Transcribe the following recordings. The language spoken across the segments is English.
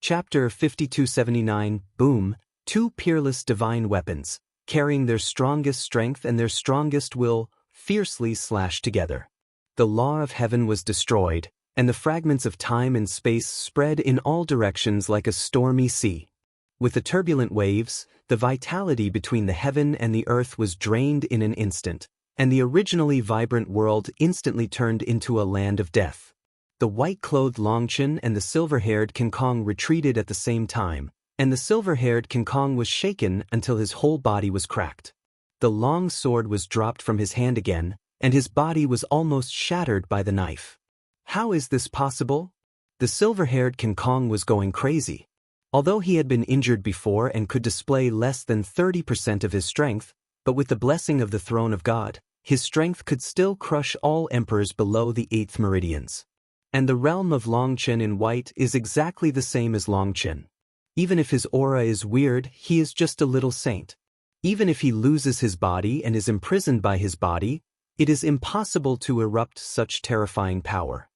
Chapter 5279, Boom, two peerless divine weapons, carrying their strongest strength and their strongest will, fiercely slashed together. The law of heaven was destroyed, and the fragments of time and space spread in all directions like a stormy sea. With the turbulent waves, the vitality between the heaven and the earth was drained in an instant, and the originally vibrant world instantly turned into a land of death. The white-clothed Longchen and the silver-haired King Kong retreated at the same time, and the silver-haired King Kong was shaken until his whole body was cracked. The long sword was dropped from his hand again, and his body was almost shattered by the knife. How is this possible? The silver-haired King Kong was going crazy. Although he had been injured before and could display less than 30% of his strength, but with the blessing of the throne of God, his strength could still crush all emperors below the 8th meridians. And the realm of Longchen in white is exactly the same as Longchen. Even if his aura is weird, he is just a little saint. Even if he loses his body and is imprisoned by his body, it is impossible to erupt such terrifying power.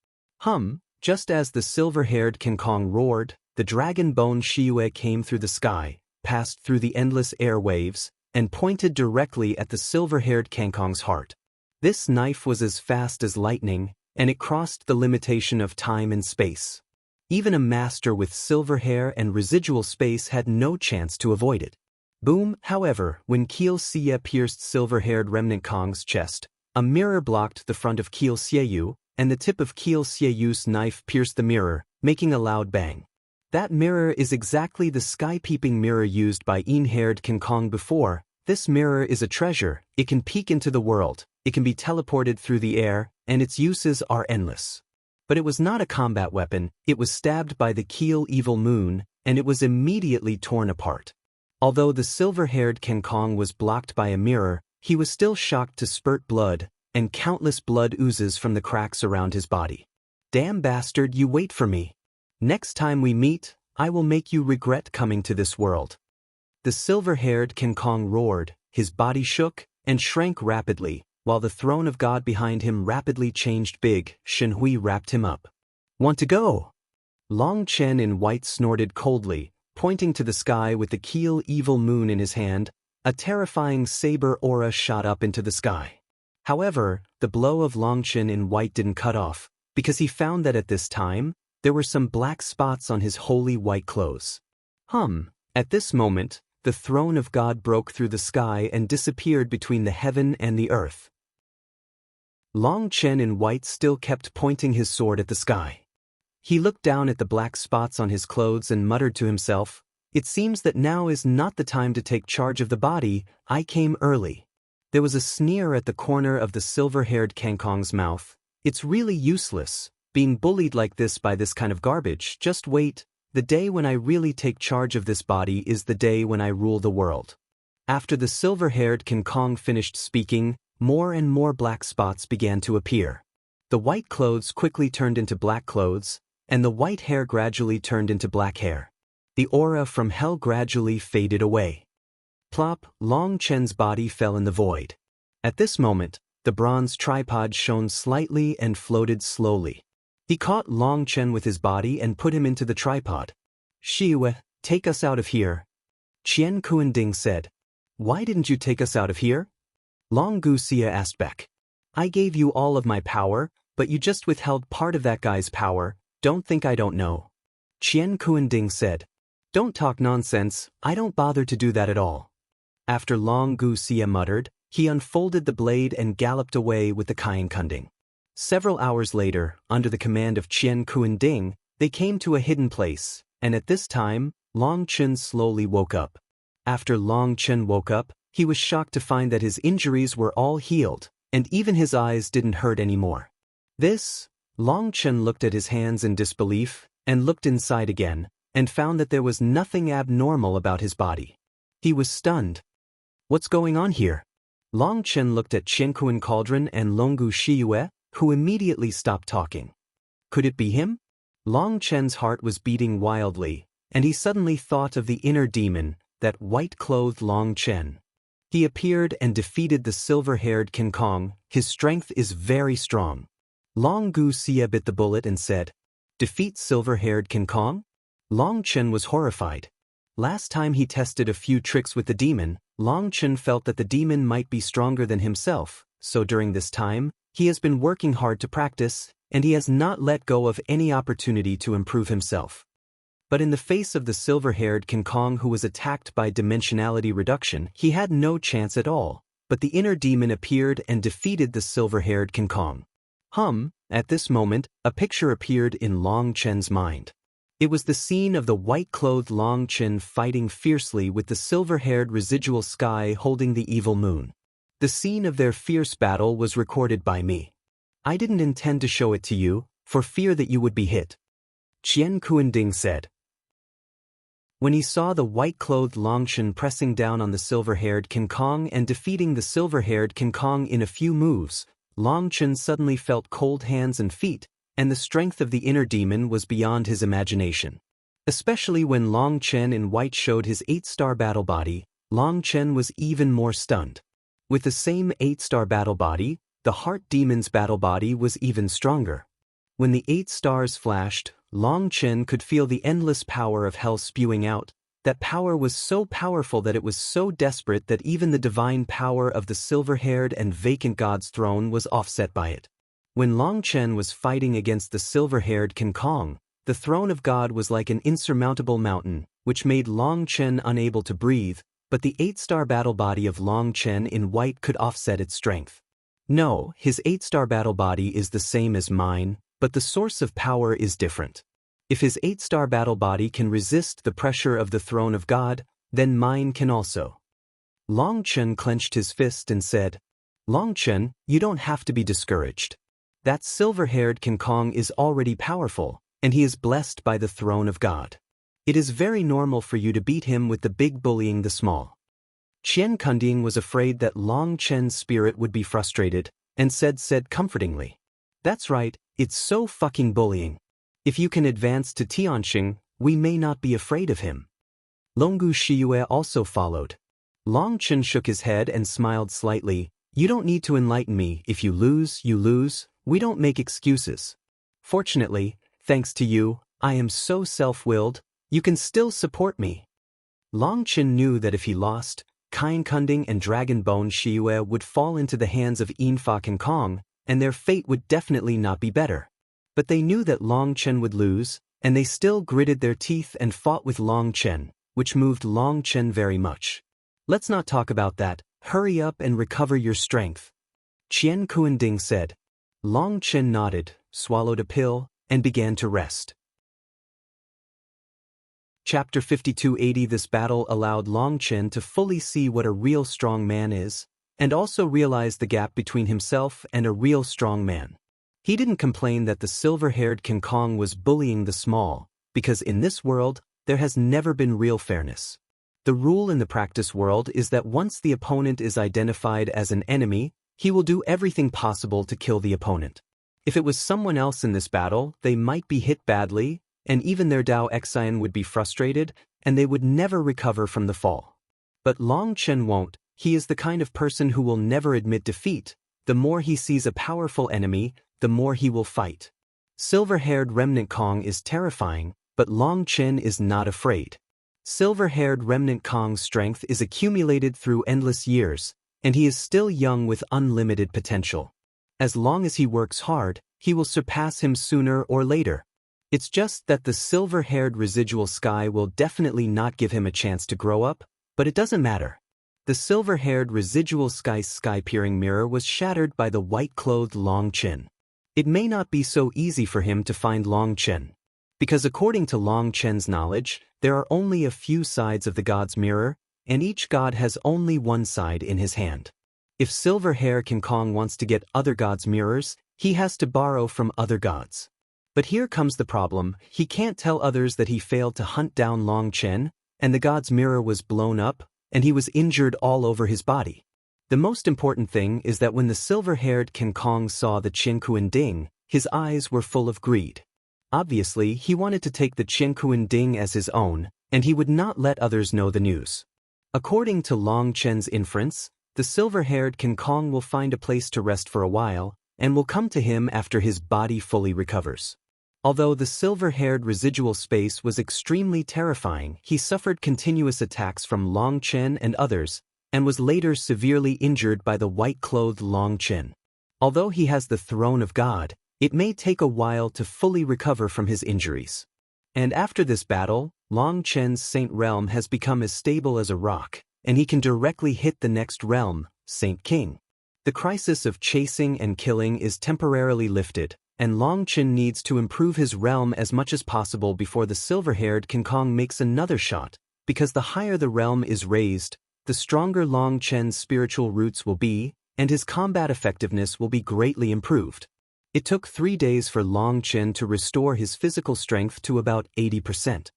Just as the silver-haired King Kong roared, the dragon bone Shiyue came through the sky, passed through the endless airwaves, and pointed directly at the silver-haired King Kong's heart. This knife was as fast as lightning, and it crossed the limitation of time and space. Even a master with silver hair and residual space had no chance to avoid it. Boom, however, when Kiel Xie pierced silver-haired Remnant Kong's chest, a mirror blocked the front of Kiel Xieyu, and the tip of Kiel Xieyu's knife pierced the mirror, making a loud bang. That mirror is exactly the sky-peeping mirror used by Een-haired King Kong before. This mirror is a treasure. It can peek into the world, it can be teleported through the air, and its uses are endless. But it was not a combat weapon. It was stabbed by the Kiel Evil Moon, and it was immediately torn apart. Although the silver-haired King Kong was blocked by a mirror, he was still shocked to spurt blood, and countless blood oozes from the cracks around his body. Damn bastard, you wait for me. Next time we meet, I will make you regret coming to this world. The silver-haired King Kong roared, his body shook and shrank rapidly, while the throne of God behind him rapidly changed big. Shen Hui wrapped him up. Want to go? Long Chen in white snorted coldly, pointing to the sky with the Kiel Evil Moon in his hand. A terrifying saber aura shot up into the sky. However, the blow of Long Chen in white didn't cut off, because he found that at this time, there were some black spots on his holy white clothes. At this moment, the throne of God broke through the sky and disappeared between the heaven and the earth. Long Chen in white still kept pointing his sword at the sky. He looked down at the black spots on his clothes and muttered to himself, "It seems that now is not the time to take charge of the body. I came early." There was a sneer at the corner of the silver-haired King Kong's mouth. "It's really useless, being bullied like this by this kind of garbage. Just wait. The day when I really take charge of this body is the day when I rule the world." After the silver-haired King Kong finished speaking, more and more black spots began to appear. The white clothes quickly turned into black clothes, and the white hair gradually turned into black hair. The aura from hell gradually faded away. Plop, Long Chen's body fell in the void. At this moment, the bronze tripod shone slightly and floated slowly. He caught Long Chen with his body and put him into the tripod. "Shiyue, take us out of here." Qian Kuanding said. "Why didn't you take us out of here?" Long Guxia asked back. "I gave you all of my power, but you just withheld part of that guy's power. Don't think I don't know." Qian Kuanding said. "Don't talk nonsense, I don't bother to do that at all." After Long Guxia muttered, he unfolded the blade and galloped away with the Qian Kunding. Several hours later, under the command of Qian Kuanding, they came to a hidden place, and at this time, Long Chen slowly woke up. After Long Chen woke up, he was shocked to find that his injuries were all healed, and even his eyes didn't hurt anymore. Long Chen looked at his hands in disbelief, and looked inside again, and found that there was nothing abnormal about his body. He was stunned. "What's going on here?" Long Chen looked at Qiankuan Cauldron and Longu Shiyue, who immediately stopped talking. Could it be him? Long Chen's heart was beating wildly, and he suddenly thought of the inner demon, that white-clothed Long Chen. He appeared and defeated the silver-haired King Kong. His strength is very strong. Long Guxia bit the bullet and said, "Defeat silver-haired King Kong?" Long Chen was horrified. Last time he tested a few tricks with the demon, Long Chen felt that the demon might be stronger than himself, so during this time, he has been working hard to practice, and he has not let go of any opportunity to improve himself. But in the face of the silver-haired King Kong who was attacked by dimensionality reduction, he had no chance at all, but the inner demon appeared and defeated the silver-haired King Kong. At this moment, a picture appeared in Long Chen's mind. It was the scene of the white-clothed Long Chen fighting fiercely with the silver-haired residual sky holding the evil moon. The scene of their fierce battle was recorded by me. I didn't intend to show it to you, for fear that you would be hit. Qian Kuanding said. When he saw the white-clothed Long Chen pressing down on the silver-haired King Kong and defeating the silver-haired King Kong in a few moves, Long Chen suddenly felt cold hands and feet, and the strength of the inner demon was beyond his imagination. Especially when Long Chen in white showed his 8-star battle body, Long Chen was even more stunned. With the same 8-star battle body, the Heart Demon's battle body was even stronger. When the 8 stars flashed, Long Chen could feel the endless power of hell spewing out. That power was so powerful that it was so desperate that even the divine power of the silver-haired and vacant god's throne was offset by it. When Long Chen was fighting against the silver-haired King Kong, the throne of God was like an insurmountable mountain, which made Long Chen unable to breathe, but the 8-star battle body of Long Chen in white could offset its strength. No, his 8-star battle body is the same as mine, but the source of power is different. If his 8-star battle body can resist the pressure of the throne of God, then mine can also. Long Chen clenched his fist and said, Long Chen, you don't have to be discouraged. That silver-haired King Kong is already powerful, and he is blessed by the throne of God. It is very normal for you to beat him with the big bullying the small. Qian Kunding was afraid that Long Chen's spirit would be frustrated, and said comfortingly, That's right, it's so fucking bullying. If you can advance to Tianxing, we may not be afraid of him. Longu Shiyue also followed. Long Chen shook his head and smiled slightly. You don't need to enlighten me. If you lose, you lose. We don't make excuses. Fortunately, thanks to you, I am so self-willed, you can still support me. Long Chen knew that if he lost, Qian Kunding and Dragon Bone Shiyue would fall into the hands of Yinfa King Kong, and their fate would definitely not be better. But they knew that Long Chen would lose, and they still gritted their teeth and fought with Long Chen, which moved Long Chen very much. Let's not talk about that, hurry up and recover your strength. Qian Kuanding said. Long Chen nodded, swallowed a pill, and began to rest. Chapter 5280 This battle allowed Long Chen to fully see what a real strong man is, and also realize the gap between himself and a real strong man. He didn't complain that the silver-haired King Kong was bullying the small, because in this world, there has never been real fairness. The rule in the practice world is that once the opponent is identified as an enemy, he will do everything possible to kill the opponent. If it was someone else in this battle, they might be hit badly, and even their Dao Xian would be frustrated, and they would never recover from the fall. But Long Chen won't. He is the kind of person who will never admit defeat. The more he sees a powerful enemy, the more he will fight. Silver-haired Remnant Kong is terrifying, but Long Chen is not afraid. Silver-haired Remnant Kong's strength is accumulated through endless years, and he is still young with unlimited potential. As long as he works hard, he will surpass him sooner or later. It's just that the silver-haired residual sky will definitely not give him a chance to grow up, but it doesn't matter. The silver-haired residual sky's sky-peering mirror was shattered by the white-clothed Long Chen. It may not be so easy for him to find Long Chen. Because according to Long Chen's knowledge, there are only a few sides of the god's mirror, and each god has only one side in his hand. If Silver-Hair King Kong wants to get other gods' mirrors, he has to borrow from other gods. But here comes the problem, he can't tell others that he failed to hunt down Long Chen, and the god's mirror was blown up, and he was injured all over his body. The most important thing is that when the silver-haired King Kong saw the Qian Ding, his eyes were full of greed. Obviously, he wanted to take the Qian Ding as his own, and he would not let others know the news. According to Long Chen's inference, the silver-haired King Kong will find a place to rest for a while, and will come to him after his body fully recovers. Although the silver-haired residual space was extremely terrifying, he suffered continuous attacks from Long Chen and others, and was later severely injured by the white-clothed Long Chen. Although he has the throne of God, it may take a while to fully recover from his injuries. And after this battle, Long Chen's Saint Realm has become as stable as a rock, and he can directly hit the next realm, Saint King. The crisis of chasing and killing is temporarily lifted, and Long Chen needs to improve his realm as much as possible before the silver-haired King Kong makes another shot, because the higher the realm is raised, the stronger Long Chen's spiritual roots will be, and his combat effectiveness will be greatly improved. It took 3 days for Long Chen to restore his physical strength to about 80%.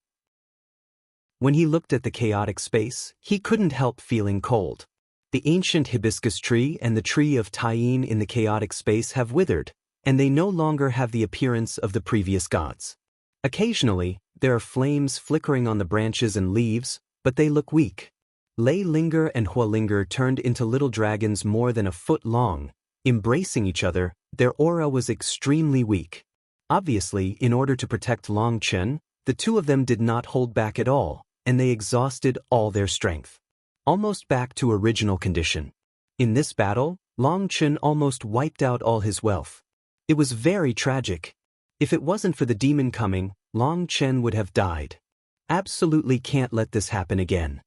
When he looked at the chaotic space, he couldn't help feeling cold. The ancient hibiscus tree and the tree of Taiyin in the chaotic space have withered, and they no longer have the appearance of the previous gods. Occasionally, there are flames flickering on the branches and leaves, but they look weak. Lei Linger and Hua Linger turned into little dragons more than a foot long. Embracing each other, their aura was extremely weak. Obviously, in order to protect Long Chen, the two of them did not hold back at all, and they exhausted all their strength. Almost back to original condition. In this battle, Long Chen almost wiped out all his wealth. It was very tragic. If it wasn't for the demon coming, Long Chen would have died. Absolutely can't let this happen again.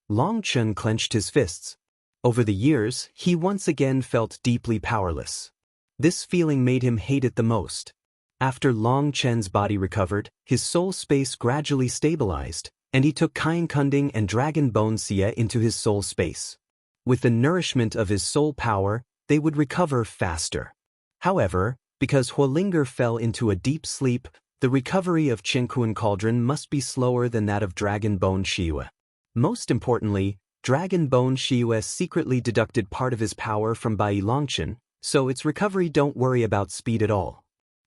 Long Chen clenched his fists. Over the years, he once again felt deeply powerless. This feeling made him hate it the most. After Long Chen's body recovered, his soul space gradually stabilized, and he took Kain Kunding and Dragon Bone Xie into his soul space. With the nourishment of his soul power, they would recover faster. However, because Huolinger fell into a deep sleep, the recovery of Qianquan Cauldron must be slower than that of Dragon Bone Xiyue. Most importantly, Dragon Bone Xiyue secretly deducted part of his power from Bai Longchen, so its recovery don't worry about speed at all.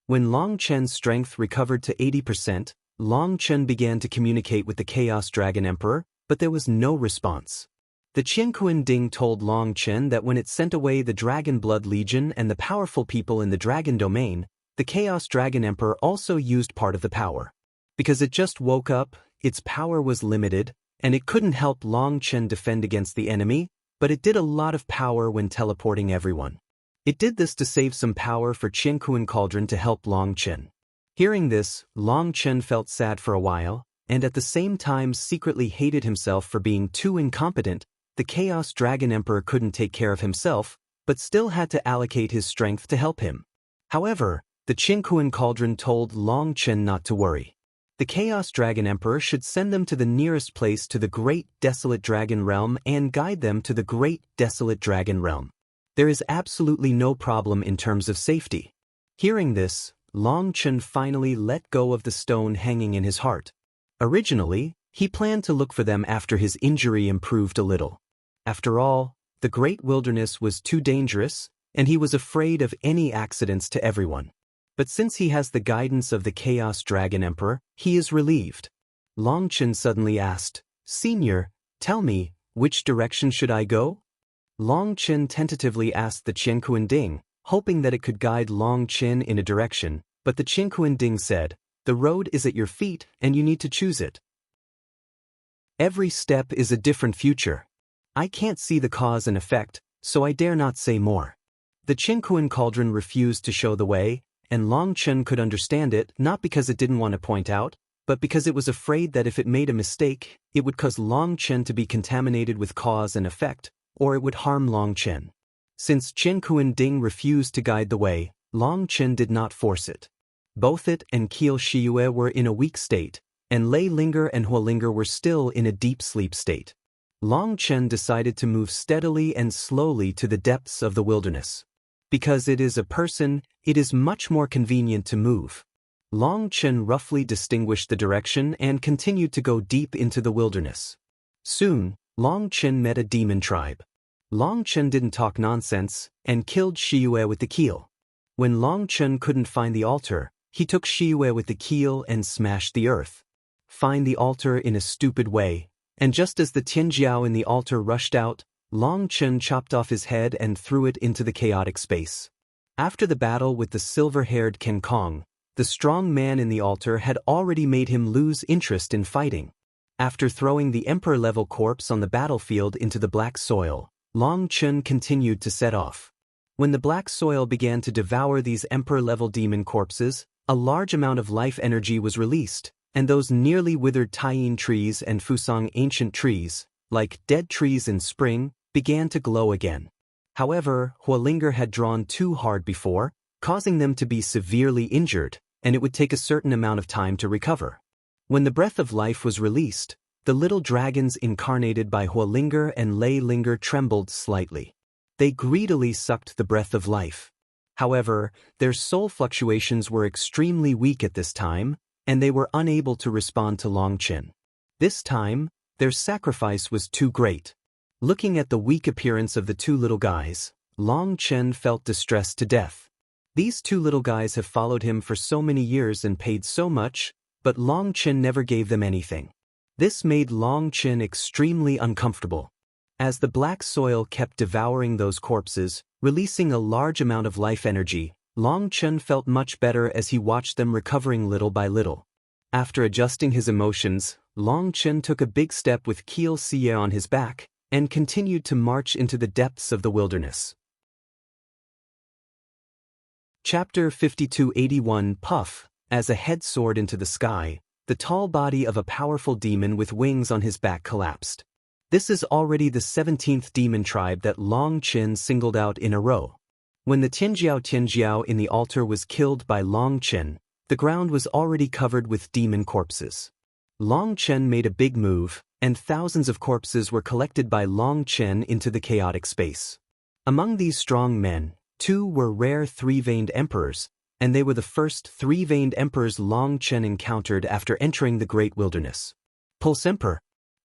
When Long Chen's strength recovered to 80%, Long Chen began to communicate with the Chaos Dragon Emperor, but there was no response. The Qianquan Ding told Long Chen that when it sent away the Dragon Blood Legion and the powerful people in the Dragon Domain, the Chaos Dragon Emperor also used part of the power. Because it just woke up, its power was limited, and it couldn't help Long Chen defend against the enemy, but it did a lot of power when teleporting everyone. It did this to save some power for Qianquan Cauldron to help Long Chen. Hearing this, Long Chen felt sad for a while, and at the same time secretly hated himself for being too incompetent. The Chaos Dragon Emperor couldn't take care of himself, but still had to allocate his strength to help him. However, the Qianquan Cauldron told Long Chen not to worry. The Chaos Dragon Emperor should send them to the nearest place to the Great Desolate Dragon Realm and guide them to the Great Desolate Dragon Realm. There is absolutely no problem in terms of safety. Hearing this, Long Chen finally let go of the stone hanging in his heart. Originally, he planned to look for them after his injury improved a little. After all, the Great Wilderness was too dangerous, and he was afraid of any accidents to everyone. But since he has the guidance of the Chaos Dragon Emperor, he is relieved. Long Chen suddenly asked, "Senior, tell me, which direction should I go?" Long Chen tentatively asked the Qianquan Ding, hoping that it could guide Long Chen in a direction, but the Qianquan Ding said, "The road is at your feet, and you need to choose it. Every step is a different future. I can't see the cause and effect, so I dare not say more." The Qianquan Cauldron refused to show the way, and Long Chen could understand it not because it didn't want to point out, but because it was afraid that if it made a mistake, it would cause Long Chen to be contaminated with cause and effect, or it would harm Long Chen. Since Qianquan Ding refused to guide the way, Long Chen did not force it. Both it and Kiel Shiyue were in a weak state, and Lei Linger and Huolinger were still in a deep sleep state. Long Chen decided to move steadily and slowly to the depths of the wilderness. Because it is a person, it is much more convenient to move. Long Chen roughly distinguished the direction and continued to go deep into the wilderness. Soon, Long Chen met a demon tribe. Long Chen didn't talk nonsense and killed Shiyue with the keel. When Long Chen couldn't find the altar, he took Shiyue with the keel and smashed the earth. Find the altar in a stupid way, and just as the Tianjiao in the altar rushed out, Long Chen chopped off his head and threw it into the chaotic space. After the battle with the silver-haired Ken Kong, The strong man in the altar had already made him lose interest in fighting. After throwing the emperor-level corpse on the battlefield into the black soil, Long Chun continued to set off. When the black soil began to devour these emperor-level demon corpses, a large amount of life energy was released, and those nearly withered Taiyin trees and Fusang ancient trees, like dead trees in spring, began to glow again. However, Huolinger had drawn too hard before, causing them to be severely injured, and it would take a certain amount of time to recover. When the breath of life was released, the little dragons incarnated by Huolinger and Lei Linger trembled slightly. They greedily sucked the breath of life. However, their soul fluctuations were extremely weak at this time, and they were unable to respond to Long Chen. This time, their sacrifice was too great. Looking at the weak appearance of the two little guys, Long Chen felt distressed to death. These two little guys have followed him for so many years and paid so much, but Long Chen never gave them anything. This made Long Chen extremely uncomfortable. As the black soil kept devouring those corpses, releasing a large amount of life energy, Long Chen felt much better as he watched them recovering little by little. After adjusting his emotions, Long Chen took a big step with Kiel Xie on his back, and continued to march into the depths of the wilderness. Chapter 5281 Puff. As a head soared into the sky, the tall body of a powerful demon with wings on his back collapsed. This is already the 17th demon tribe that Long Chen singled out in a row. When the Tianjiao in the altar was killed by Long Chen, the ground was already covered with demon corpses. Long Chen made a big move, and thousands of corpses were collected by Long Chen into the chaotic space. Among these strong men, 2 were rare three-veined emperors, and they were the first three-veined emperors Long Chen encountered after entering the Great Wilderness. Pulse Emperor.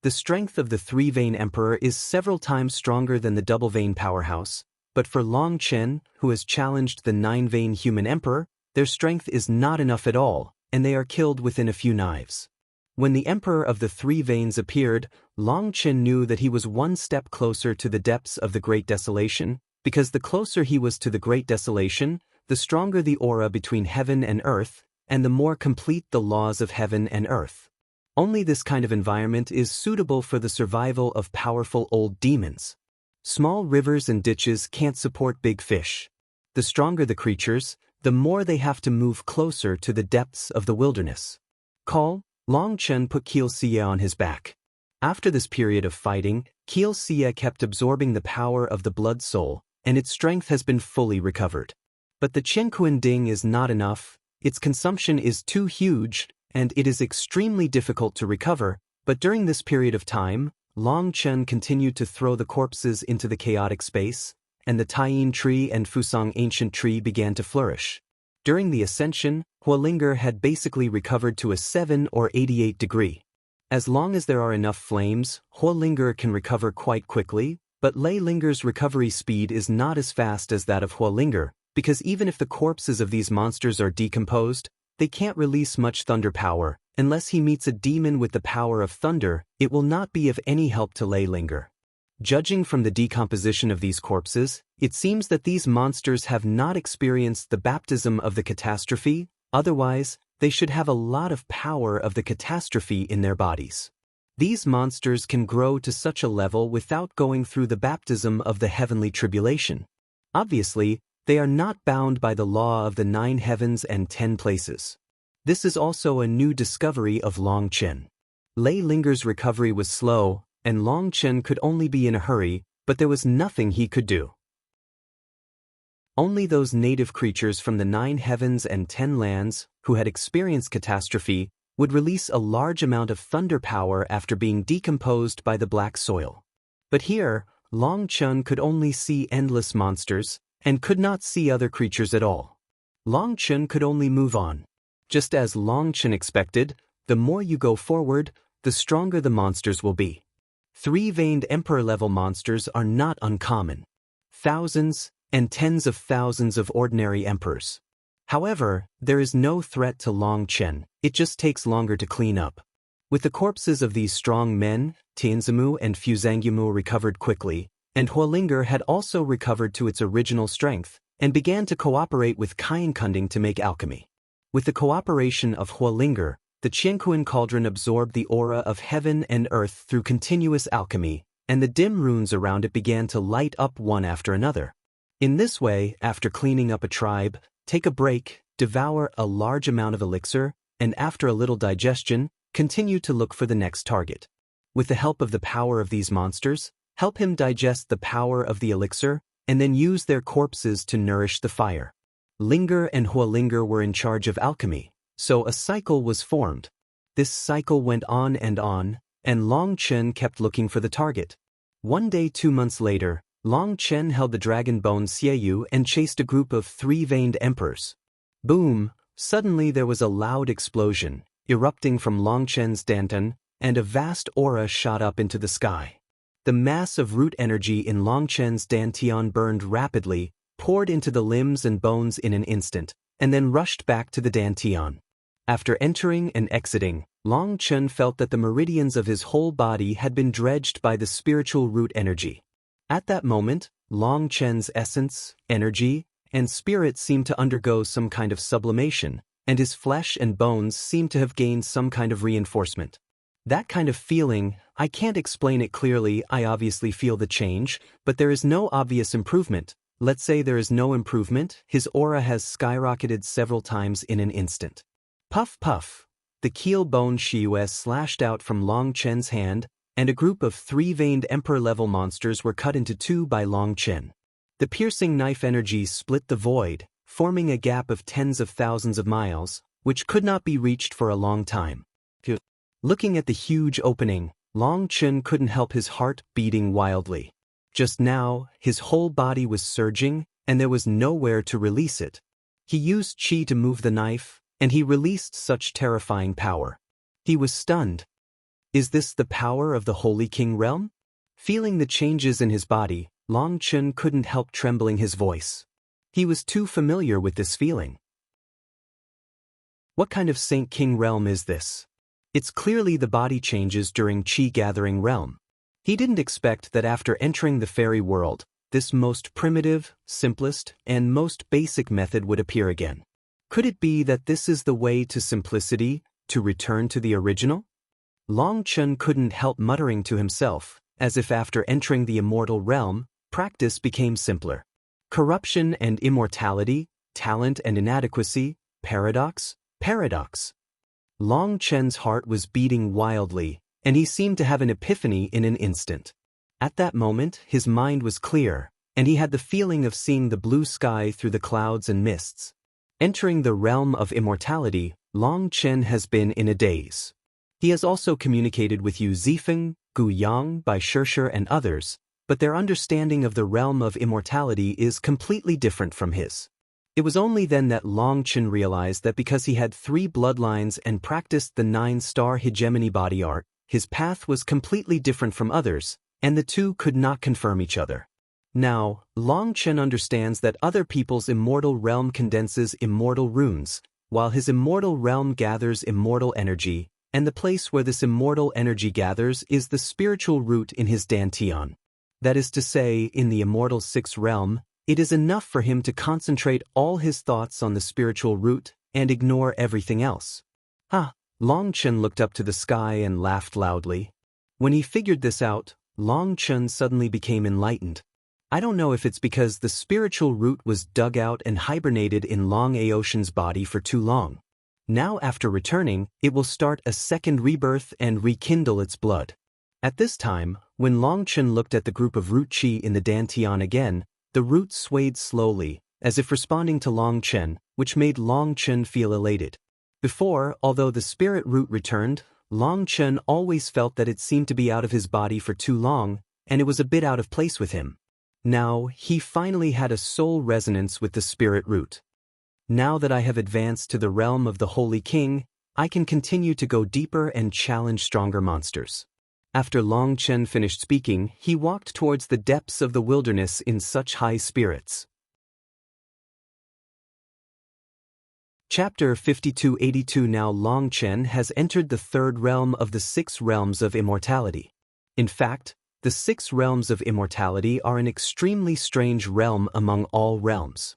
The strength of the three-vein emperor is several times stronger than the double-vein powerhouse, but for Long Chen, who has challenged the 9-vein human emperor, their strength is not enough at all, and they are killed within a few knives. When the emperor of the 3 veins appeared, Long Chen knew that he was one step closer to the depths of the Great Desolation, because the closer he was to the Great Desolation, the stronger the aura between heaven and earth, and the more complete the laws of heaven and earth. Only this kind of environment is suitable for the survival of powerful old demons. Small rivers and ditches can't support big fish. The stronger the creatures, the more they have to move closer to the depths of the wilderness. Long Chen put Kiel Xie on his back. After this period of fighting, Kiel Xie kept absorbing the power of the blood soul, and its strength has been fully recovered. But the Qianquan Ding is not enough, its consumption is too huge, and it is extremely difficult to recover, but during this period of time, Long Chen continued to throw the corpses into the chaotic space, and the Taiyin tree and Fusang ancient tree began to flourish. During the ascension, Huolinger had basically recovered to a 7 or 88 degree. As long as there are enough flames, Huolinger can recover quite quickly, but Lei Linger's recovery speed is not as fast as that of Huolinger, because even if the corpses of these monsters are decomposed, they can't release much thunder power. Unless he meets a demon with the power of thunder, it will not be of any help to Lei Linger. Judging from the decomposition of these corpses, it seems that these monsters have not experienced the baptism of the catastrophe, otherwise, they should have a lot of power of the catastrophe in their bodies. These monsters can grow to such a level without going through the baptism of the heavenly tribulation. Obviously, they are not bound by the law of the 9 heavens and 10 places. This is also a new discovery of Long Chen. Lei Linger's recovery was slow, and Long Chen could only be in a hurry, but there was nothing he could do. Only those native creatures from the 9 heavens and 10 lands, who had experienced catastrophe, would release a large amount of thunder power after being decomposed by the black soil. But here, Long Chen could only see endless monsters, and could not see other creatures at all. Long Chen could only move on. Just as Long Chen expected, the more you go forward, the stronger the monsters will be. 3-veined emperor-level monsters are not uncommon. Thousands and tens of thousands of ordinary emperors. However, there is no threat to Long Chen, it just takes longer to clean up. With the corpses of these strong men, Tianzimu and Fuzangyimu recovered quickly, and Huolinger had also recovered to its original strength, and began to cooperate with Kainkunding to make alchemy. With the cooperation of Huolinger, the Qianquan cauldron absorbed the aura of heaven and earth through continuous alchemy, and the dim runes around it began to light up one after another. In this way, after cleaning up a tribe, take a break, devour a large amount of elixir, and after a little digestion, continue to look for the next target. With the help of the power of these monsters, help him digest the power of the elixir, and then use their corpses to nourish the fire. Linger and Huolinger were in charge of alchemy, so a cycle was formed. This cycle went on, and Long Chen kept looking for the target. One day 2 months later, Long Chen held the dragon bone Xieyu and chased a group of 3-veined emperors. Boom! Suddenly there was a loud explosion, erupting from Long Chen's dantian, and a vast aura shot up into the sky. The mass of root energy in Long Chen's dantian burned rapidly, poured into the limbs and bones in an instant, and then rushed back to the dantian. After entering and exiting, Long Chen felt that the meridians of his whole body had been dredged by the spiritual root energy. At that moment, Long Chen's essence, energy, and spirit seemed to undergo some kind of sublimation, and his flesh and bones seemed to have gained some kind of reinforcement. That kind of feeling, I can't explain it clearly. I obviously feel the change, but there is no obvious improvement. Let's say there is no improvement, his aura has skyrocketed several times in an instant. Puff puff! The keel bone Shiyue slashed out from Long Chen's hand, and a group of 3-veined emperor-level monsters were cut into two by Long Chen. The piercing knife energy split the void, forming a gap of tens of thousands of miles, which could not be reached for a long time. Looking at the huge opening, Long Chen couldn't help his heart beating wildly. Just now, his whole body was surging, and there was nowhere to release it. He used qi to move the knife, and he released such terrifying power. He was stunned. Is this the power of the Holy King realm? Feeling the changes in his body, Long Chen couldn't help trembling his voice. He was too familiar with this feeling. What kind of Saint King realm is this? It's clearly the body changes during qi gathering realm. He didn't expect that after entering the fairy world, this most primitive, simplest, and most basic method would appear again. Could it be that this is the way to simplicity, to return to the original? Long Chen couldn't help muttering to himself, as if after entering the immortal realm, practice became simpler. Corruption and immortality, talent and inadequacy, paradox, paradox. Long Chen's heart was beating wildly, and he seemed to have an epiphany in an instant. At that moment, his mind was clear, and he had the feeling of seeing the blue sky through the clouds and mists. Entering the realm of immortality, Long Chen has been in a daze. He has also communicated with Yu Zifeng, Gu Yang, Bai Shishir and others, but their understanding of the realm of immortality is completely different from his. It was only then that Long Chen realized that because he had 3 bloodlines and practiced the 9-star hegemony body art, his path was completely different from others, and the two could not confirm each other. Now, Long Chen understands that other people's immortal realm condenses immortal runes, while his immortal realm gathers immortal energy, and the place where this immortal energy gathers is the spiritual root in his dantian. That is to say, in the immortal 6th realm, it is enough for him to concentrate all his thoughts on the spiritual root and ignore everything else. Long Chen looked up to the sky and laughed loudly. When he figured this out, Long Chen suddenly became enlightened. I don't know if it's because the spiritual root was dug out and hibernated in Long Aotian's body for too long. Now after returning, it will start a second rebirth and rekindle its blood. At this time, when Long Chen looked at the group of root qi in the dantian again, the root swayed slowly, as if responding to Long Chen, which made Long Chen feel elated. Before, although the spirit root returned, Long Chen always felt that it seemed to be out of his body for too long, and it was a bit out of place with him. Now, he finally had a soul resonance with the spirit root. Now that I have advanced to the realm of the Holy King, I can continue to go deeper and challenge stronger monsters. After Long Chen finished speaking, he walked towards the depths of the wilderness in such high spirits. Chapter 5282. Now Long Chen has entered the 3rd realm of the 6 realms of immortality. In fact, the 6 realms of immortality are an extremely strange realm among all realms.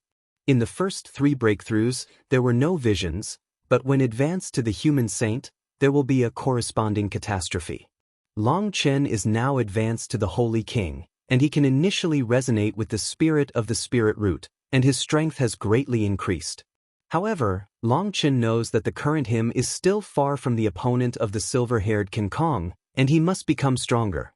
In the first 3 breakthroughs, there were no visions, but when advanced to the human saint, there will be a corresponding catastrophe. Long Chen is now advanced to the Holy King, and he can initially resonate with the spirit of the spirit root, and his strength has greatly increased. However, Long Chen knows that the current him is still far from the opponent of the silver-haired King Kong, and he must become stronger.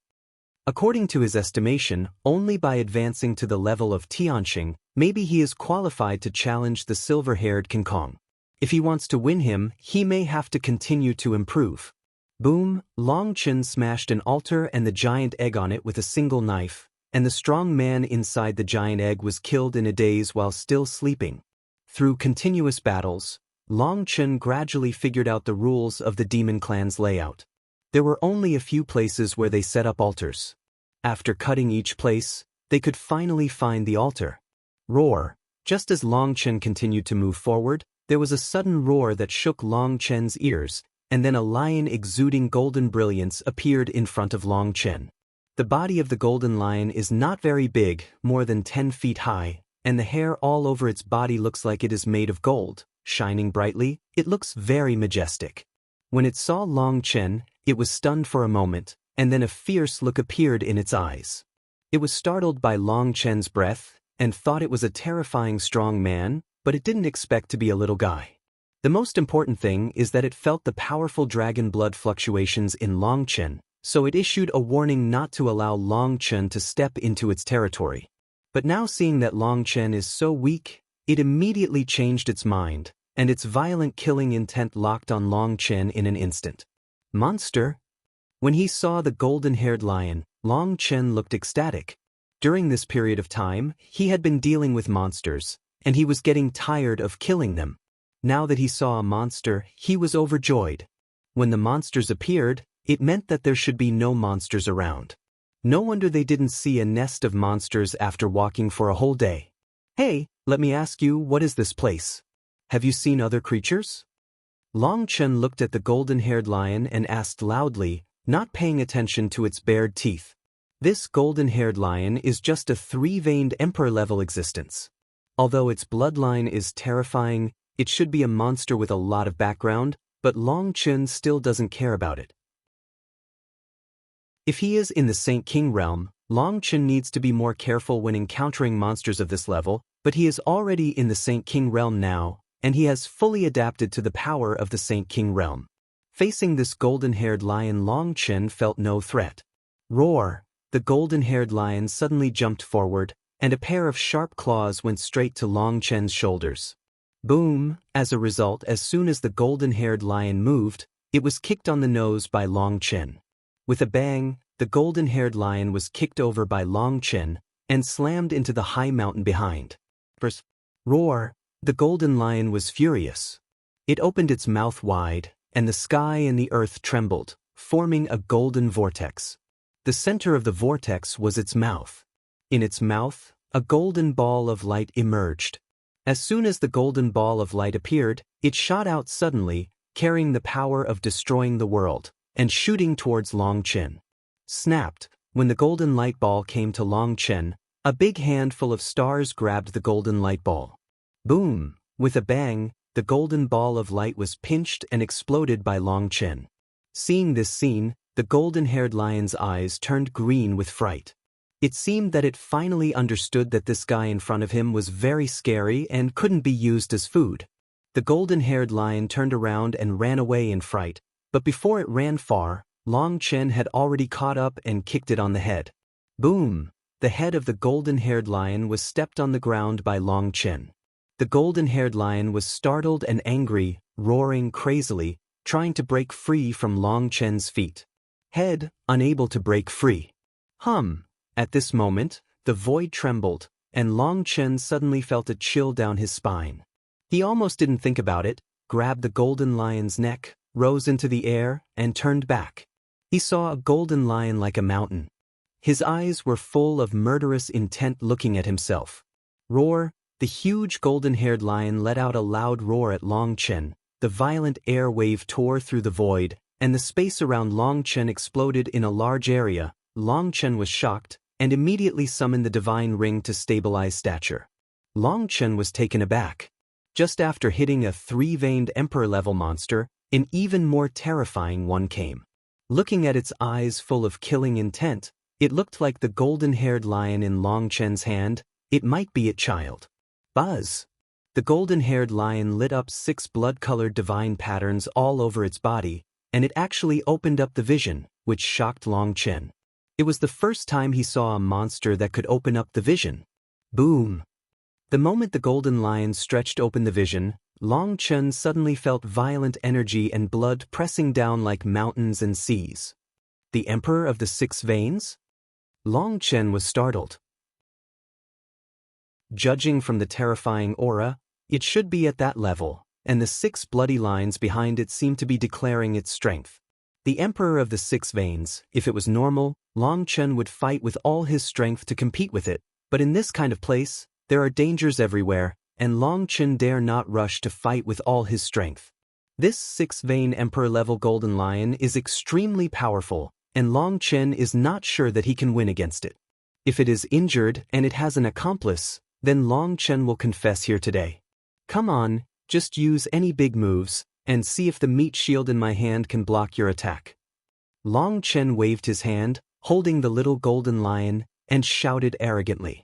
According to his estimation, only by advancing to the level of Tianxing, maybe he is qualified to challenge the silver-haired King Kong. If he wants to win him, he may have to continue to improve. Boom! Long Chen smashed an altar and the giant egg on it with a single knife, and the strong man inside the giant egg was killed in a daze while still sleeping. Through continuous battles, Long Chen gradually figured out the rules of the demon clan's layout. There were only a few places where they set up altars. After cutting each place, they could finally find the altar. Roar! Just as Long Chen continued to move forward, there was a sudden roar that shook Long Chen's ears, and then a lion exuding golden brilliance appeared in front of Long Chen. The body of the golden lion is not very big, more than 10 feet high, and the hair all over its body looks like it is made of gold, shining brightly. It looks very majestic. When it saw Long Chen, it was stunned for a moment, and then a fierce look appeared in its eyes. It was startled by Long Chen's breath, and thought it was a terrifying strong man, but it didn't expect to be a little guy. The most important thing is that it felt the powerful dragon blood fluctuations in Long Chen, so it issued a warning not to allow Long Chen to step into its territory. But now seeing that Long Chen is so weak, it immediately changed its mind, and its violent killing intent locked on Long Chen in an instant. Monster! When he saw the golden-haired lion, Long Chen looked ecstatic. During this period of time, he had been dealing with monsters, and he was getting tired of killing them. Now that he saw a monster, he was overjoyed. When the monsters appeared, it meant that there should be no monsters around. No wonder they didn't see a nest of monsters after walking for a whole day. Hey, let me ask you, what is this place? Have you seen other creatures? Long Chen looked at the golden-haired lion and asked loudly, not paying attention to its bared teeth. This golden-haired lion is just a 3-veined emperor-level existence. Although its bloodline is terrifying, it should be a monster with a lot of background, but Long Chen still doesn't care about it. If he is in the Saint King realm, Long Chen needs to be more careful when encountering monsters of this level, but he is already in the Saint King realm now, and he has fully adapted to the power of the Saint King realm. Facing this golden-haired lion, Long Chen felt no threat. Roar! The golden-haired lion suddenly jumped forward, and a pair of sharp claws went straight to Long Chen's shoulders. Boom! As a result, as soon as the golden-haired lion moved, it was kicked on the nose by Long Chen. With a bang, the golden-haired lion was kicked over by Long Chen and slammed into the high mountain behind. Roar! The golden lion was furious. It opened its mouth wide, and the sky and the earth trembled, forming a golden vortex. The center of the vortex was its mouth. In its mouth, a golden ball of light emerged. As soon as the golden ball of light appeared, it shot out suddenly, carrying the power of destroying the world, and shooting towards Long Chen. Snapped! When the golden light ball came to Long Chen, a big handful of stars grabbed the golden light ball. Boom! With a bang, the golden ball of light was pinched and exploded by Long Chen. Seeing this scene, the golden-haired lion's eyes turned green with fright. It seemed that it finally understood that this guy in front of him was very scary and couldn't be used as food. The golden-haired lion turned around and ran away in fright, but before it ran far, Long Chen had already caught up and kicked it on the head. Boom! The head of the golden-haired lion was stepped on the ground by Long Chen. The golden-haired lion was startled and angry, roaring crazily, trying to break free from Long Chen's feet. Head, unable to break free. At this moment, the void trembled, and Long Chen suddenly felt a chill down his spine. He almost didn't think about it, grabbed the golden lion's neck, rose into the air, and turned back. He saw a golden lion like a mountain. His eyes were full of murderous intent looking at himself. Roar! The huge golden-haired lion let out a loud roar at Long Chen. The violent air wave tore through the void, and the space around Long Chen exploded in a large area. Long Chen was shocked, and immediately summoned the divine ring to stabilize stature. Long Chen was taken aback. Just after hitting a three-veined emperor-level monster, an even more terrifying one came. Looking at its eyes full of killing intent, it looked like the golden-haired lion in Long Chen's hand. It might be its child. Buzz! The golden-haired lion lit up 6 blood-colored divine patterns all over its body, and it actually opened up the vision, which shocked Long Chen. It was the first time he saw a monster that could open up the vision. Boom! The moment the golden lion stretched open the vision, Long Chen suddenly felt violent energy and blood pressing down like mountains and seas. The Emperor of the 6 Veins? Long Chen was startled. Judging from the terrifying aura, it should be at that level, and the 6 bloody lines behind it seemed to be declaring its strength. The Emperor of the 6 Veins, if it was normal, Long Chen would fight with all his strength to compete with it, but in this kind of place, there are dangers everywhere, and Long Chen dare not rush to fight with all his strength. This 6-vein Emperor-level golden lion is extremely powerful, and Long Chen is not sure that he can win against it. If it is injured and it has an accomplice, then Long Chen will confess here today. Come on, just use any big moves, and see if the meat shield in my hand can block your attack. Long Chen waved his hand, holding the little golden lion, and shouted arrogantly.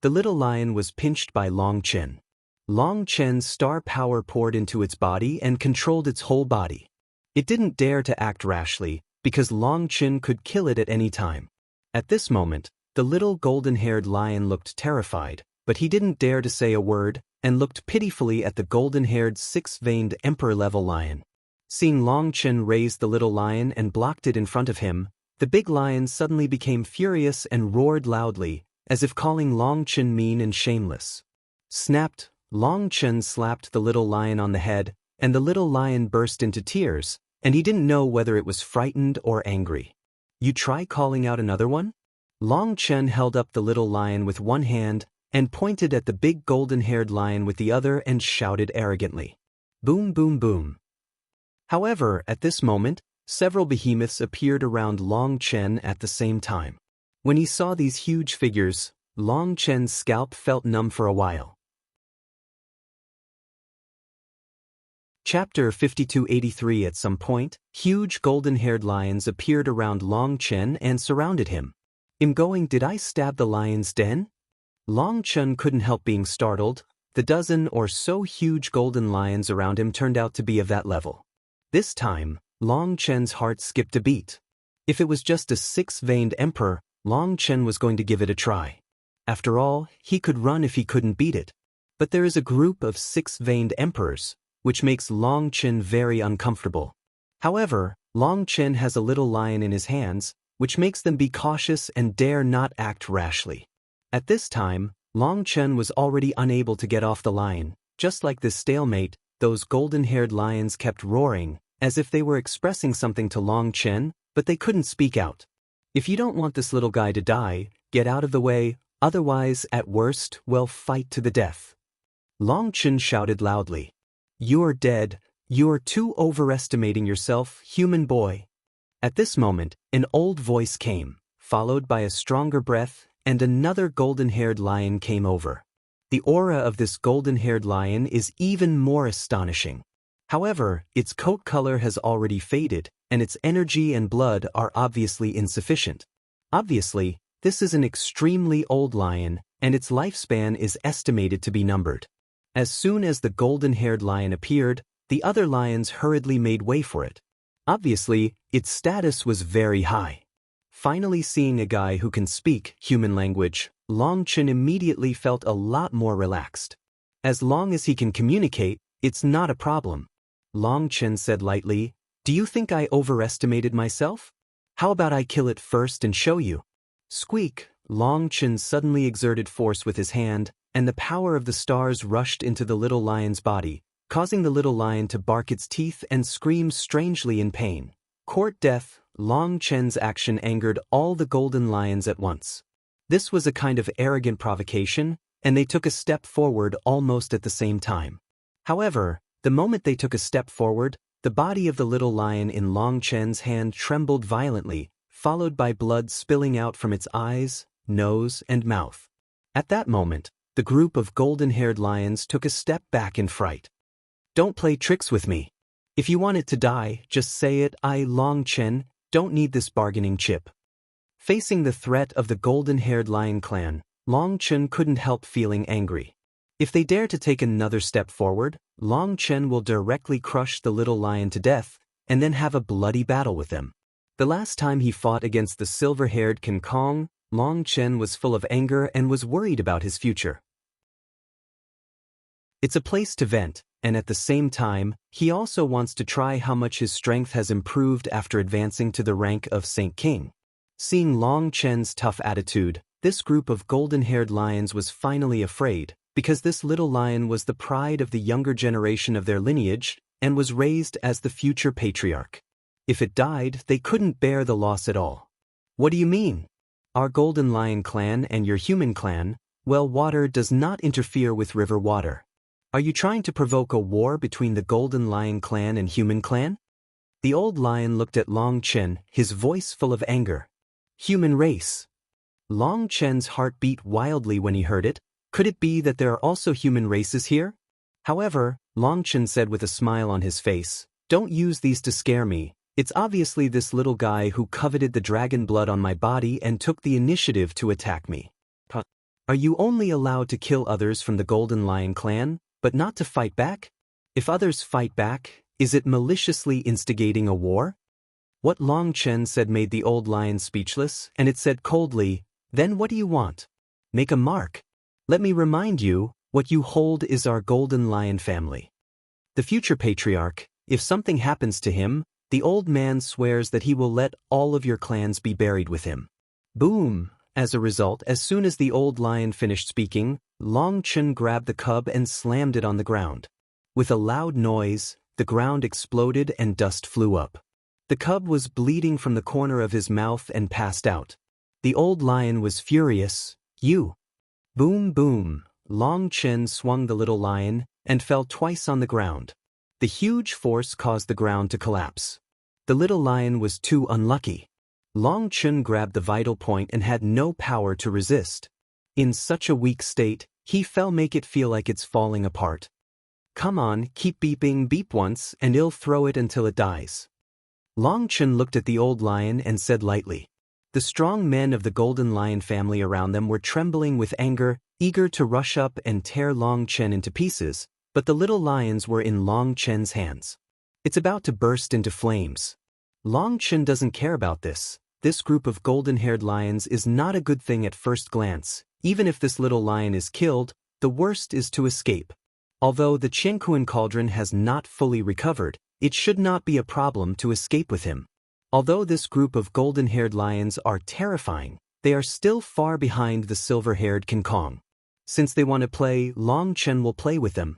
The little lion was pinched by Long Chen. Long Chen's star power poured into its body and controlled its whole body. It didn't dare to act rashly, because Long Chen could kill it at any time. At this moment, the little golden-haired lion looked terrified, but he didn't dare to say a word, and looked pitifully at the golden-haired 6-veined emperor-level lion. Seeing Long Chen raise the little lion and blocked it in front of him, the big lion suddenly became furious and roared loudly, as if calling Long Chen mean and shameless. Snapped, Long Chen slapped the little lion on the head, and the little lion burst into tears, and he didn't know whether it was frightened or angry. You try calling out another one? Long Chen held up the little lion with one hand, and pointed at the big golden-haired lion with the other and shouted arrogantly. Boom, boom, boom. However, at this moment, several behemoths appeared around Long Chen at the same time. When he saw these huge figures, Long Chen's scalp felt numb for a while. Chapter 5283. At some point, huge golden-haired lions appeared around Long Chen and surrounded him. Did I stab the lion's den? Long Chen couldn't help being startled. The dozen or so huge golden lions around him turned out to be of that level. This time, Long Chen's heart skipped a beat. If it was just a 6-veined emperor, Long Chen was going to give it a try. After all, he could run if he couldn't beat it. But there is a group of 6-veined emperors, which makes Long Chen very uncomfortable. However, Long Chen has a little lion in his hands, which makes them be cautious and dare not act rashly. At this time, Long Chen was already unable to get off the lion. Just like this stalemate, those golden-haired lions kept roaring, as if they were expressing something to Long Chen, but they couldn't speak out. If you don't want this little guy to die, get out of the way, otherwise, at worst, we'll fight to the death. Long Chen shouted loudly. You're dead. You're too overestimating yourself, human boy. At this moment, an old voice came, followed by a stronger breath, and another golden-haired lion came over. The aura of this golden-haired lion is even more astonishing. However, its coat color has already faded, and its energy and blood are obviously insufficient. Obviously, this is an extremely old lion, and its lifespan is estimated to be numbered. As soon as the golden-haired lion appeared, the other lions hurriedly made way for it. Obviously, its status was very high. Finally seeing a guy who can speak human language, Long Chen immediately felt a lot more relaxed. As long as he can communicate, it's not a problem. Long Chen said lightly, Do you think I overestimated myself? How about I kill it first and show you? Squeak! Long Chen suddenly exerted force with his hand, and the power of the stars rushed into the little lion's body, causing the little lion to bark its teeth and scream strangely in pain. Court death. Long Chen's action angered all the golden lions at once. This was a kind of arrogant provocation, and they took a step forward almost at the same time. However, the moment they took a step forward, the body of the little lion in Long Chen's hand trembled violently, followed by blood spilling out from its eyes, nose, and mouth. At that moment, The group of golden-haired lions took a step back in fright. Don't play tricks with me. If you want it to die, just say it. I, Long Chen, don't need this bargaining chip. Facing the threat of the golden-haired lion clan, Long Chen couldn't help feeling angry. If they dare to take another step forward, Long Chen will directly crush the little lion to death, and then have a bloody battle with them. The last time he fought against the silver-haired King Kong, Long Chen was full of anger and was worried about his future. It's a place to vent, and at the same time, he also wants to try how much his strength has improved after advancing to the rank of Saint King. Seeing Long Chen's tough attitude, this group of golden-haired lions was finally afraid, because this little lion was the pride of the younger generation of their lineage, and was raised as the future patriarch. If it died, they couldn't bear the loss at all. What do you mean? Our Golden Lion clan and your human clan, well, water does not interfere with river water. Are you trying to provoke a war between the Golden Lion clan and human clan? The old lion looked at Long Chen, his voice full of anger. Human race. Long Chen's heart beat wildly when he heard it. Could it be that there are also human races here? However, Long Chen said with a smile on his face, don't use these to scare me. It's obviously this little guy who coveted the dragon blood on my body and took the initiative to attack me. Are you only allowed to kill others from the Golden Lion clan, but not to fight back? If others fight back, is it maliciously instigating a war? What Long Chen said made the old lion speechless, and it said coldly, then what do you want? Make a mark. Let me remind you, what you hold is our Golden Lion family. The future patriarch, if something happens to him, the old man swears that he will let all of your clans be buried with him. Boom! As a result, as soon as the old lion finished speaking, Long Chen grabbed the cub and slammed it on the ground. With a loud noise, the ground exploded and dust flew up. The cub was bleeding from the corner of his mouth and passed out. The old lion was furious. You! Boom, boom! Long Chen swung the little lion and fell twice on the ground. The huge force caused the ground to collapse. The little lion was too unlucky. Long Chen grabbed the vital point and had no power to resist. In such a weak state, he fell. Make it feel like it's falling apart. Come on, keep beeping, beep once, and I'll throw it until it dies. Long Chen looked at the old lion and said lightly. The strong men of the Golden Lion family around them were trembling with anger, eager to rush up and tear Long Chen into pieces, but the little lions were in Long Chen's hands. It's about to burst into flames. Long Chen doesn't care about this. This group of golden-haired lions is not a good thing at first glance. Even if this little lion is killed, the worst is to escape. Although the Qianquan cauldron has not fully recovered, it should not be a problem to escape with him. Although this group of golden-haired lions are terrifying, they are still far behind the silver-haired King Kong. Since they want to play, Long Chen will play with them.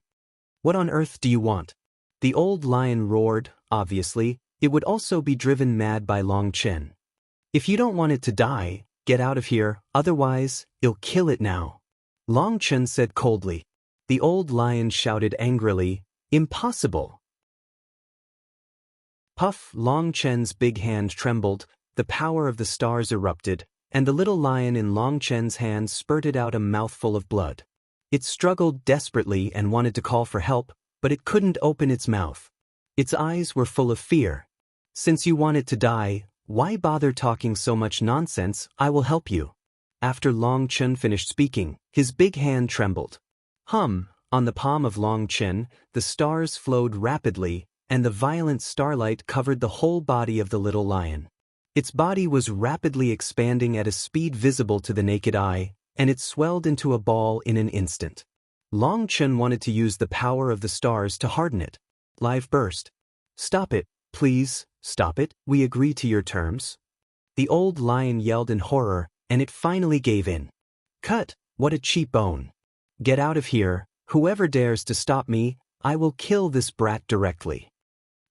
What on earth do you want? The old lion roared. Obviously, it would also be driven mad by Long Chen. If you don't want it to die, get out of here, otherwise, I'll kill it now. Long Chen said coldly. The old lion shouted angrily, impossible. Puff! Long Chen's big hand trembled, the power of the stars erupted, and the little lion in Long Chen's hand spurted out a mouthful of blood. It struggled desperately and wanted to call for help, but it couldn't open its mouth. Its eyes were full of fear. Since you want it to die, why bother talking so much nonsense? I will help you. After Long Chen finished speaking, his big hand trembled. On the palm of Long Chen, the stars flowed rapidly, and the violent starlight covered the whole body of the little lion. Its body was rapidly expanding at a speed visible to the naked eye, and it swelled into a ball in an instant. Long Chen wanted to use the power of the stars to harden it. Live burst. Stop it, please, stop it, we agree to your terms. The old lion yelled in horror, and it finally gave in. Cut, what a cheap bone. Get out of here, whoever dares to stop me, I will kill this brat directly.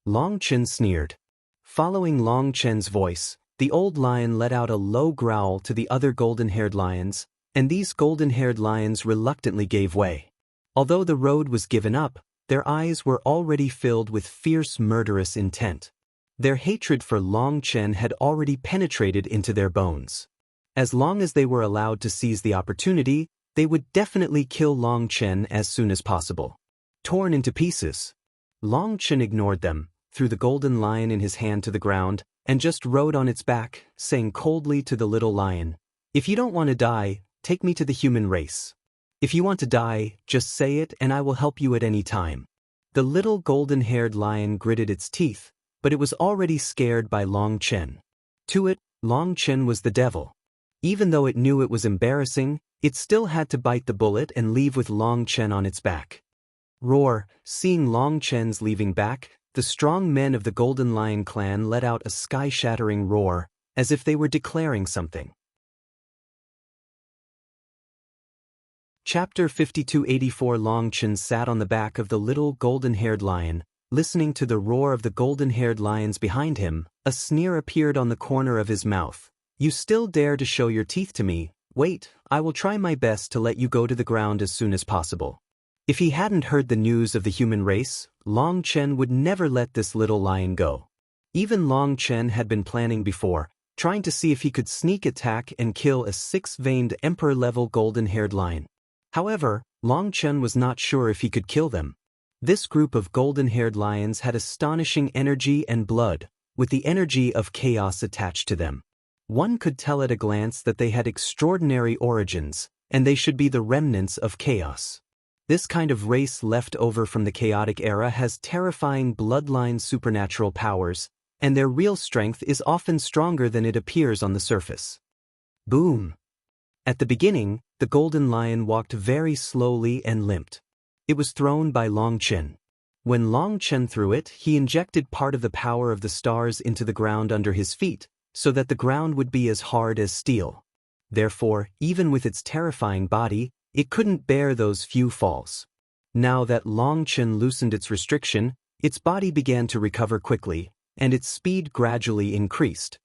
Long Chen sneered. Following Long Chen's voice, the old lion let out a low growl to the other golden-haired lions, and these golden-haired lions reluctantly gave way. Although the road was given up, their eyes were already filled with fierce murderous intent. Their hatred for Long Chen had already penetrated into their bones. As long as they were allowed to seize the opportunity, they would definitely kill Long Chen as soon as possible. Torn into pieces. Long Chen ignored them, threw the golden lion in his hand to the ground, and just rode on its back, saying coldly to the little lion, "If you don't want to die, take me to the human race. If you want to die, just say it and I will help you at any time." The little golden-haired lion gritted its teeth, but it was already scared by Long Chen. To it, Long Chen was the devil. Even though it knew it was embarrassing, it still had to bite the bullet and leave with Long Chen on its back. Roar! Seeing Long Chen's leaving back, the strong men of the Golden Lion clan let out a sky-shattering roar, as if they were declaring something. Chapter 5284. Long Chen sat on the back of the little golden-haired lion, listening to the roar of the golden-haired lions behind him. A sneer appeared on the corner of his mouth. "You still dare to show your teeth to me? Wait, I will try my best to let you go to the ground as soon as possible." If he hadn't heard the news of the human race, Long Chen would never let this little lion go. Even Long Chen had been planning before, trying to see if he could sneak attack and kill a six-veined emperor-level golden-haired lion. However, Long Chen was not sure if he could kill them. This group of golden-haired lions had astonishing energy and blood, with the energy of chaos attached to them. One could tell at a glance that they had extraordinary origins, and they should be the remnants of chaos. This kind of race left over from the chaotic era has terrifying bloodline supernatural powers, and their real strength is often stronger than it appears on the surface. Boom! At the beginning, the golden lion walked very slowly and limped. It was thrown by Long Chen. When Long Chen threw it, he injected part of the power of the stars into the ground under his feet, so that the ground would be as hard as steel. Therefore, even with its terrifying body, it couldn't bear those few falls. Now that Long Chen loosened its restriction, its body began to recover quickly, and its speed gradually increased.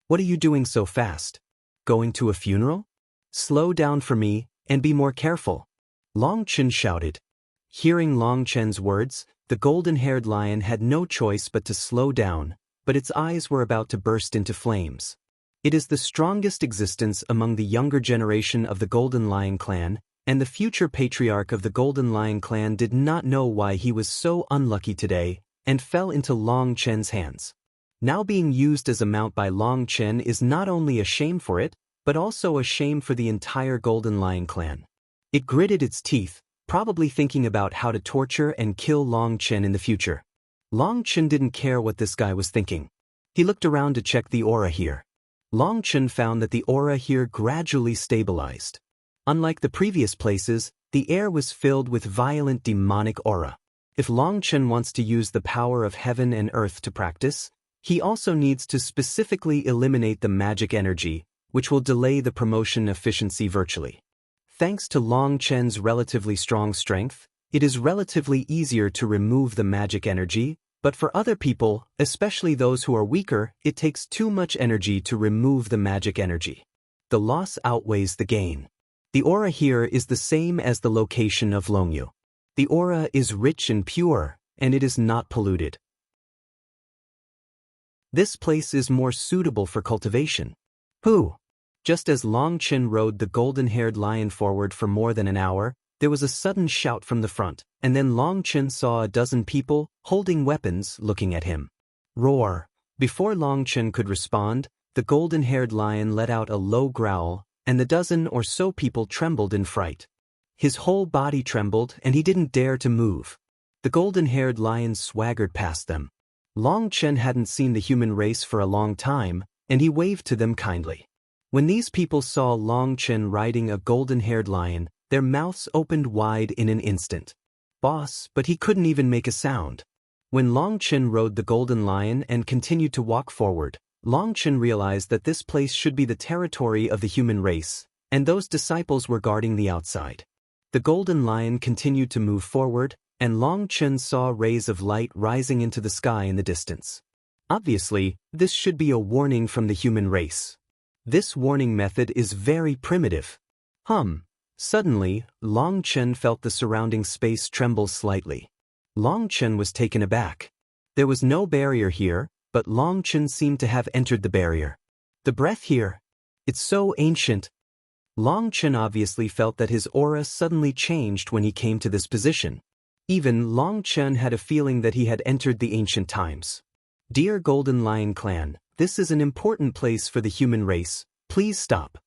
"What are you doing so fast? Going to a funeral? Slow down for me, and be more careful," Long Chen shouted. Hearing Long Chen's words, the golden-haired lion had no choice but to slow down, but its eyes were about to burst into flames. It is the strongest existence among the younger generation of the Golden Lion clan, and the future patriarch of the Golden Lion clan did not know why he was so unlucky today, and fell into Long Chen's hands. Now being used as a mount by Long Chen is not only a shame for it, but also a shame for the entire Golden Lion clan. It gritted its teeth, probably thinking about how to torture and kill Long Chen in the future. Long Chen didn't care what this guy was thinking. He looked around to check the aura here. Long Chen found that the aura here gradually stabilized. Unlike the previous places, the air was filled with violent demonic aura. If Long Chen wants to use the power of heaven and earth to practice, he also needs to specifically eliminate the magic energy, which will delay the promotion efficiency virtually. Thanks to Long Chen's relatively strong strength, it is relatively easier to remove the magic energy, but for other people, especially those who are weaker, it takes too much energy to remove the magic energy. The loss outweighs the gain. The aura here is the same as the location of Longyu. The aura is rich and pure, and it is not polluted. This place is more suitable for cultivation. Who? Just as Long Chen rode the golden-haired lion forward for more than an hour, there was a sudden shout from the front, and then Long Chen saw a dozen people, holding weapons, looking at him. Roar! Before Long Chen could respond, the golden-haired lion let out a low growl, and the dozen or so people trembled in fright. His whole body trembled, and he didn't dare to move. The golden-haired lion swaggered past them. Long Chen hadn't seen the human race for a long time, and he waved to them kindly. When these people saw Long Chen riding a golden-haired lion, their mouths opened wide in an instant. Boss, but he couldn't even make a sound. When Long Chen rode the golden lion and continued to walk forward, Long Chen realized that this place should be the territory of the human race, and those disciples were guarding the outside. The golden lion continued to move forward, and Long Chen saw rays of light rising into the sky in the distance. Obviously, this should be a warning from the human race. This warning method is very primitive. Suddenly, Long Chen felt the surrounding space tremble slightly. Long Chen was taken aback. There was no barrier here, but Long Chen seemed to have entered the barrier. The breath here. It's so ancient. Long Chen obviously felt that his aura suddenly changed when he came to this position. Even Long Chen had a feeling that he had entered the ancient times. Dear Golden Lion Clan, this is an important place for the human race, please stop.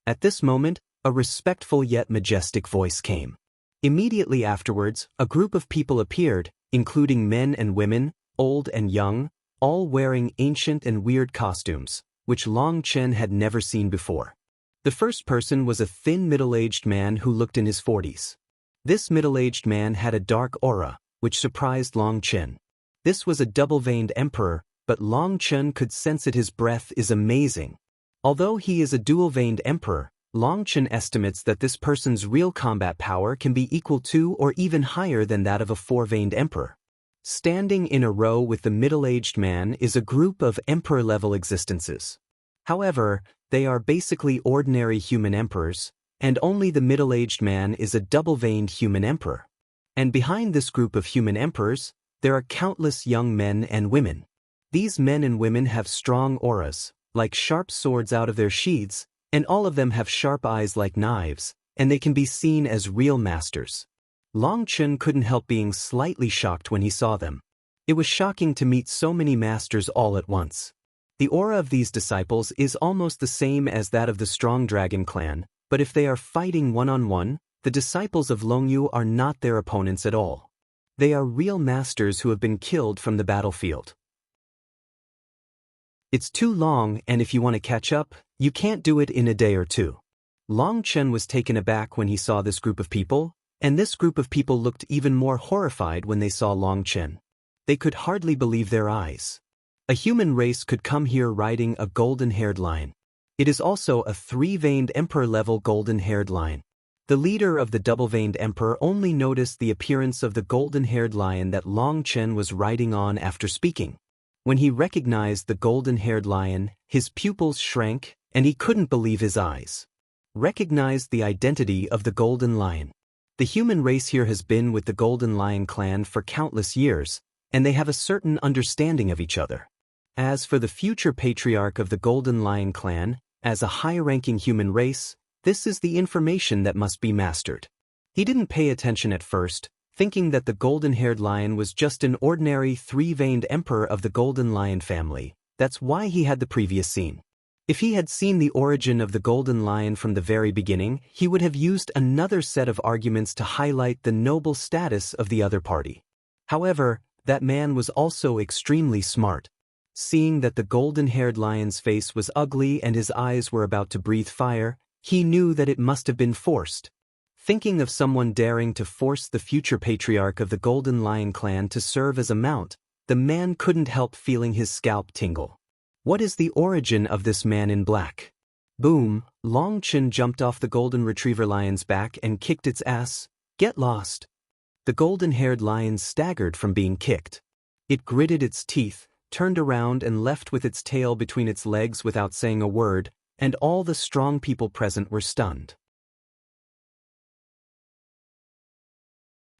At this moment, a respectful yet majestic voice came. Immediately afterwards, a group of people appeared, including men and women, old and young, all wearing ancient and weird costumes, which Long Chen had never seen before. The first person was a thin middle-aged man who looked in his 40s. This middle-aged man had a dark aura, which surprised Long Chen. This was a double-veined emperor, but Long Chen could sense it. His breath is amazing. Although he is a dual-veined emperor, Long Chen estimates that this person's real combat power can be equal to or even higher than that of a four-veined emperor. Standing in a row with the middle-aged man is a group of emperor-level existences. However, they are basically ordinary human emperors, and only the middle-aged man is a double-veined human emperor. And behind this group of human emperors, there are countless young men and women. These men and women have strong auras, like sharp swords out of their sheaths, and all of them have sharp eyes like knives, and they can be seen as real masters. Long Chen couldn't help being slightly shocked when he saw them. It was shocking to meet so many masters all at once. The aura of these disciples is almost the same as that of the strong dragon clan, but if they are fighting one-on-one, the disciples of Longyu are not their opponents at all. They are real masters who have been killed from the battlefield. It's too long, and if you want to catch up, you can't do it in a day or two. Long Chen was taken aback when he saw this group of people, and this group of people looked even more horrified when they saw Long Chen. They could hardly believe their eyes. A human race could come here riding a golden-haired lion. It is also a three-veined emperor-level golden-haired lion. The leader of the double-veined emperor only noticed the appearance of the golden-haired lion that Long Chen was riding on after speaking. When he recognized the golden-haired lion, his pupils shrank, and he couldn't believe his eyes. Recognized the identity of the golden lion. The human race here has been with the Golden Lion clan for countless years, and they have a certain understanding of each other. As for the future patriarch of the Golden Lion clan, as a high-ranking human race, this is the information that must be mastered. He didn't pay attention at first, thinking that the golden-haired lion was just an ordinary three-veined emperor of the Golden Lion family. That's why he had the previous scene. If he had seen the origin of the Golden Lion from the very beginning, he would have used another set of arguments to highlight the noble status of the other party. However, that man was also extremely smart. Seeing that the golden-haired lion's face was ugly and his eyes were about to breathe fire, he knew that it must have been forced. Thinking of someone daring to force the future patriarch of the Golden Lion clan to serve as a mount, the man couldn't help feeling his scalp tingle. What is the origin of this man in black? Boom, Long Chen jumped off the golden retriever lion's back and kicked its ass. Get lost. The golden-haired lion staggered from being kicked. It gritted its teeth, turned around and left with its tail between its legs without saying a word, and all the strong people present were stunned.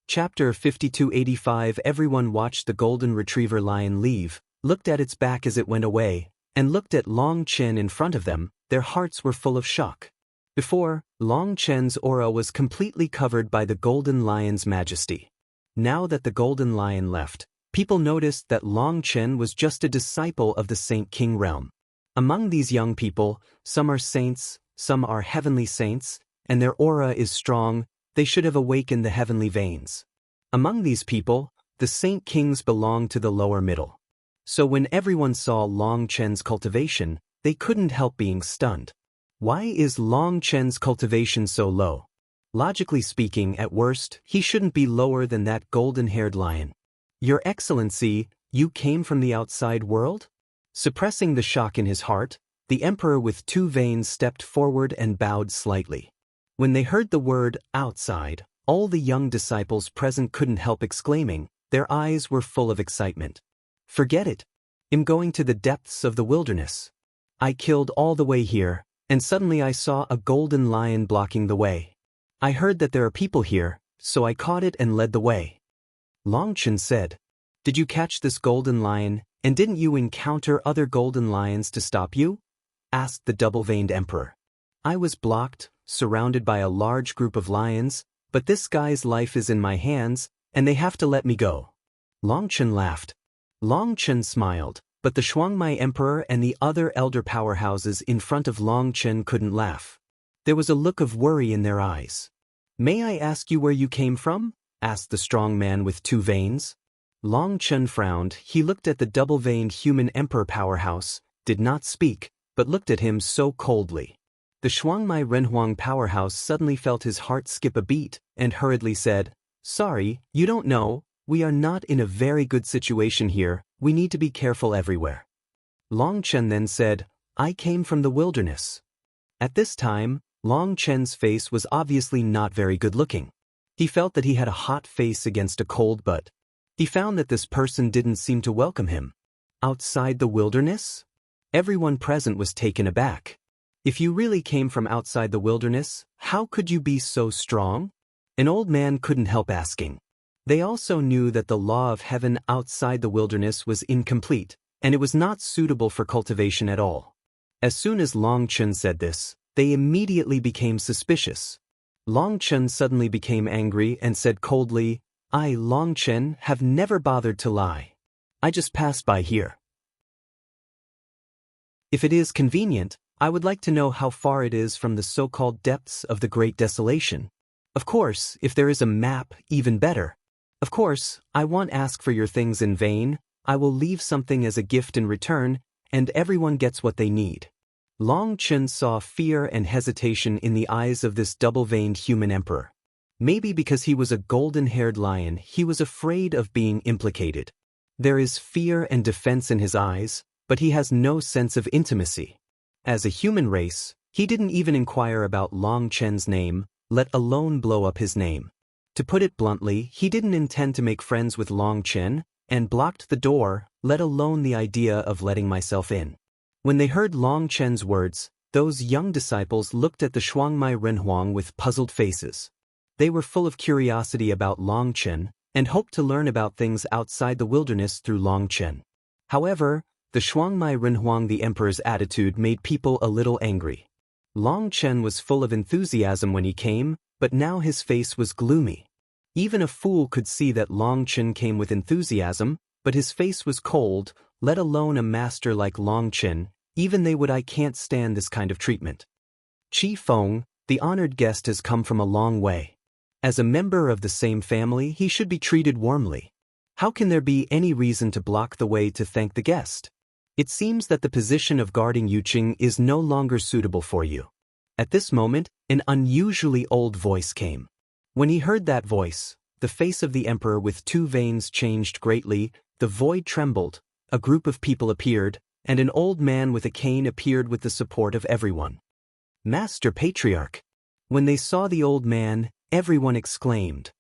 Chapter 5285. Everyone watched the golden retriever lion leave, looked at its back as it went away, and looked at Long Chen in front of them. Their hearts were full of shock. Before, Long Chen's aura was completely covered by the golden lion's majesty. Now that the golden lion left, people noticed that Long Chen was just a disciple of the Saint King realm. Among these young people, some are saints, some are heavenly saints, and their aura is strong. They should have awakened the heavenly veins. Among these people, the Saint Kings belong to the lower middle. So when everyone saw Long Chen's cultivation, they couldn't help being stunned. Why is Long Chen's cultivation so low? Logically speaking, at worst, he shouldn't be lower than that golden-haired lion. Your Excellency, you came from the outside world? Suppressing the shock in his heart, the emperor with two veins stepped forward and bowed slightly. When they heard the word outside, all the young disciples present couldn't help exclaiming. Their eyes were full of excitement. Forget it. I'm going to the depths of the wilderness. I killed all the way here, and suddenly I saw a golden lion blocking the way. I heard that there are people here, so I caught it and led the way. Long Chen said, "Did you catch this golden lion, and didn't you encounter other golden lions to stop you?" asked the double-veined emperor. "I was blocked, surrounded by a large group of lions, but this guy's life is in my hands, and they have to let me go. Long Chen laughed. Long Chen smiled, but the Shuangmai Emperor and the other elder powerhouses in front of Long Chen couldn't laugh. There was a look of worry in their eyes. "May I ask you where you came from?" asked the strong man with two veins. Long Chen frowned. He looked at the double-veined human emperor powerhouse, did not speak, but looked at him so coldly. The Shuangmai Renhuang powerhouse suddenly felt his heart skip a beat, and hurriedly said, "Sorry, you don't know, we are not in a very good situation here, we need to be careful everywhere." Long Chen then said, "I came from the wilderness." At this time, Long Chen's face was obviously not very good-looking. He felt that he had a hot face against a cold butt. He found that this person didn't seem to welcome him. Outside the wilderness? Everyone present was taken aback. If you really came from outside the wilderness, how could you be so strong? An old man couldn't help asking. They also knew that the law of heaven outside the wilderness was incomplete, and it was not suitable for cultivation at all. As soon as Long Chen said this, they immediately became suspicious. Long Chen suddenly became angry and said coldly, "I, Long Chen, have never bothered to lie. I just passed by here. If it is convenient, I would like to know how far it is from the so-called depths of the Great Desolation. Of course, if there is a map, even better. Of course, I won't ask for your things in vain, I will leave something as a gift in return, and everyone gets what they need." Long Chen saw fear and hesitation in the eyes of this double-veined human emperor. Maybe because he was a golden-haired lion, he was afraid of being implicated. There is fear and defense in his eyes, but he has no sense of intimacy. As a human race, he didn't even inquire about Long Chen's name, let alone blow up his name. To put it bluntly, he didn't intend to make friends with Long Chen, and blocked the door, let alone the idea of letting myself in. When they heard Long Chen's words, those young disciples looked at the Shuangmai Renhuang with puzzled faces. They were full of curiosity about Long Chen, and hoped to learn about things outside the wilderness through Long Chen. However, the Shuangmai Renhuang the emperor's attitude made people a little angry. Long Chen was full of enthusiasm when he came, but now his face was gloomy. Even a fool could see that Long Chen came with enthusiasm, but his face was cold, let alone a master like Long Chen. Even they would I can't stand this kind of treatment. Qi Feng, the honored guest, has come from a long way. As a member of the same family, he should be treated warmly. How can there be any reason to block the way to thank the guest? It seems that the position of guarding Yuqing is no longer suitable for you. At this moment, an unusually old voice came. When he heard that voice, the face of the emperor with two veins changed greatly, the void trembled, a group of people appeared, and an old man with a cane appeared with the support of everyone. "Master Patriarch." When they saw the old man, everyone exclaimed,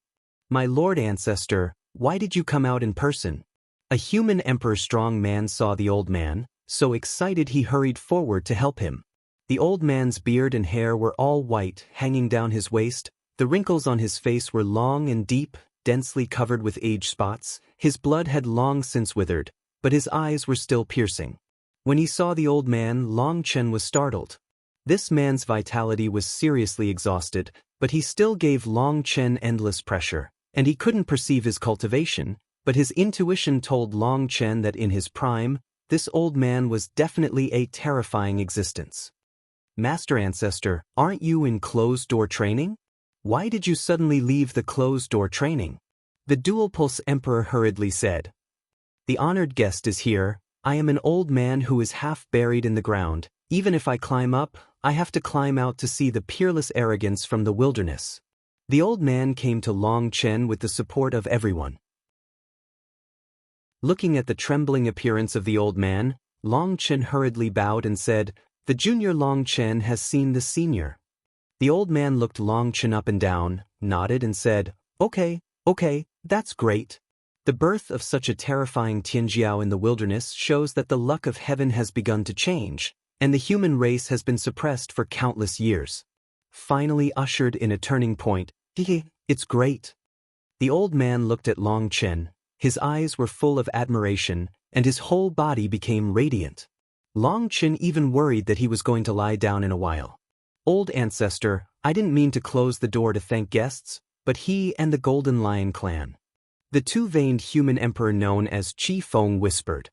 "My Lord Ancestor, why did you come out in person?" A human emperor strong man saw the old man, so excited he hurried forward to help him. The old man's beard and hair were all white, hanging down his waist, the wrinkles on his face were long and deep, densely covered with age spots, his blood had long since withered, but his eyes were still piercing. When he saw the old man, Long Chen was startled. This man's vitality was seriously exhausted, but he still gave Long Chen endless pressure, and he couldn't perceive his cultivation, but his intuition told Long Chen that in his prime, this old man was definitely a terrifying existence. "Master Ancestor, aren't you in closed-door training? Why did you suddenly leave the closed-door training?" The dual-pulse emperor hurriedly said. "The honored guest is here. I am an old man who is half buried in the ground. Even if I climb up, I have to climb out to see the peerless arrogance from the wilderness." The old man came to Long Chen with the support of everyone. Looking at the trembling appearance of the old man, Long Chen hurriedly bowed and said, "The junior Long Chen has seen the senior." The old man looked Long Chen up and down, nodded and said, Okay, that's great. The birth of such a terrifying Tianjiao in the wilderness shows that the luck of heaven has begun to change, and the human race has been suppressed for countless years. Finally ushered in a turning point. It's great." The old man looked at Long Chen. His eyes were full of admiration, and his whole body became radiant. Long Chen even worried that he was going to lie down in a while. Old ancestor, I didn't mean to close the door to thank guests, but he and the Golden Lion clan. The two-veined human emperor known as Chi Feng whispered.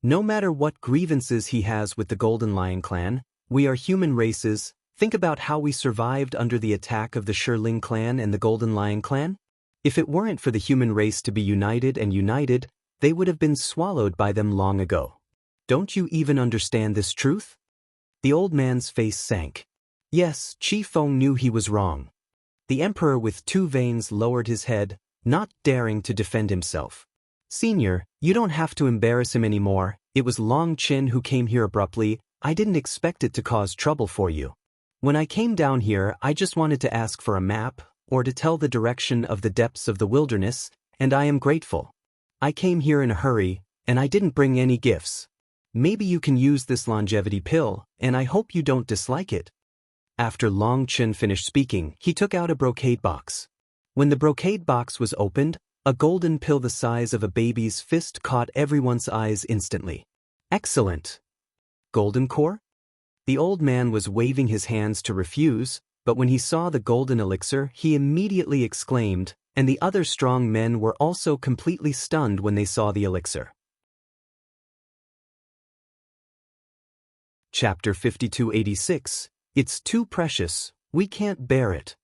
No matter what grievances he has with the Golden Lion clan, we are human races. Think about how we survived under the attack of the Shiling clan and the Golden Lion clan. If it weren't for the human race to be united, they would have been swallowed by them long ago. Don't you even understand this truth? The old man's face sank. Yes, Chi Feng knew he was wrong. The emperor with two veins lowered his head, not daring to defend himself. Senior, you don't have to embarrass him anymore. It was Long Chen who came here abruptly. I didn't expect it to cause trouble for you. When I came down here, I just wanted to ask for a map, or to tell the direction of the depths of the wilderness, and I am grateful. I came here in a hurry, and I didn't bring any gifts. Maybe you can use this longevity pill, and I hope you don't dislike it. After Long Chen finished speaking, he took out a brocade box. When the brocade box was opened, a golden pill the size of a baby's fist caught everyone's eyes instantly. Excellent. Golden core? The old man was waving his hands to refuse, but when he saw the golden elixir, he immediately exclaimed, and the other strong men were also completely stunned when they saw the elixir. Chapter 5286. It's too precious, we can't bear it.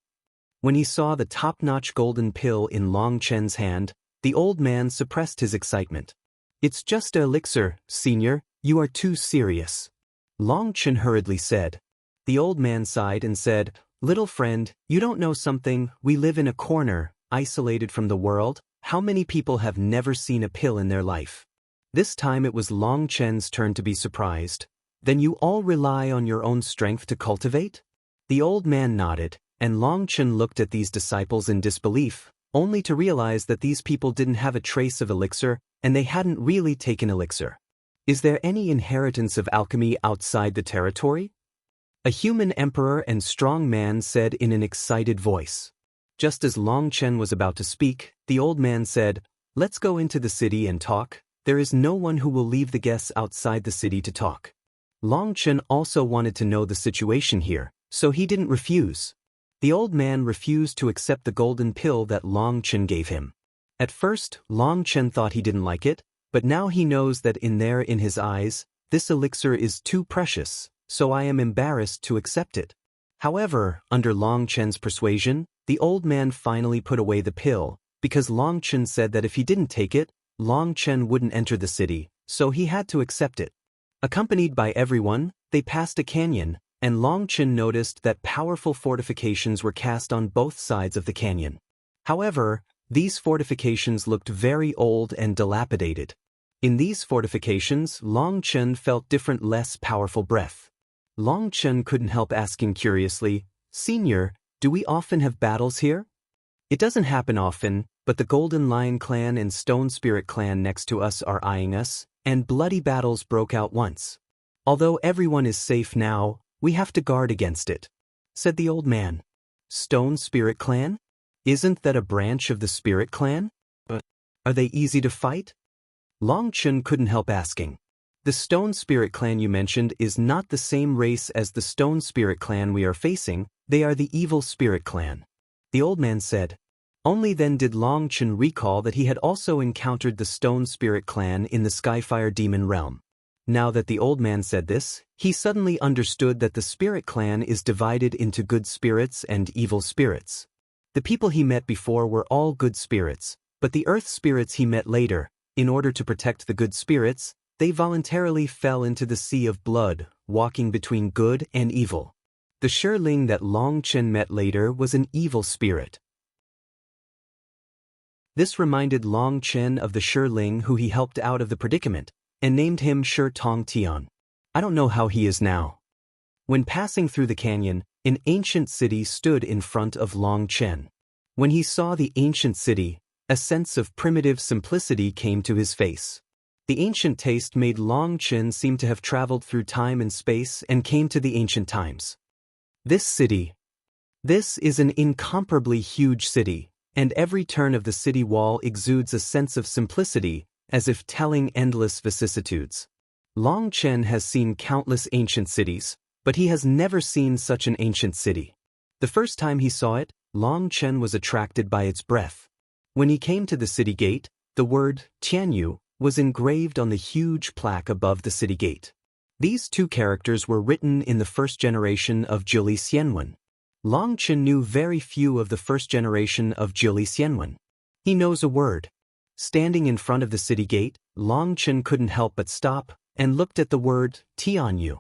When he saw the top-notch golden pill in Long Chen's hand, the old man suppressed his excitement. It's just an elixir, senior, you are too serious. Long Chen hurriedly said. The old man sighed and said, little friend, you don't know something, we live in a corner, isolated from the world. How many people have never seen a pill in their life? This time it was Long Chen's turn to be surprised. Then you all rely on your own strength to cultivate? The old man nodded, and Long Chen looked at these disciples in disbelief, only to realize that these people didn't have a trace of elixir, and they hadn't really taken elixir. Is there any inheritance of alchemy outside the territory? A human emperor and strong man said in an excited voice. Just as Long Chen was about to speak, the old man said, let's go into the city and talk. There is no one who will leave the guests outside the city to talk. Long Chen also wanted to know the situation here, so he didn't refuse. The old man refused to accept the golden pill that Long Chen gave him. At first, Long Chen thought he didn't like it, but now he knows that in his eyes, this elixir is too precious, so I am embarrassed to accept it. However, under Long Chen's persuasion, the old man finally put away the pill, because Long Chen said that if he didn't take it, Long Chen wouldn't enter the city, so he had to accept it. Accompanied by everyone, they passed a canyon, and Long Chen noticed that powerful fortifications were cast on both sides of the canyon. However, these fortifications looked very old and dilapidated. In these fortifications, Long Chen felt different, less powerful breath. Long Chen couldn't help asking curiously, Senior, do we often have battles here? It doesn't happen often, but the Golden Lion clan and Stone Spirit clan next to us are eyeing us, and bloody battles broke out once. Although everyone is safe now, we have to guard against it, said the old man. Stone Spirit clan? Isn't that a branch of the Spirit clan? But are they easy to fight? Long Chen couldn't help asking. The Stone Spirit clan you mentioned is not the same race as the Stone Spirit clan we are facing, they are the Evil Spirit clan. The old man said. Only then did Long Chen recall that he had also encountered the Stone Spirit clan in the Skyfire Demon realm. Now that the old man said this, he suddenly understood that the Spirit clan is divided into good spirits and evil spirits. The people he met before were all good spirits, but the earth spirits he met later, in order to protect the good spirits, they voluntarily fell into the sea of blood, walking between good and evil. The Shiling that Long Chen met later was an evil spirit. This reminded Long Chen of the Shiling who he helped out of the predicament, and named him Shi Tong Tian. I don't know how he is now. When passing through the canyon, an ancient city stood in front of Long Chen. When he saw the ancient city, a sense of primitive simplicity came to his face. The ancient taste made Long Chen seem to have traveled through time and space and came to the ancient times. This is an incomparably huge city, and every turn of the city wall exudes a sense of simplicity, as if telling endless vicissitudes. Long Chen has seen countless ancient cities, but he has never seen such an ancient city. The first time he saw it, Long Chen was attracted by its breadth. When he came to the city gate, the word Tianyu was engraved on the huge plaque above the city gate. These two characters were written in the first generation of Jili Xianwen. Long Chen knew very few of the first generation of Jili Xianwen. He knows a word. Standing in front of the city gate, Long Chen couldn't help but stop and looked at the word Tianyu.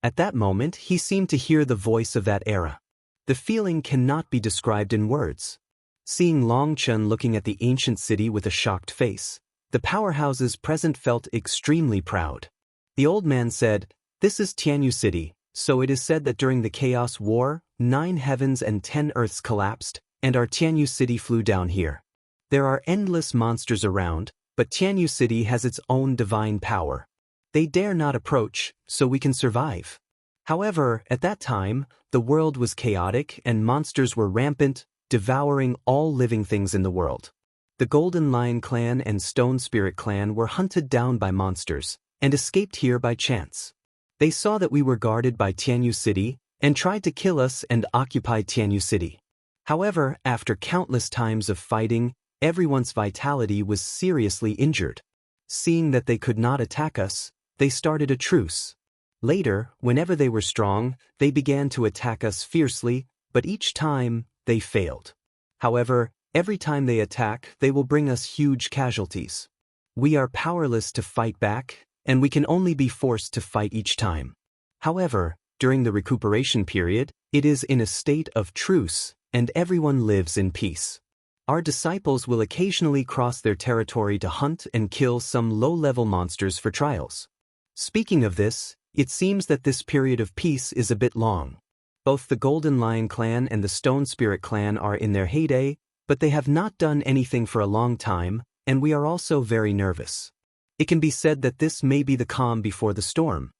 At that moment, he seemed to hear the voice of that era. The feeling cannot be described in words. Seeing Long Chen looking at the ancient city with a shocked face, the powerhouses present felt extremely proud. The old man said, "This is Tianyu City, so it is said that during the Chaos War, 9 heavens and 10 earths collapsed, and our Tianyu City flew down here. There are endless monsters around, but Tianyu City has its own divine power. They dare not approach, so we can survive." However, at that time, the world was chaotic and monsters were rampant, devouring all living things in the world. The Golden Lion clan and Stone Spirit clan were hunted down by monsters and escaped here by chance. They saw that we were guarded by Tianyu City and tried to kill us and occupy Tianyu City. However, after countless times of fighting, everyone's vitality was seriously injured. Seeing that they could not attack us, they started a truce. Later, whenever they were strong, they began to attack us fiercely, but each time, they failed. However, every time they attack, they will bring us huge casualties. We are powerless to fight back, and we can only be forced to fight each time. However, during the recuperation period, it is in a state of truce, and everyone lives in peace. Our disciples will occasionally cross their territory to hunt and kill some low-level monsters for trials. Speaking of this, it seems that this period of peace is a bit long. Both the Golden Lion clan and the Stone Spirit clan are in their heyday, but they have not done anything for a long time, and we are also very nervous. It can be said that this may be the calm before the storm.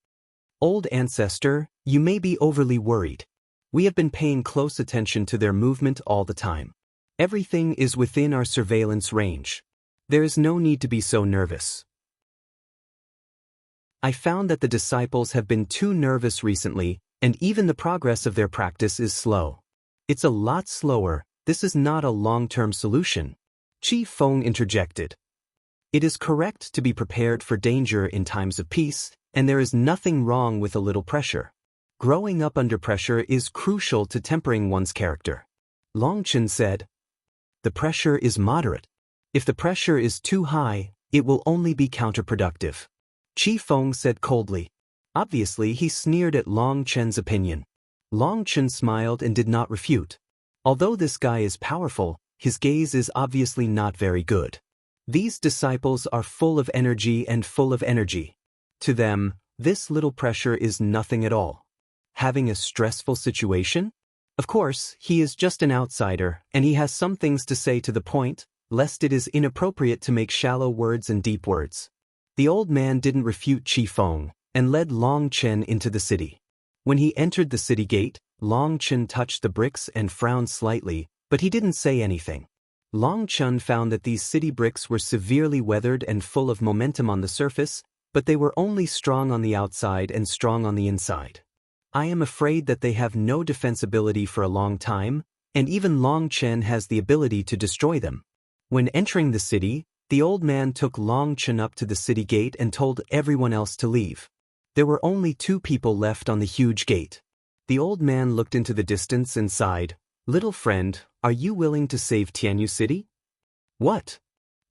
Old ancestor, you may be overly worried. We have been paying close attention to their movement all the time. Everything is within our surveillance range. There is no need to be so nervous. I found that the disciples have been too nervous recently, and even the progress of their practice is slow. It's a lot slower. This is not a long-term solution. Qi Feng interjected. It is correct to be prepared for danger in times of peace, and there is nothing wrong with a little pressure. Growing up under pressure is crucial to tempering one's character. Long Chen said, "The pressure is moderate. If the pressure is too high, it will only be counterproductive." Qi Feng said coldly. Obviously, he sneered at Long Chen's opinion. Long Chen smiled and did not refute. Although this guy is powerful, his gaze is obviously not very good. These disciples are full of energy and full of energy. To them, this little pressure is nothing at all. Having a stressful situation? Of course, he is just an outsider, and he has some things to say to the point, lest it is inappropriate to make shallow words and deep words. The old man didn't refute Qi Feng, and led Long Chen into the city. When he entered the city gate, Long Chen touched the bricks and frowned slightly, but he didn't say anything. Long Chen found that these city bricks were severely weathered and full of momentum on the surface, but they were only strong on the outside and strong on the inside. I am afraid that they have no defensibility for a long time, and even Long Chen has the ability to destroy them. When entering the city, the old man took Long Chen up to the city gate and told everyone else to leave. There were only 2 people left on the huge gate. The old man looked into the distance and sighed, "Little friend, are you willing to save Tianyu City?" "What?"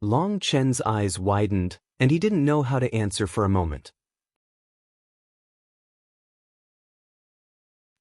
Long Chen's eyes widened, and he didn't know how to answer for a moment.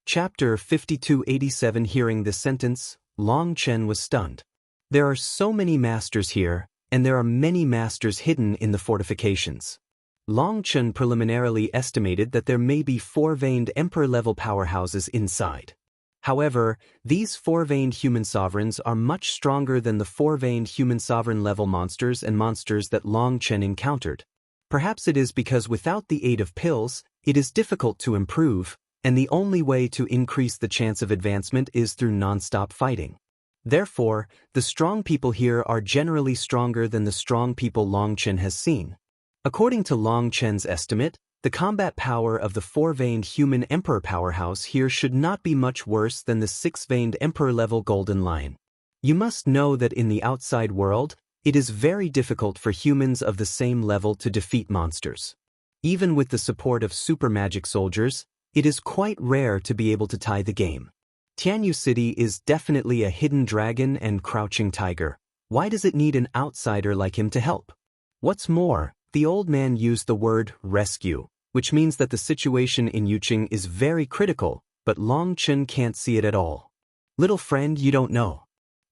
Chapter 5287. Hearing this sentence, Long Chen was stunned. There are so many masters here, and there are many masters hidden in the fortifications. Long Chen preliminarily estimated that there may be 4-veined emperor-level powerhouses inside. However, these 4-veined human sovereigns are much stronger than the 4-veined human sovereign-level monsters and monsters that Long Chen encountered. Perhaps it is because without the aid of pills, it is difficult to improve, and the only way to increase the chance of advancement is through non-stop fighting. Therefore, the strong people here are generally stronger than the strong people Long Chen has seen. According to Long Chen's estimate, The combat power of the four-veined human emperor powerhouse here should not be much worse than the six-veined emperor-level golden lion. You must know that in the outside world, it is very difficult for humans of the same level to defeat monsters. Even with the support of super magic soldiers, it is quite rare to be able to tie the game. Tianyu City is definitely a hidden dragon and crouching tiger. Why does it need an outsider like him to help? What's more, the old man used the word rescue, which means that the situation in Yuqing is very critical, but Long Chen can't see it at all. Little friend, you don't know.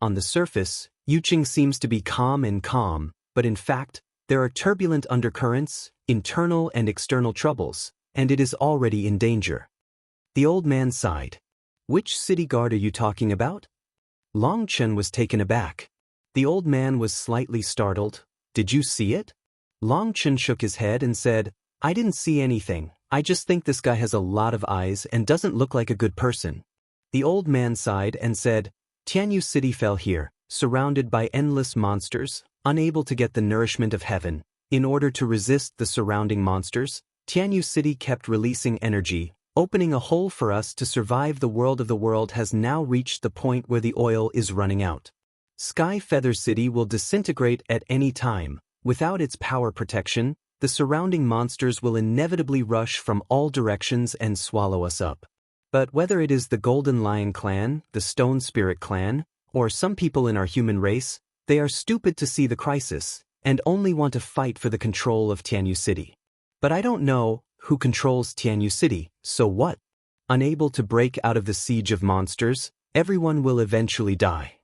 On the surface, Yuqing seems to be calm, but in fact, there are turbulent undercurrents, internal and external troubles, and it is already in danger. The old man sighed. Which city guard are you talking about? Long Chen was taken aback. The old man was slightly startled. Did you see it? Long Chen shook his head and said, I didn't see anything. I just think this guy has a lot of eyes and doesn't look like a good person. The old man sighed and said, Tianyu City fell here, surrounded by endless monsters, unable to get the nourishment of heaven. In order to resist the surrounding monsters, Tianyu City kept releasing energy, opening a hole for us to survive. The world of the world has now reached the point where the oil is running out. Sky Feather City will disintegrate at any time. Without its power protection, the surrounding monsters will inevitably rush from all directions and swallow us up. But whether it is the Golden Lion clan, the Stone Spirit clan, or some people in our human race, they are stupid to see the crisis, and only want to fight for the control of Tianyu City. But I don't know who controls Tianyu City, so what? Unable to break out of the siege of monsters, everyone will eventually die.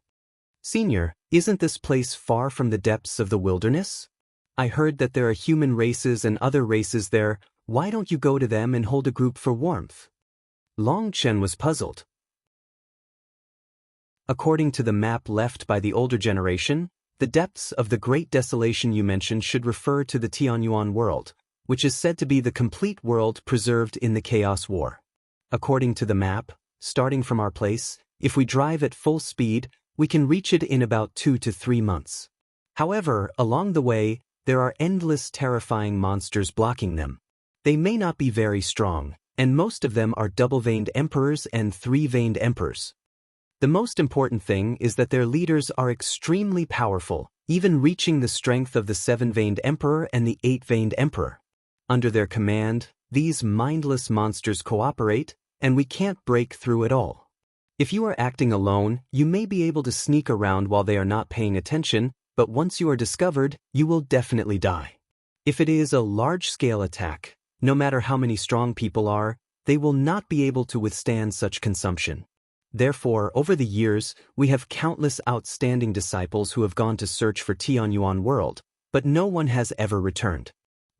Senior, isn't this place far from the depths of the wilderness? I heard that there are human races and other races there. Why don't you go to them and hold a group for warmth? Long Chen was puzzled. According to the map left by the older generation, the depths of the Great Desolation you mentioned should refer to the Tianyuan world, which is said to be the complete world preserved in the Chaos War. According to the map, starting from our place, if we drive at full speed, we can reach it in about 2 to 3 months. However, along the way, there are endless terrifying monsters blocking them. They may not be very strong, and most of them are double-veined emperors and three-veined emperors. The most important thing is that their leaders are extremely powerful, even reaching the strength of the seven-veined emperor and the eight-veined emperor. Under their command, these mindless monsters cooperate, and we can't break through at all. If you are acting alone, you may be able to sneak around while they are not paying attention, but once you are discovered, you will definitely die. If it is a large-scale attack, no matter how many strong people are, they will not be able to withstand such consumption. Therefore, over the years, we have countless outstanding disciples who have gone to search for Tianyuan world, but no one has ever returned.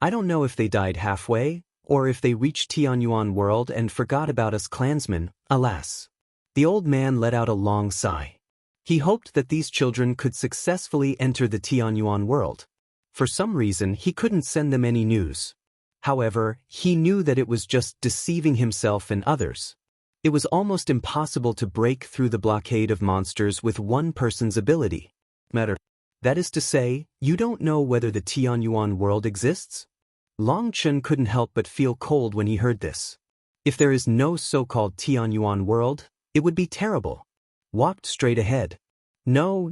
I don't know if they died halfway, or if they reached Tianyuan world and forgot about us clansmen, alas. The old man let out a long sigh. He hoped that these children could successfully enter the Tianyuan world. For some reason, he couldn't send them any news. However, he knew that it was just deceiving himself and others. It was almost impossible to break through the blockade of monsters with one person's ability. That is to say, you don't know whether the Tianyuan world exists? Long Chen couldn't help but feel cold when he heard this. If there is no so-called Tianyuan world, it would be terrible. Walked straight ahead. No,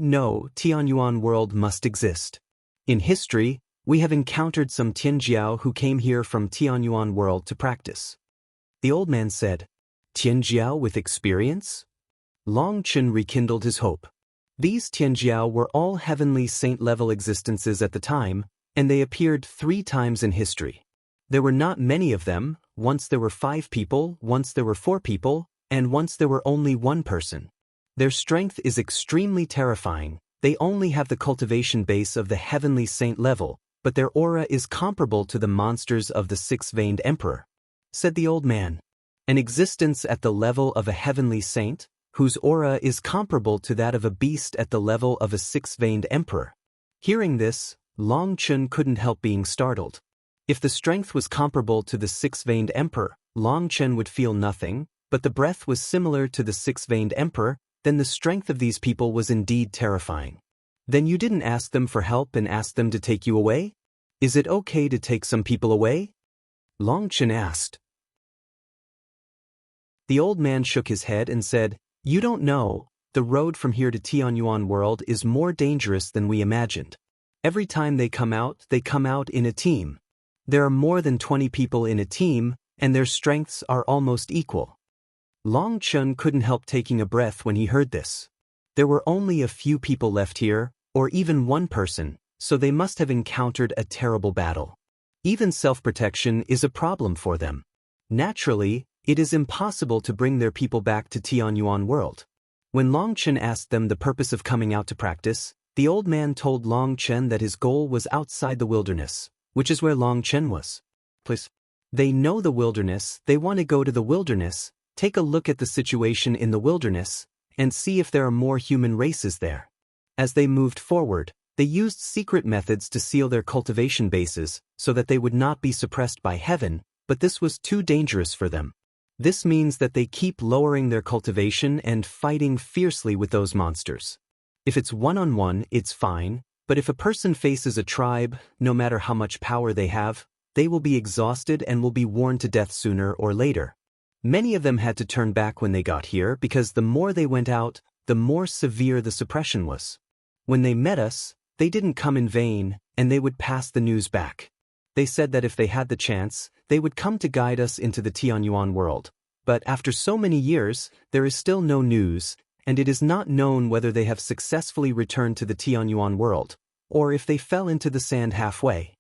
Tianyuan world must exist. In history, we have encountered some Tianjiao who came here from Tianyuan world to practice. The old man said, Tianjiao with experience? Long Chen rekindled his hope. These Tianjiao were all heavenly saint-level existences at the time, and they appeared 3 times in history. There were not many of them. Once there were 5 people, once there were 4 people, and once there were only 1 person. Their strength is extremely terrifying. They only have the cultivation base of the heavenly saint level, but their aura is comparable to the monsters of the 6-veined emperor. Said the old man. An existence at the level of a heavenly saint, whose aura is comparable to that of a beast at the level of a 6-veined emperor. Hearing this, Long Chen couldn't help being startled. If the strength was comparable to the 6-veined emperor, Long Chen would feel nothing, but the breath was similar to the 6-veined emperor, then the strength of these people was indeed terrifying. Then you didn't ask them for help and ask them to take you away? Is it okay to take some people away? Long Chen asked. The old man shook his head and said, "You don't know, the road from here to Tianyuan World is more dangerous than we imagined. Every time they come out in a team. There are more than 20 people in a team, and their strengths are almost equal." Long Chen couldn't help taking a breath when he heard this. There were only a few people left here, or even one person, so they must have encountered a terrible battle. Even self-protection is a problem for them. Naturally, it is impossible to bring their people back to Tianyuan World. When Long Chen asked them the purpose of coming out to practice, the old man told Long Chen that his goal was outside the wilderness, which is where Long Chen was. Please. They know the wilderness, they want to go to the wilderness, take a look at the situation in the wilderness, and see if there are more human races there. As they moved forward, they used secret methods to seal their cultivation bases so that they would not be suppressed by heaven, but this was too dangerous for them. This means that they keep lowering their cultivation and fighting fiercely with those monsters. If it's one-on-one, it's fine, but if a person faces a tribe, no matter how much power they have, they will be exhausted and will be worn to death sooner or later. Many of them had to turn back when they got here because the more they went out, the more severe the suppression was. When they met us, they didn't come in vain, and they would pass the news back. They said that if they had the chance, they would come to guide us into the Tianyuan world. But after so many years, there is still no news, and it is not known whether they have successfully returned to the Tianyuan world, or if they fell into the sand halfway.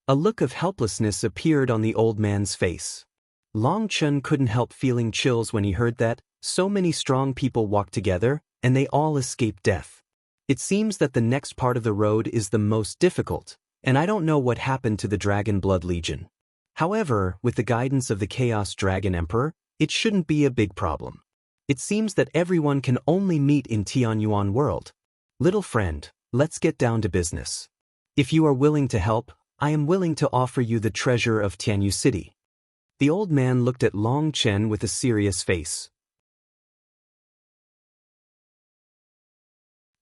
A look of helplessness appeared on the old man's face. Long Chen couldn't help feeling chills when he heard that so many strong people walked together, and they all escaped death. It seems that the next part of the road is the most difficult, and I don't know what happened to the Dragon Blood Legion. However, with the guidance of the Chaos Dragon Emperor, it shouldn't be a big problem. It seems that everyone can only meet in Tianyuan World. Little friend, let's get down to business. If you are willing to help, I am willing to offer you the treasure of Tianyu City. The old man looked at Long Chen with a serious face.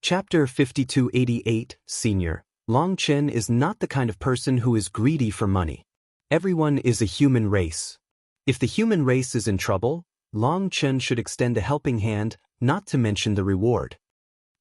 Chapter 5288, Senior. Long Chen is not the kind of person who is greedy for money. Everyone is a human race. If the human race is in trouble, Long Chen should extend a helping hand, not to mention the reward.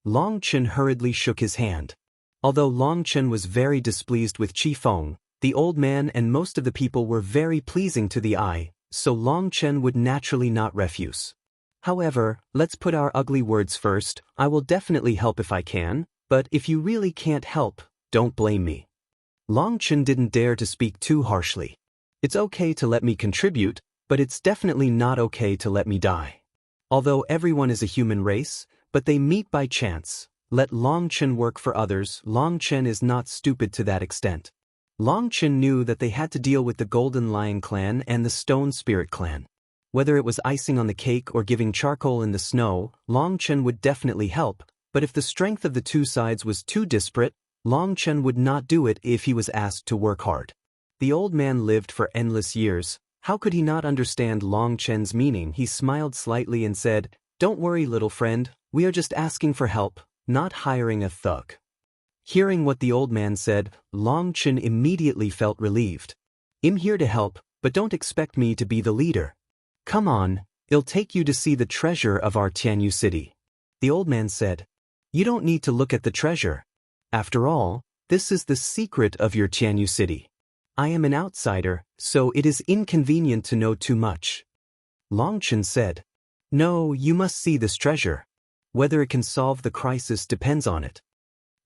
Long Chen hurriedly shook his hand. Although Long Chen was very displeased with Qi Feng, the old man and most of the people were very pleasing to the eye, so Long Chen would naturally not refuse. However, let's put our ugly words first. I will definitely help if I can, but if you really can't help, don't blame me. Long Chen didn't dare to speak too harshly. It's okay to let me contribute, but it's definitely not okay to let me die. Although everyone is a human race, but they meet by chance. Let Long Chen work for others. Long Chen is not stupid to that extent. Long Chen knew that they had to deal with the Golden Lion clan and the Stone Spirit clan. Whether it was icing on the cake or giving charcoal in the snow, Long Chen would definitely help, but if the strength of the two sides was too disparate, Long Chen would not do it if he was asked to work hard. The old man lived for endless years. How could he not understand Long Chen's meaning? He smiled slightly and said, "Don't worry, little friend, we are just asking for help, not hiring a thug." Hearing what the old man said, Long Chen immediately felt relieved. "I'm here to help, but don't expect me to be the leader. Come on, it'll take you to see the treasure of our Tianyu City." The old man said, "You don't need to look at the treasure. After all, this is the secret of your Tianyu City. I am an outsider, so it is inconvenient to know too much." Long Chen said, "No, you must see this treasure. Whether it can solve the crisis depends on it."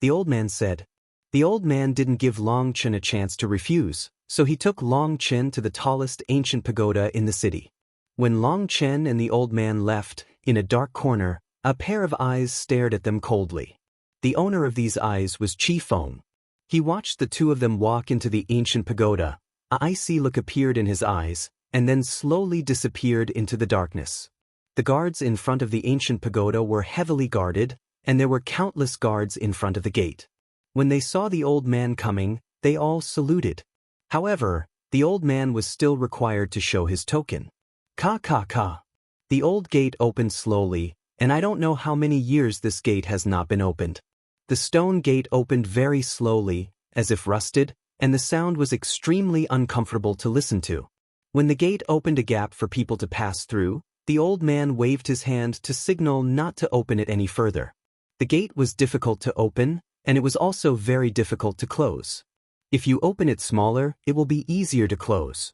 The old man said. The old man didn't give Long Chen a chance to refuse, so he took Long Chen to the tallest ancient pagoda in the city. When Long Chen and the old man left, in a dark corner, a pair of eyes stared at them coldly. The owner of these eyes was Qi Feng. He watched the two of them walk into the ancient pagoda. A icy look appeared in his eyes, and then slowly disappeared into the darkness. The guards in front of the ancient pagoda were heavily guarded, and there were countless guards in front of the gate. When they saw the old man coming, they all saluted. However, the old man was still required to show his token. Ka. The old gate opened slowly, and I don't know how many years this gate has not been opened. The stone gate opened very slowly, as if rusted, and the sound was extremely uncomfortable to listen to. When the gate opened a gap for people to pass through, the old man waved his hand to signal not to open it any further. The gate was difficult to open, and it was also very difficult to close. If you open it smaller, it will be easier to close.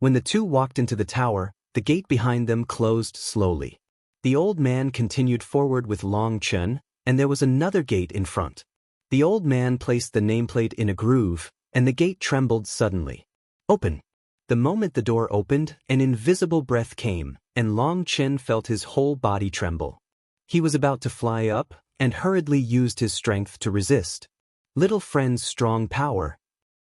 When the two walked into the tower, the gate behind them closed slowly. The old man continued forward with Long Chen, and there was another gate in front. The old man placed the nameplate in a groove, and the gate trembled suddenly. Open! The moment the door opened, an invisible breath came, and Long Chen felt his whole body tremble. He was about to fly up, and hurriedly used his strength to resist. Little friend's strong power.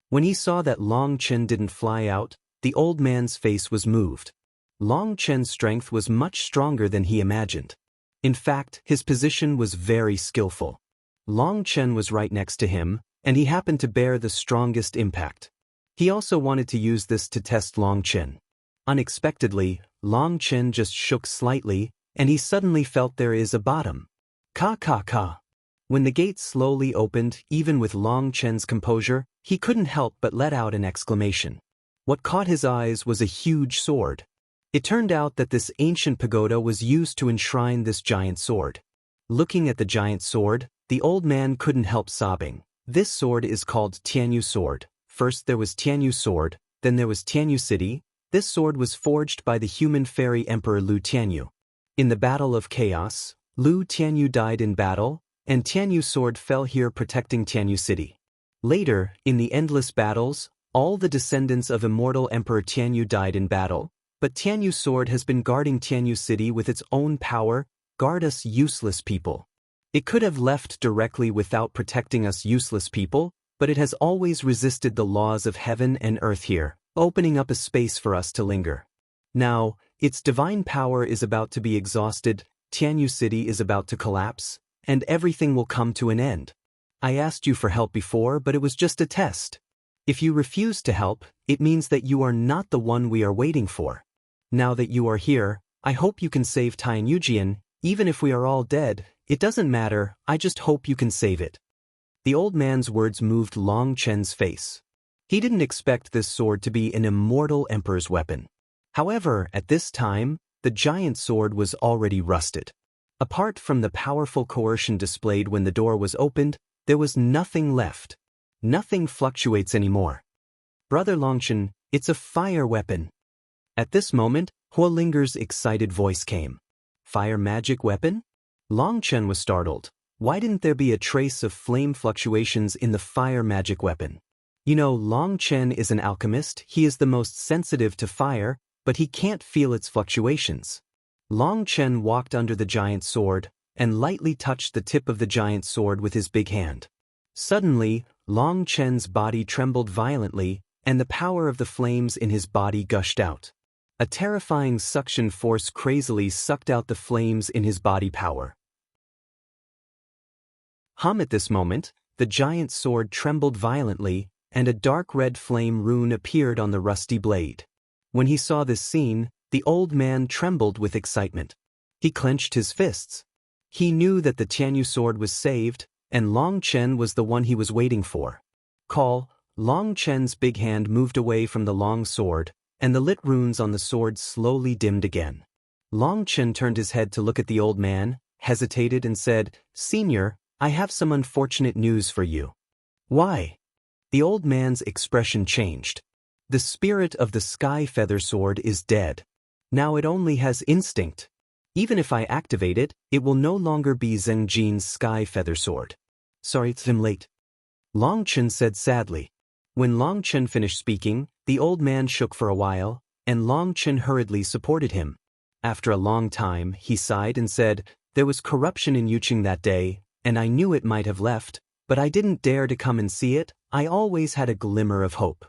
When he saw that Long Chen didn't fly out, the old man's face was moved. Long Chen's strength was much stronger than he imagined. In fact, his position was very skillful. Long Chen was right next to him, and he happened to bear the strongest impact. He also wanted to use this to test Long Chen. Unexpectedly, Long Chen just shook slightly, and he suddenly felt there is a bottom. Ka ka ka. When the gate slowly opened, even with Long Chen's composure, he couldn't help but let out an exclamation. What caught his eyes was a huge sword. It turned out that this ancient pagoda was used to enshrine this giant sword. Looking at the giant sword, the old man couldn't help sobbing. This sword is called Tianyu sword. First there was Tianyu sword, then there was Tianyu city. This sword was forged by the human fairy emperor Lu Tianyu. In the Battle of Chaos, Lu Tianyu died in battle, and Tianyu sword fell here protecting Tianyu city. Later, in the endless battles, all the descendants of immortal Emperor Tianyu died in battle, but Tianyu sword has been guarding Tianyu city with its own power, guard us useless people. It could have left directly without protecting us useless people, but it has always resisted the laws of heaven and earth here, opening up a space for us to linger. Now, its divine power is about to be exhausted, Tianyu city is about to collapse, and everything will come to an end. I asked you for help before, but it was just a test. If you refuse to help, it means that you are not the one we are waiting for. Now that you are here, I hope you can save Tianyujian. Even if we are all dead, it doesn't matter, I just hope you can save it. The old man's words moved Long Chen's face. He didn't expect this sword to be an immortal emperor's weapon. However, at this time, the giant sword was already rusted. Apart from the powerful coercion displayed when the door was opened, there was nothing left. Nothing fluctuates anymore. Brother Longchen, it's a fire weapon. At this moment, Huolinger's excited voice came. Fire magic weapon? Longchen was startled. Why didn't there be a trace of flame fluctuations in the fire magic weapon? You know, Longchen is an alchemist, he is the most sensitive to fire, but he can't feel its fluctuations. Longchen walked under the giant sword, and lightly touched the tip of the giant sword with his big hand. Suddenly, Longchen's body trembled violently, and the power of the flames in his body gushed out. A terrifying suction force crazily sucked out the flames in his body power. At this moment, the giant sword trembled violently, and a dark red flame rune appeared on the rusty blade. When he saw this scene, the old man trembled with excitement. He clenched his fists. He knew that the Tianyu sword was saved, and Long Chen was the one he was waiting for. Long Chen's big hand moved away from the long sword, and the lit runes on the sword slowly dimmed again. Long Chen turned his head to look at the old man, hesitated and said, "Senior, I have some unfortunate news for you." "Why?" The old man's expression changed. "The spirit of the sky feather sword is dead. Now it only has instinct. Even if I activate it, it will no longer be Zheng Jin's sky feather sword." "Sorry, I'm late," Long Chen said sadly. When Long Chen finished speaking, the old man shook for a while, and Long Chen hurriedly supported him. After a long time, he sighed and said, "There was corruption in Yuqing that day, and I knew it might have left, but I didn't dare to come and see it. I always had a glimmer of hope."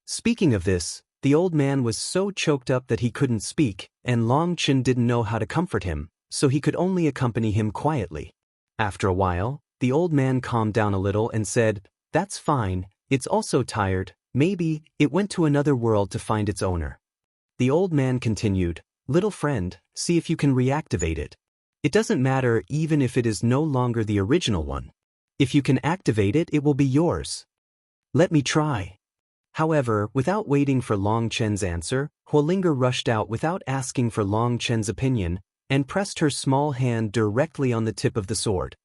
Speaking of this, the old man was so choked up that he couldn't speak, and Long Chen didn't know how to comfort him, so he could only accompany him quietly. After a while, the old man calmed down a little and said, "That's fine, it's also tired, maybe it went to another world to find its owner." The old man continued, "Little friend, see if you can reactivate it. It doesn't matter even if it is no longer the original one. If you can activate it, it will be yours. Let me try. However, without waiting for Long Chen's answer, Huolinger rushed out without asking for Long Chen's opinion, and pressed her small hand directly on the tip of the sword.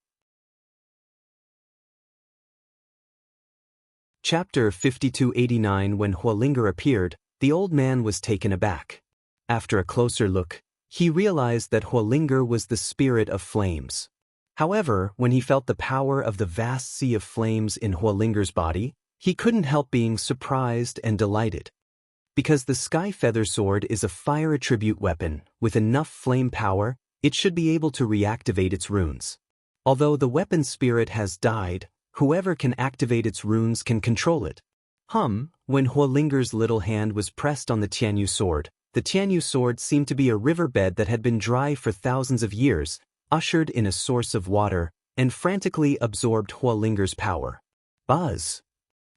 Chapter 5289. When Huolinger appeared, the old man was taken aback. After a closer look, he realized that Huolinger was the spirit of flames. However, when he felt the power of the vast sea of flames in Huolinger's body, he couldn't help being surprised and delighted. Because the Sky Feather Sword is a fire attribute weapon, with enough flame power, it should be able to reactivate its runes. Although the weapon spirit has died, whoever can activate its runes can control it. When Huolinger's little hand was pressed on the Tianyu sword seemed to be a riverbed that had been dry for thousands of years, ushered in a source of water, and frantically absorbed Huolinger's power. Buzz!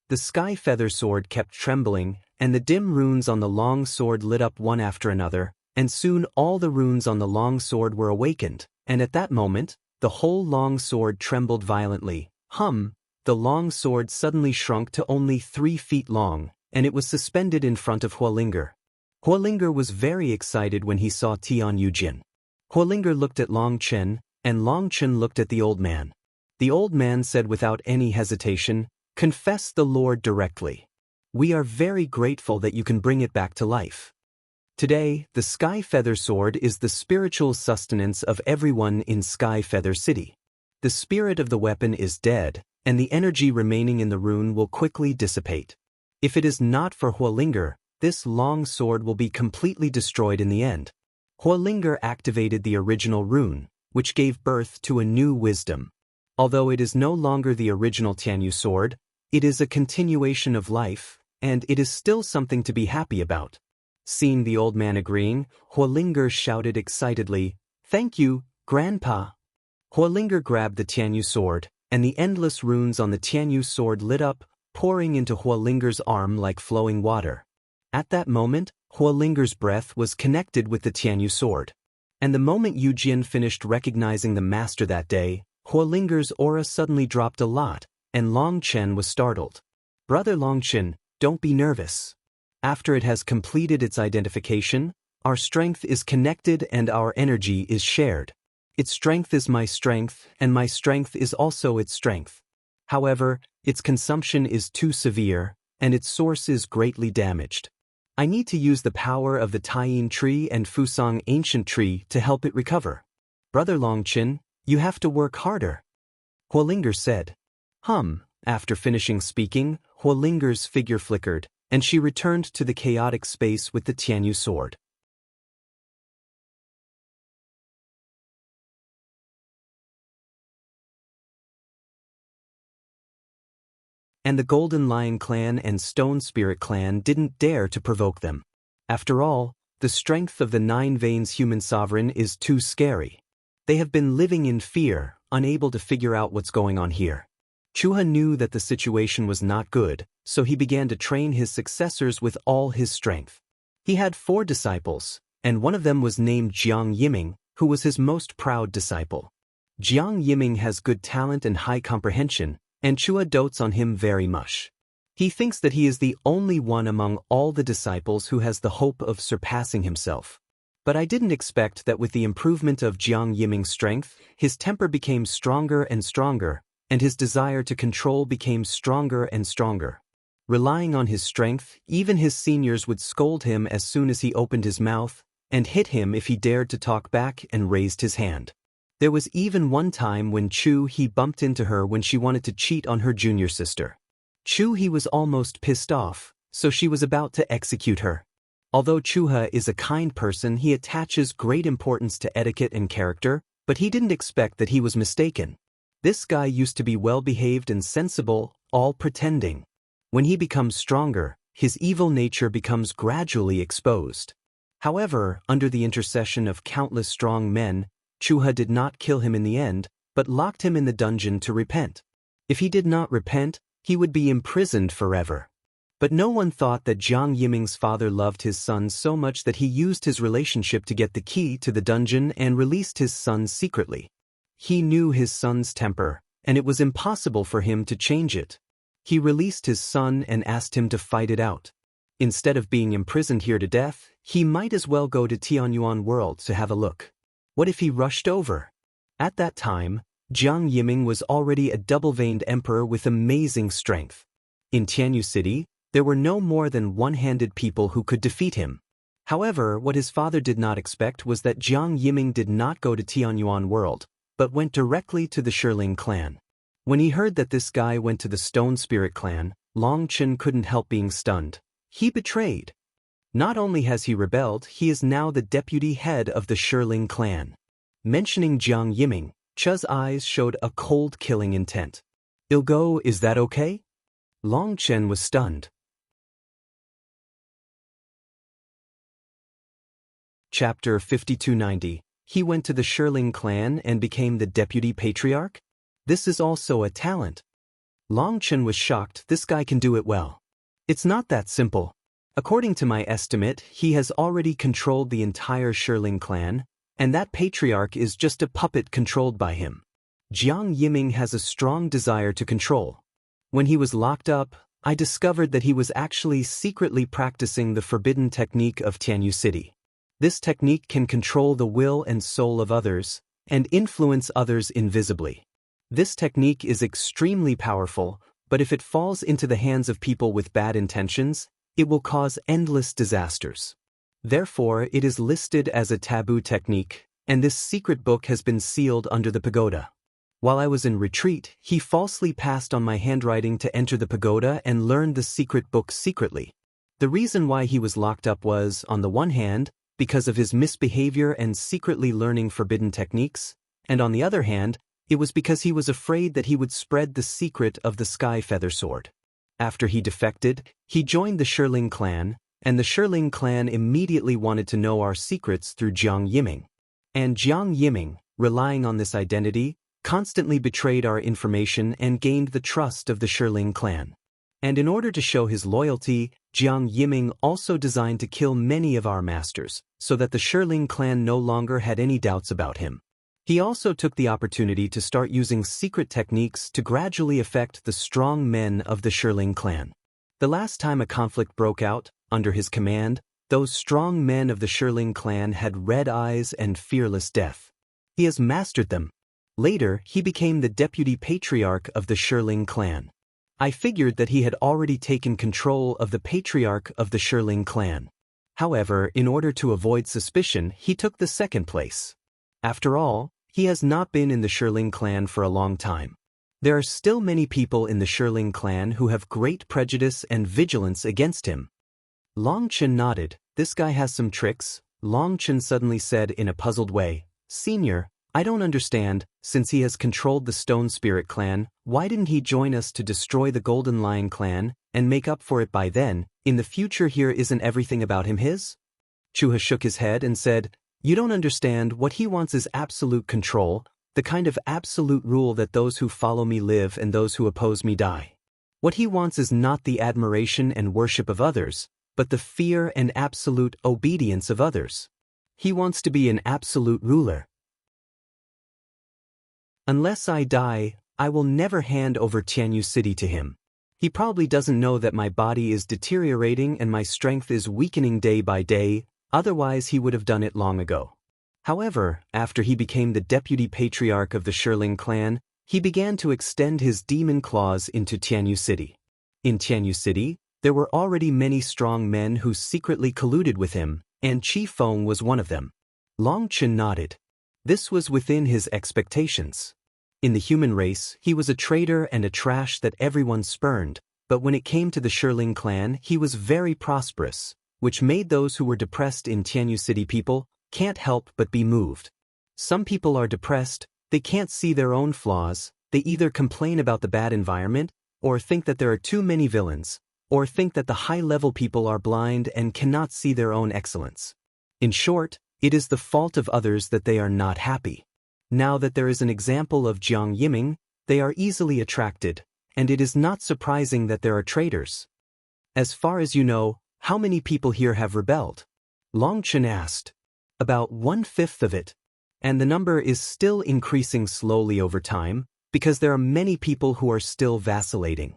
The Sky Feather Sword kept trembling, and the dim runes on the long sword lit up one after another, and soon all the runes on the long sword were awakened, and at that moment, the whole long sword trembled violently. The long sword suddenly shrunk to only 3 feet long, and it was suspended in front of Huolinger. Huolinger was very excited when he saw Tian Yujin. Huolinger looked at Long Chen, and Long Chen looked at the old man. The old man said without any hesitation, "Confess the Lord directly. We are very grateful that you can bring it back to life." Today, the Sky Feather Sword is the spiritual sustenance of everyone in Sky Feather City. The spirit of the weapon is dead, and the energy remaining in the rune will quickly dissipate. If it is not for Huolinger, this long sword will be completely destroyed in the end. Huolinger activated the original rune, which gave birth to a new wisdom. Although it is no longer the original Tianyu sword, it is a continuation of life, and it is still something to be happy about. Seeing the old man agreeing, Huolinger shouted excitedly, "Thank you, Grandpa." Huolinger grabbed the Tianyu sword, and the endless runes on the Tianyu sword lit up, pouring into Huolinger's arm like flowing water. At that moment, Huolinger's breath was connected with the Tianyu sword. And the moment Yujin finished recognizing the master that day, Huolinger's aura suddenly dropped a lot, and Long Chen was startled. "Brother Long Chen, don't be nervous. After it has completed its identification, our strength is connected and our energy is shared. Its strength is my strength, and my strength is also its strength. However, its consumption is too severe, and its source is greatly damaged. I need to use the power of the Taiyin tree and Fusang ancient tree to help it recover. Brother Long Chen, you have to work harder," Huolinger said. After finishing speaking, Huolinger's figure flickered, and she returned to the chaotic space with the Tianyu sword. And the Golden Lion clan and Stone Spirit clan didn't dare to provoke them. After all, the strength of the 9 Veins human sovereign is too scary. They have been living in fear, unable to figure out what's going on here. Chuha knew that the situation was not good, so he began to train his successors with all his strength. He had 4 disciples, and one of them was named Jiang Yiming, who was his most proud disciple. Jiang Yiming has good talent and high comprehension, and Chua dotes on him very much. He thinks that he is the only one among all the disciples who has the hope of surpassing himself. But I didn't expect that with the improvement of Jiang Yiming's strength, his temper became stronger and stronger, and his desire to control became stronger and stronger. Relying on his strength, even his seniors would scold him as soon as he opened his mouth, and hit him if he dared to talk back and raised his hand. There was even one time when he bumped into her when she wanted to cheat on her junior sister. He was almost pissed off, so she was about to execute her. Although Chuha is a kind person, he attaches great importance to etiquette and character, but he didn't expect that he was mistaken. This guy used to be well-behaved and sensible, all pretending. When he becomes stronger, his evil nature becomes gradually exposed. However, under the intercession of countless strong men, Chuha did not kill him in the end, but locked him in the dungeon to repent. If he did not repent, he would be imprisoned forever. But no one thought that Jiang Yiming's father loved his son so much that he used his relationship to get the key to the dungeon and released his son secretly. He knew his son's temper, and it was impossible for him to change it. He released his son and asked him to fight it out. Instead of being imprisoned here to death, he might as well go to Tianyuan World to have a look. What if he rushed over? At that time, Jiang Yiming was already a double-veined emperor with amazing strength. In Tianyu City, there were no more than one-handed people who could defeat him. However, what his father did not expect was that Jiang Yiming did not go to Tianyuan World, but went directly to the Shiling clan. When he heard that this guy went to the Stone Spirit clan, Long Chen couldn't help being stunned. He betrayed. Not only has he rebelled, he is now the deputy head of the Shiling clan. Mentioning Jiang Yiming, Chu's eyes showed a cold killing intent. "Ilgo, is that okay?" Long Chen was stunned. Chapter 5290. He went to the Shiling clan and became the deputy patriarch? This is also a talent. Long Chen was shocked. This guy can do it well. It's not that simple. According to my estimate, he has already controlled the entire Shiling clan, and that patriarch is just a puppet controlled by him. Jiang Yiming has a strong desire to control. When he was locked up, I discovered that he was actually secretly practicing the forbidden technique of Tianyu City. This technique can control the will and soul of others, and influence others invisibly. This technique is extremely powerful, but if it falls into the hands of people with bad intentions, it will cause endless disasters. Therefore, it is listed as a taboo technique, and this secret book has been sealed under the pagoda. While I was in retreat, he falsely passed on my handwriting to enter the pagoda and learned the secret book secretly. The reason why he was locked up was, on the one hand, because of his misbehavior and secretly learning forbidden techniques, and on the other hand, it was because he was afraid that he would spread the secret of the Sky Feather Sword. After he defected, he joined the Shiling clan, and the Shiling clan immediately wanted to know our secrets through Jiang Yiming. And Jiang Yiming, relying on this identity, constantly betrayed our information and gained the trust of the Shiling clan. And in order to show his loyalty, Jiang Yiming also designed to kill many of our masters, so that the Shiling clan no longer had any doubts about him. He also took the opportunity to start using secret techniques to gradually affect the strong men of the Shiling clan. The last time a conflict broke out, under his command, those strong men of the Shiling clan had red eyes and fearless death. He has mastered them. Later, he became the deputy patriarch of the Shiling clan. I figured that he had already taken control of the patriarch of the Shiling clan. However, in order to avoid suspicion, he took the second place. After all, he has not been in the Shiling clan for a long time. There are still many people in the Shiling clan who have great prejudice and vigilance against him. Long Chen nodded. This guy has some tricks. Long Chen suddenly said in a puzzled way, "Senior, I don't understand, since he has controlled the Stone Spirit clan, why didn't he join us to destroy the Golden Lion clan, and make up for it by then? In the future here isn't everything about him his?" Chuha shook his head and said, "You don't understand. What he wants is absolute control, the kind of absolute rule that those who follow me live and those who oppose me die. What he wants is not the admiration and worship of others, but the fear and absolute obedience of others. He wants to be an absolute ruler. Unless I die, I will never hand over Tianyu City to him. He probably doesn't know that my body is deteriorating and my strength is weakening day by day, otherwise he would have done it long ago." However, after he became the deputy patriarch of the Shiling clan, he began to extend his demon claws into Tianyu City. In Tianyu City, there were already many strong men who secretly colluded with him, and Qi Feng was one of them. Long Chen nodded. This was within his expectations. In the human race, he was a traitor and a trash that everyone spurned, but when it came to the Shiling clan, he was very prosperous, which made those who were depressed in Tianyu City people can't help but be moved. Some people are depressed, they can't see their own flaws, they either complain about the bad environment, or think that there are too many villains, or think that the high-level people are blind and cannot see their own excellence. In short, it is the fault of others that they are not happy. Now that there is an example of Jiang Yiming, they are easily attracted, and it is not surprising that there are traitors. As far as you know, how many people here have rebelled? Long Chen asked. About 1/5 of it. And the number is still increasing slowly over time, because there are many people who are still vacillating.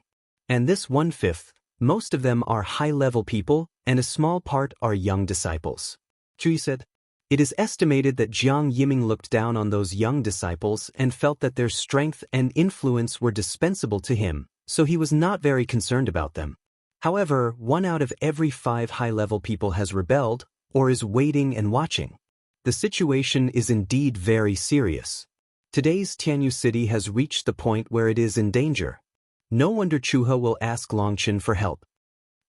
And this 1/5, most of them are high-level people, and a small part are young disciples. Chu said. It is estimated that Jiang Yiming looked down on those young disciples and felt that their strength and influence were dispensable to him, so he was not very concerned about them. However, 1 out of every 5 high-level people has rebelled, or is waiting and watching. The situation is indeed very serious. Today's Tianyu City has reached the point where it is in danger. No wonder Chuha will ask Longchen for help.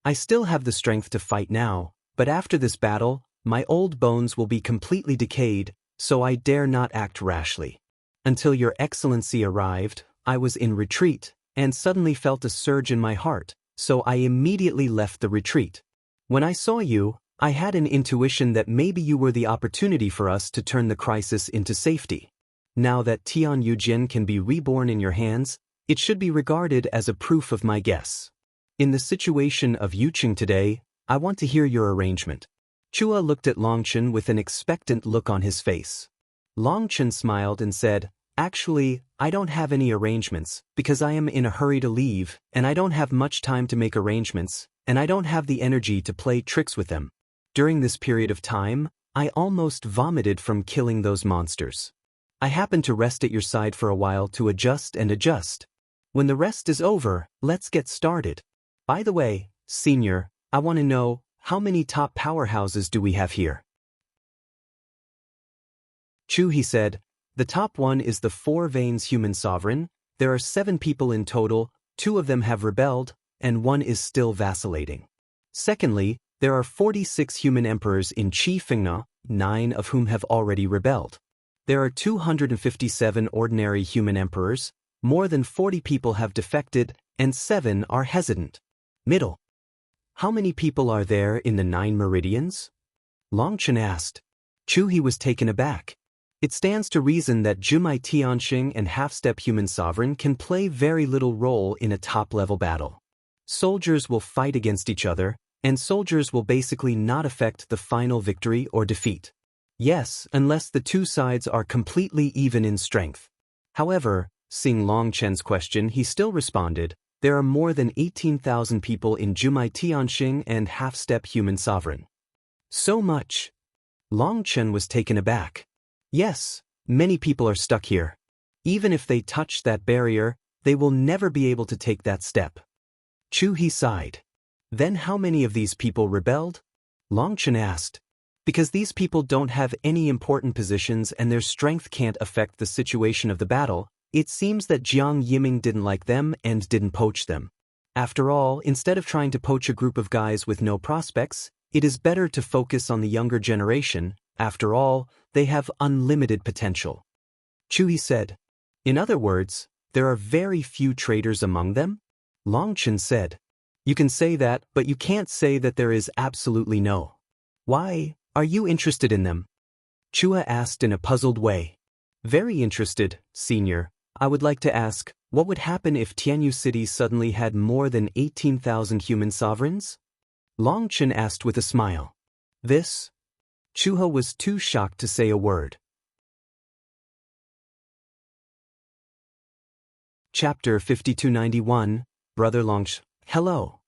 I still have the strength to fight now, but after this battle, my old bones will be completely decayed, so I dare not act rashly. Until Your Excellency arrived, I was in retreat, and suddenly felt a surge in my heart, so I immediately left the retreat. When I saw you, I had an intuition that maybe you were the opportunity for us to turn the crisis into safety. Now that Tian Yujin can be reborn in your hands, it should be regarded as a proof of my guess. In the situation of Yuqing today, I want to hear your arrangement. Chua looked at Longchen with an expectant look on his face. Longchen smiled and said, Actually, I don't have any arrangements, because I am in a hurry to leave, and I don't have much time to make arrangements, and I don't have the energy to play tricks with them. During this period of time, I almost vomited from killing those monsters. I happened to rest at your side for a while to adjust and adjust. When the rest is over, let's get started. By the way, Senior, I want to know, how many top powerhouses do we have here? Chu, he said, the top one is the Four Veins Human Sovereign. There are 7 people in total, 2 of them have rebelled, and 1 is still vacillating. Secondly, there are 46 human emperors in Qi Fengna, 9 of whom have already rebelled. There are 257 ordinary human emperors, more than 40 people have defected, and 7 are hesitant. Middle. How many people are there in the 9 meridians? Longchen asked. Chu, he was taken aback. It stands to reason that Jumai Tianxing and Half-Step Human Sovereign can play very little role in a top-level battle. Soldiers will fight against each other, and soldiers will basically not affect the final victory or defeat. Yes, unless the 2 sides are completely even in strength. However, seeing Longchen's question, he still responded, there are more than 18,000 people in Jumai Tianxing and Half-Step Human Sovereign. So much. Longchen was taken aback. Yes, many people are stuck here. Even if they touch that barrier, they will never be able to take that step. Chu, he sighed. Then how many of these people rebelled? Longchen asked. Because these people don't have any important positions and their strength can't affect the situation of the battle, it seems that Jiang Yiming didn't like them and didn't poach them. After all, instead of trying to poach a group of guys with no prospects, it is better to focus on the younger generation. After all, they have unlimited potential. Chu, he said. In other words, there are very few traitors among them? Longchen said. You can say that, but you can't say that there is absolutely no. Why, are you interested in them? Chua asked in a puzzled way. Very interested, Senior. I would like to ask, what would happen if Tianyu City suddenly had more than 18,000 human sovereigns? Longchen asked with a smile. This? Chuha was too shocked to say a word. Chapter 5291, Brother Longchen. Hello.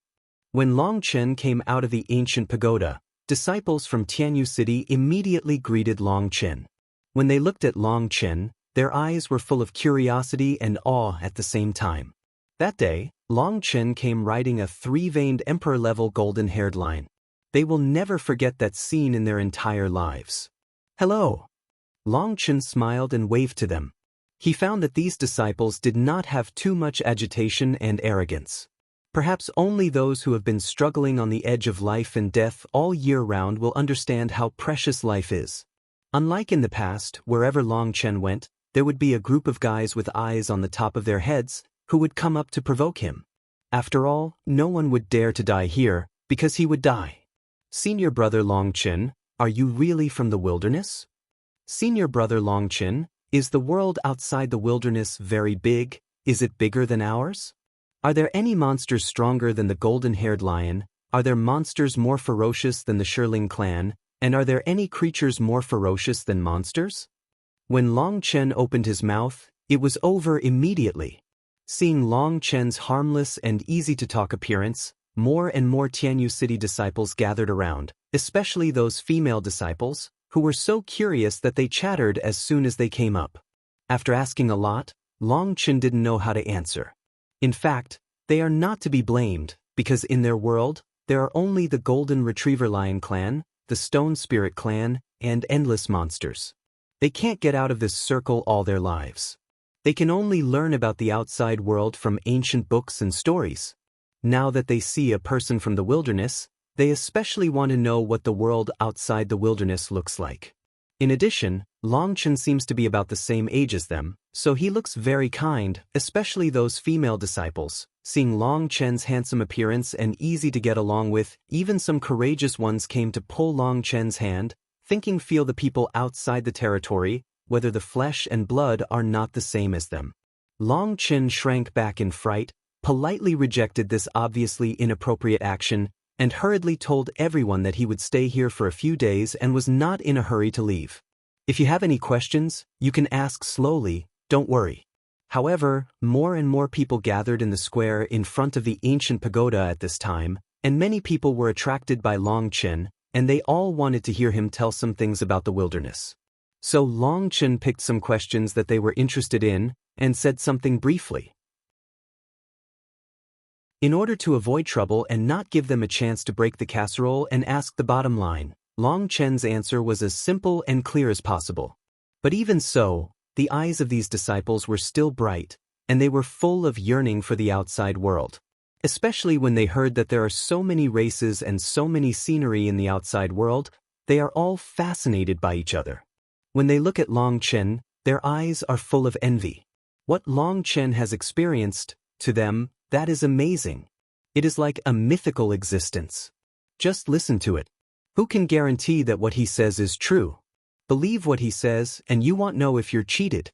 When Longchen came out of the ancient pagoda, disciples from Tianyu City immediately greeted Longchen. When they looked at Longchen, their eyes were full of curiosity and awe at the same time. That day, Longchen came riding a 3-veined emperor-level golden-haired lion. They will never forget that scene in their entire lives. Hello. Longchen smiled and waved to them. He found that these disciples did not have too much agitation and arrogance. Perhaps only those who have been struggling on the edge of life and death all year round will understand how precious life is. Unlike in the past, wherever Longchen went, there would be a group of guys with eyes on the top of their heads who would come up to provoke him. After all, no one would dare to die here, because he would die. Senior Brother Longchen, are you really from the wilderness? Senior Brother Longchen, is the world outside the wilderness very big? Is it bigger than ours? Are there any monsters stronger than the golden-haired lion? Are there monsters more ferocious than the Shirling clan? And are there any creatures more ferocious than monsters? When Longchen opened his mouth, It was over immediately. Seeing Long Chen's harmless and easy-to-talk appearance, more and more Tianyu City disciples gathered around, especially those female disciples, who were so curious that they chattered as soon as they came up. After asking a lot, Long Chen didn't know how to answer. In fact, they are not to be blamed, because in their world, there are only the Golden Retriever Lion clan, the Stone Spirit clan, and endless monsters. They can't get out of this circle all their lives. They can only learn about the outside world from ancient books and stories. Now that they see a person from the wilderness, they especially want to know what the world outside the wilderness looks like. In addition, Long Chen seems to be about the same age as them, so he looks very kind, especially those female disciples. Seeing Long Chen's handsome appearance and easy to get along with, even some courageous ones came to pull Long Chen's hand, thinking feel the people outside the territory, whether the flesh and blood are not the same as them. Long Chen shrank back in fright, politely rejected this obviously inappropriate action, and hurriedly told everyone that he would stay here for a few days and was not in a hurry to leave. If you have any questions, you can ask slowly, don't worry. However, more and more people gathered in the square in front of the ancient pagoda at this time, and many people were attracted by Long Chen, and they all wanted to hear him tell some things about the wilderness. So Long Chen picked some questions that they were interested in, and said something briefly. In order to avoid trouble and not give them a chance to break the casserole and ask the bottom line, Long Chen's answer was as simple and clear as possible. But even so, the eyes of these disciples were still bright, and they were full of yearning for the outside world. Especially when they heard that there are so many races and so many scenery in the outside world, they are all fascinated by each other. When they look at Long Chen, their eyes are full of envy. What Long Chen has experienced, to them, that is amazing. It is like a mythical existence. Just listen to it. Who can guarantee that what he says is true? Believe what he says and you won't know if you're cheated.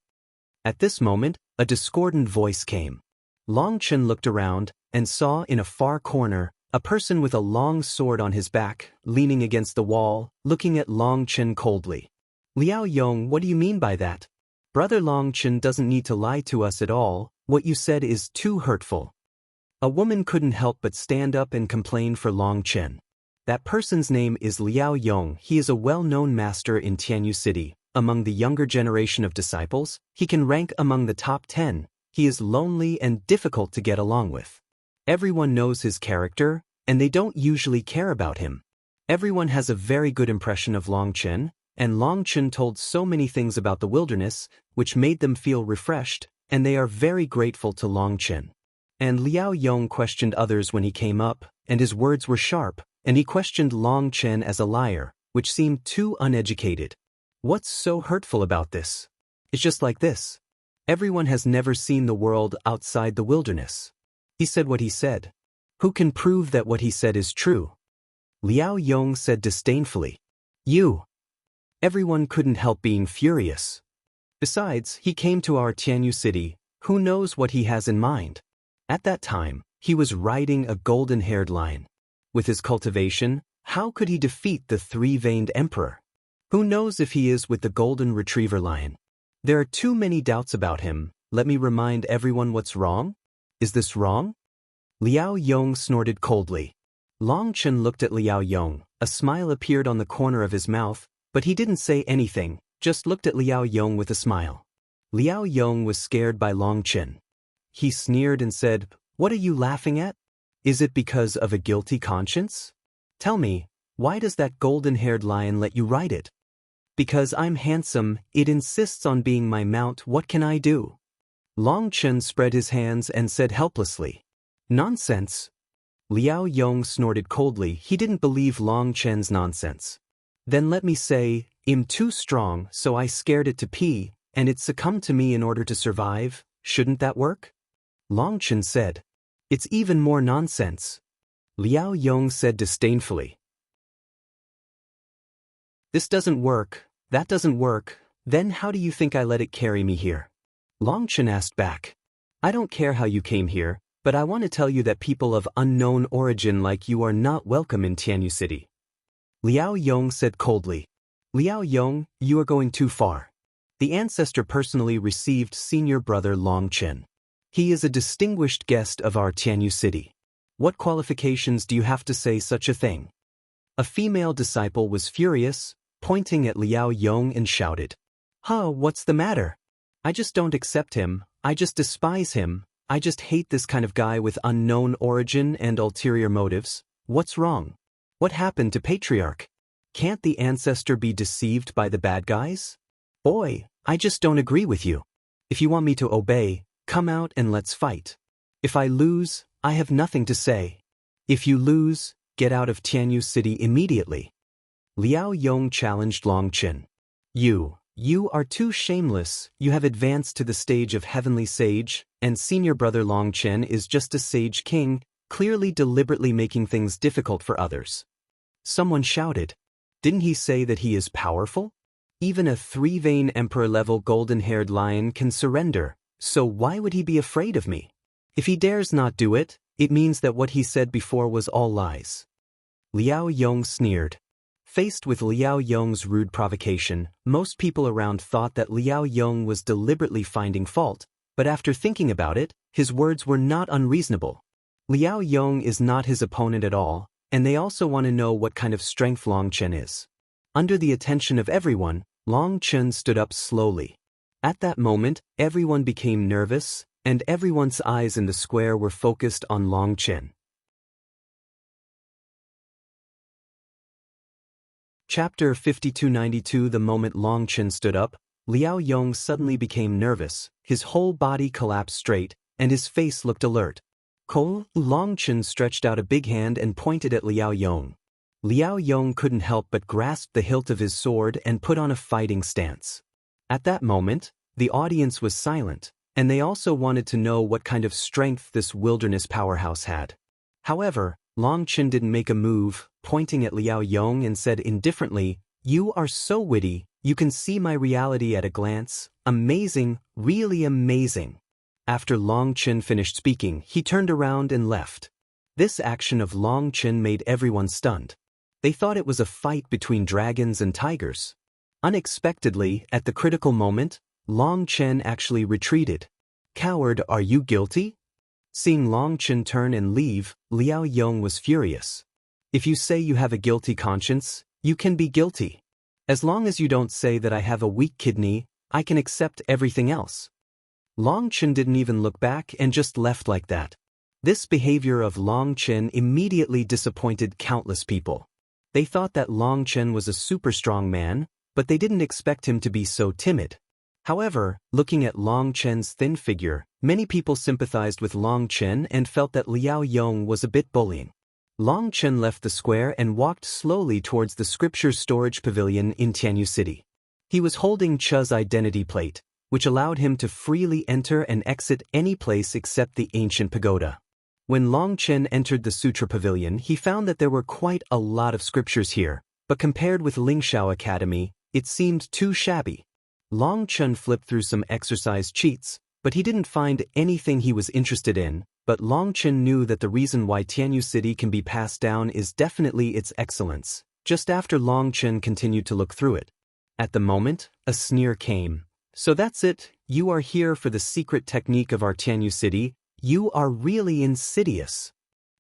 At this moment, a discordant voice came. Long Chen looked around and saw in a far corner a person with a long sword on his back, leaning against the wall, looking at Long Chen coldly. Liao Yong, what do you mean by that? Brother Long Chen doesn't need to lie to us at all, what you said is too hurtful. A woman couldn't help but stand up and complain for Long Chen. That person's name is Liao Yong. He is a well-known master in Tianyu City. Among the younger generation of disciples, he can rank among the top 10. He is lonely and difficult to get along with. Everyone knows his character, and they don't usually care about him. Everyone has a very good impression of Long Chen, and Long Chen told so many things about the wilderness, which made them feel refreshed, and they are very grateful to Long Chen. And Liao Yong questioned others when he came up, and his words were sharp, and he questioned Long Chen as a liar, which seemed too uneducated. What's so hurtful about this? It's just like this. Everyone has never seen the world outside the wilderness. He said what he said. Who can prove that what he said is true? Liao Yong said disdainfully. You. Everyone couldn't help being furious. Besides, he came to our Tianyu City. Who knows what he has in mind? At that time, he was riding a golden-haired lion. With his cultivation, how could he defeat the three-veined emperor? Who knows if he is with the Golden Retriever Lion? There are too many doubts about him. Let me remind everyone what's wrong. Is this wrong? Liao Yong snorted coldly. Long Chen looked at Liao Yong. A smile appeared on the corner of his mouth, but he didn't say anything, just looked at Liao Yong with a smile. Liao Yong was scared by Long Chen. He sneered and said, "What are you laughing at? Is it because of a guilty conscience? Tell me, why does that golden-haired lion let you ride it?" "Because I'm handsome, it insists on being my mount. What can I do?" Long Chen spread his hands and said helplessly, "Nonsense." Liao Yong snorted coldly. He didn't believe Long Chen's nonsense. "Then let me say, I'm too strong, so I scared it to pee, and it succumbed to me in order to survive. Shouldn't that work?" Long Chen said. "It's even more nonsense." Liao Yong said disdainfully. "This doesn't work, that doesn't work, then how do you think I let it carry me here?" Long Chen asked back. "I don't care how you came here, but I want to tell you that people of unknown origin like you are not welcome in Tianyu City." Liao Yong said coldly. "Liao Yong, you are going too far. The ancestor personally received senior brother Long Chen. He is a distinguished guest of our Tianyu city. What qualifications do you have to say such a thing? A female disciple was furious, pointing at Liao Yong and shouted, "Huh, what's the matter? I just don't accept him, I just despise him, I just hate this kind of guy with unknown origin and ulterior motives. What's wrong? What happened to Patriarch? Can't the ancestor be deceived by the bad guys? Boy, I just don't agree with you. If you want me to obey, come out and let's fight. If I lose, I have nothing to say. If you lose, get out of Tianyu city immediately." Liao Yong challenged Long Chen. You are too shameless, you have advanced to the stage of heavenly sage, and senior brother Long Chen is just a sage king, clearly deliberately making things difficult for others. Someone shouted. Didn't he say that he is powerful? Even a three-vein emperor-level golden-haired lion can surrender, so why would he be afraid of me? If he dares not do it, it means that what he said before was all lies. Liao Yong sneered. Faced with Liao Yong's rude provocation, most people around thought that Liao Yong was deliberately finding fault, but after thinking about it, his words were not unreasonable. Liao Yong is not his opponent at all, and they also want to know what kind of strength Long Chen is. Under the attention of everyone, Long Chen stood up slowly. At that moment, everyone became nervous, and everyone's eyes in the square were focused on Long Chen. Chapter 5292. The moment Long Chen stood up, Liao Yong suddenly became nervous, his whole body collapsed straight, and his face looked alert. Long Chen stretched out a big hand and pointed at Liao Yong. Liao Yong couldn't help but grasp the hilt of his sword and put on a fighting stance. At that moment, the audience was silent, and they also wanted to know what kind of strength this wilderness powerhouse had. However, Long Chen didn't make a move, pointing at Liao Yong and said indifferently, "You are so witty, you can see my reality at a glance. Amazing, really amazing." After Long Chen finished speaking, he turned around and left. This action of Long Chen made everyone stunned. They thought it was a fight between dragons and tigers. Unexpectedly, at the critical moment, Long Chen actually retreated. "Coward, are you guilty?" Seeing Long Chen turn and leave, Liao Yong was furious. "If you say you have a guilty conscience, you can be guilty. As long as you don't say that I have a weak kidney, I can accept everything else." Long Chen didn't even look back and just left like that. This behavior of Long Chen immediately disappointed countless people. They thought that Long Chen was a super strong man, but they didn't expect him to be so timid. However, looking at Long Chen's thin figure, many people sympathized with Long Chen and felt that Liao Yong was a bit bullying. Long Chen left the square and walked slowly towards the scripture storage pavilion in Tianyu City. He was holding Chu's identity plate, which allowed him to freely enter and exit any place except the ancient pagoda. When Long Chen entered the Sutra Pavilion, he found that there were quite a lot of scriptures here, but compared with Lingshao Academy, it seemed too shabby. Long Chen flipped through some exercise cheats, but he didn't find anything he was interested in, but Long Chen knew that the reason why Tianyu City can be passed down is definitely its excellence. Just after Long Chen continued to look through it. At the moment, a sneer came. "So that's it, you are here for the secret technique of our Tianyu City, you are really insidious."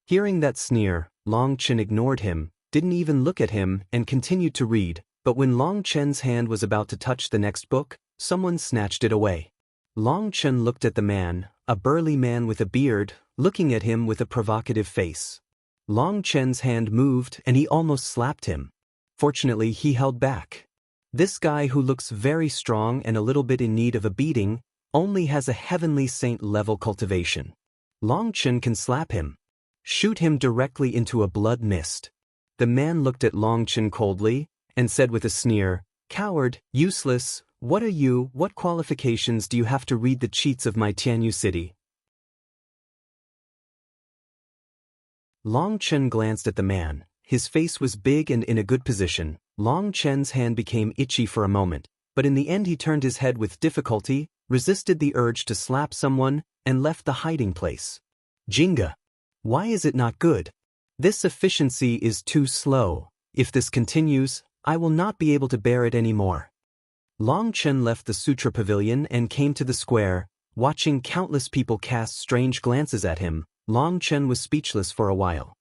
Hearing that sneer, Long Chen ignored him, didn't even look at him, and continued to read, but when Long Chen's hand was about to touch the next book, someone snatched it away. Long Chen looked at the man, a burly man with a beard, looking at him with a provocative face. Long Chen's hand moved and he almost slapped him. Fortunately, he held back. This guy who looks very strong and a little bit in need of a beating, only has a heavenly saint-level cultivation. Long Chen can slap him. Shoot him directly into a blood mist. The man looked at Long Chen coldly, and said with a sneer, "Coward, useless, what qualifications do you have to read the cheats of my Tianyu City?" Long Chen glanced at the man. His face was big and in a good position. Long Chen's hand became itchy for a moment, but in the end he turned his head with difficulty, resisted the urge to slap someone, and left the hiding place. Jinga! Why is it not good? This efficiency is too slow. If this continues, I will not be able to bear it anymore. Long Chen left the sutra pavilion and came to the square. Watching countless people cast strange glances at him, Long Chen was speechless for a while.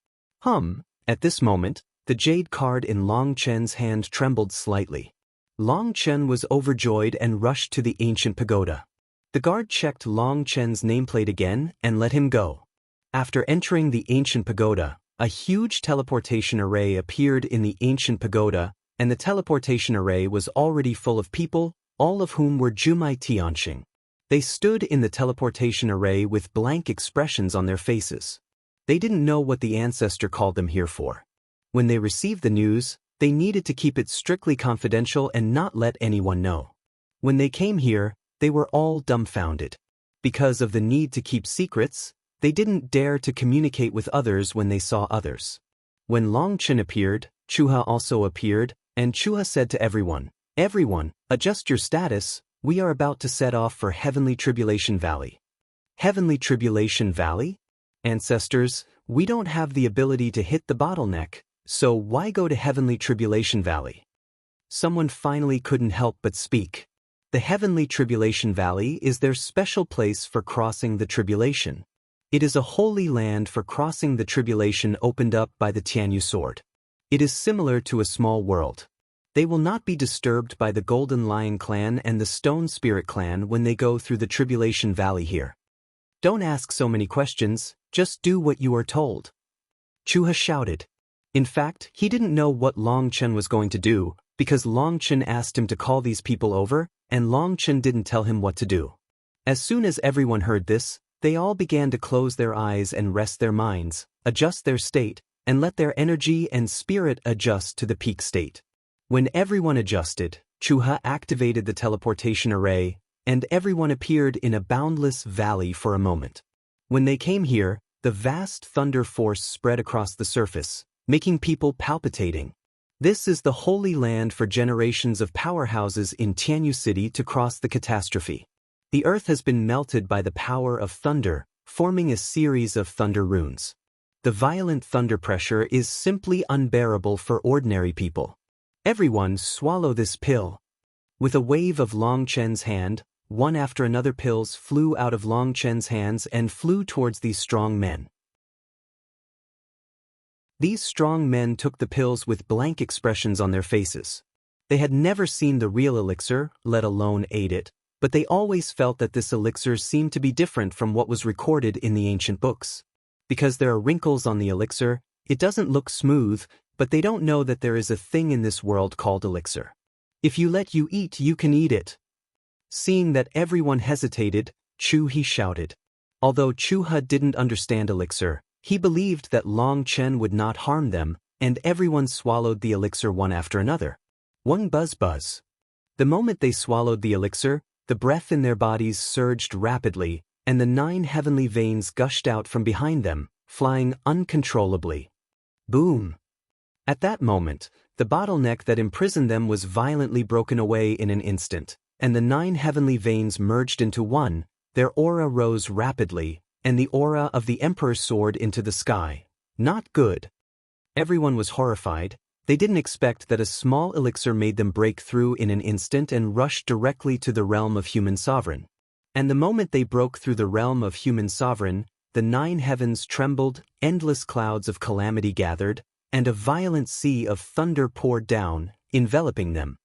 At this moment, the jade card in Long Chen's hand trembled slightly. Long Chen was overjoyed and rushed to the ancient pagoda. The guard checked Long Chen's nameplate again and let him go. After entering the ancient pagoda, a huge teleportation array appeared in the ancient pagoda, and the teleportation array was already full of people, all of whom were Jumai Tianxing. They stood in the teleportation array with blank expressions on their faces. They didn't know what the ancestor called them here for. When they received the news, they needed to keep it strictly confidential and not let anyone know. When they came here, they were all dumbfounded. Because of the need to keep secrets, they didn't dare to communicate with others when they saw others. When Long Chen appeared, Chuha also appeared, and Chuha said to everyone, "Everyone, adjust your status, we are about to set off for Heavenly Tribulation Valley." Heavenly Tribulation Valley? Ancestors, we don't have the ability to hit the bottleneck, so why go to Heavenly Tribulation Valley? Someone finally couldn't help but speak. The Heavenly Tribulation Valley is their special place for crossing the tribulation. It is a holy land for crossing the tribulation opened up by the Tianyu sword. It is similar to a small world. They will not be disturbed by the Golden Lion clan and the Stone Spirit clan when they go through the Tribulation Valley here. Don't ask so many questions, just do what you are told. Chuha shouted. In fact, he didn't know what Long Chen was going to do, because Long Chen asked him to call these people over, and Long Chen didn't tell him what to do. As soon as everyone heard this, they all began to close their eyes and rest their minds, adjust their state, and let their energy and spirit adjust to the peak state. When everyone adjusted, Chuha activated the teleportation array, and everyone appeared in a boundless valley for a moment. When they came here, the vast thunder force spread across the surface, making people palpitating. This is the holy land for generations of powerhouses in Tianyu City to cross the catastrophe. The earth has been melted by the power of thunder, forming a series of thunder runes. The violent thunder pressure is simply unbearable for ordinary people. Everyone swallow this pill. With a wave of Long Chen's hand, one after another pills flew out of Long Chen's hands and flew towards these strong men. These strong men took the pills with blank expressions on their faces. They had never seen the real elixir, let alone ate it, but they always felt that this elixir seemed to be different from what was recorded in the ancient books. Because there are wrinkles on the elixir, it doesn't look smooth, but they don't know that there is a thing in this world called elixir. If you let you eat, you can eat it. Seeing that everyone hesitated, he shouted. Although Chuha didn't understand elixir, he believed that Long Chen would not harm them, and everyone swallowed the elixir one after another. One buzz. The moment they swallowed the elixir, the breath in their bodies surged rapidly, and the 9 heavenly veins gushed out from behind them, flying uncontrollably. Boom! At that moment, the bottleneck that imprisoned them was violently broken away in an instant, and the 9 heavenly veins merged into one. Their aura rose rapidly, and the aura of the Emperor soared into the sky. Not good. Everyone was horrified. They didn't expect that a small elixir made them break through in an instant and rush directly to the realm of human sovereign. And the moment they broke through the realm of human sovereign, the 9 heavens trembled, endless clouds of calamity gathered, and a violent sea of thunder poured down, enveloping them.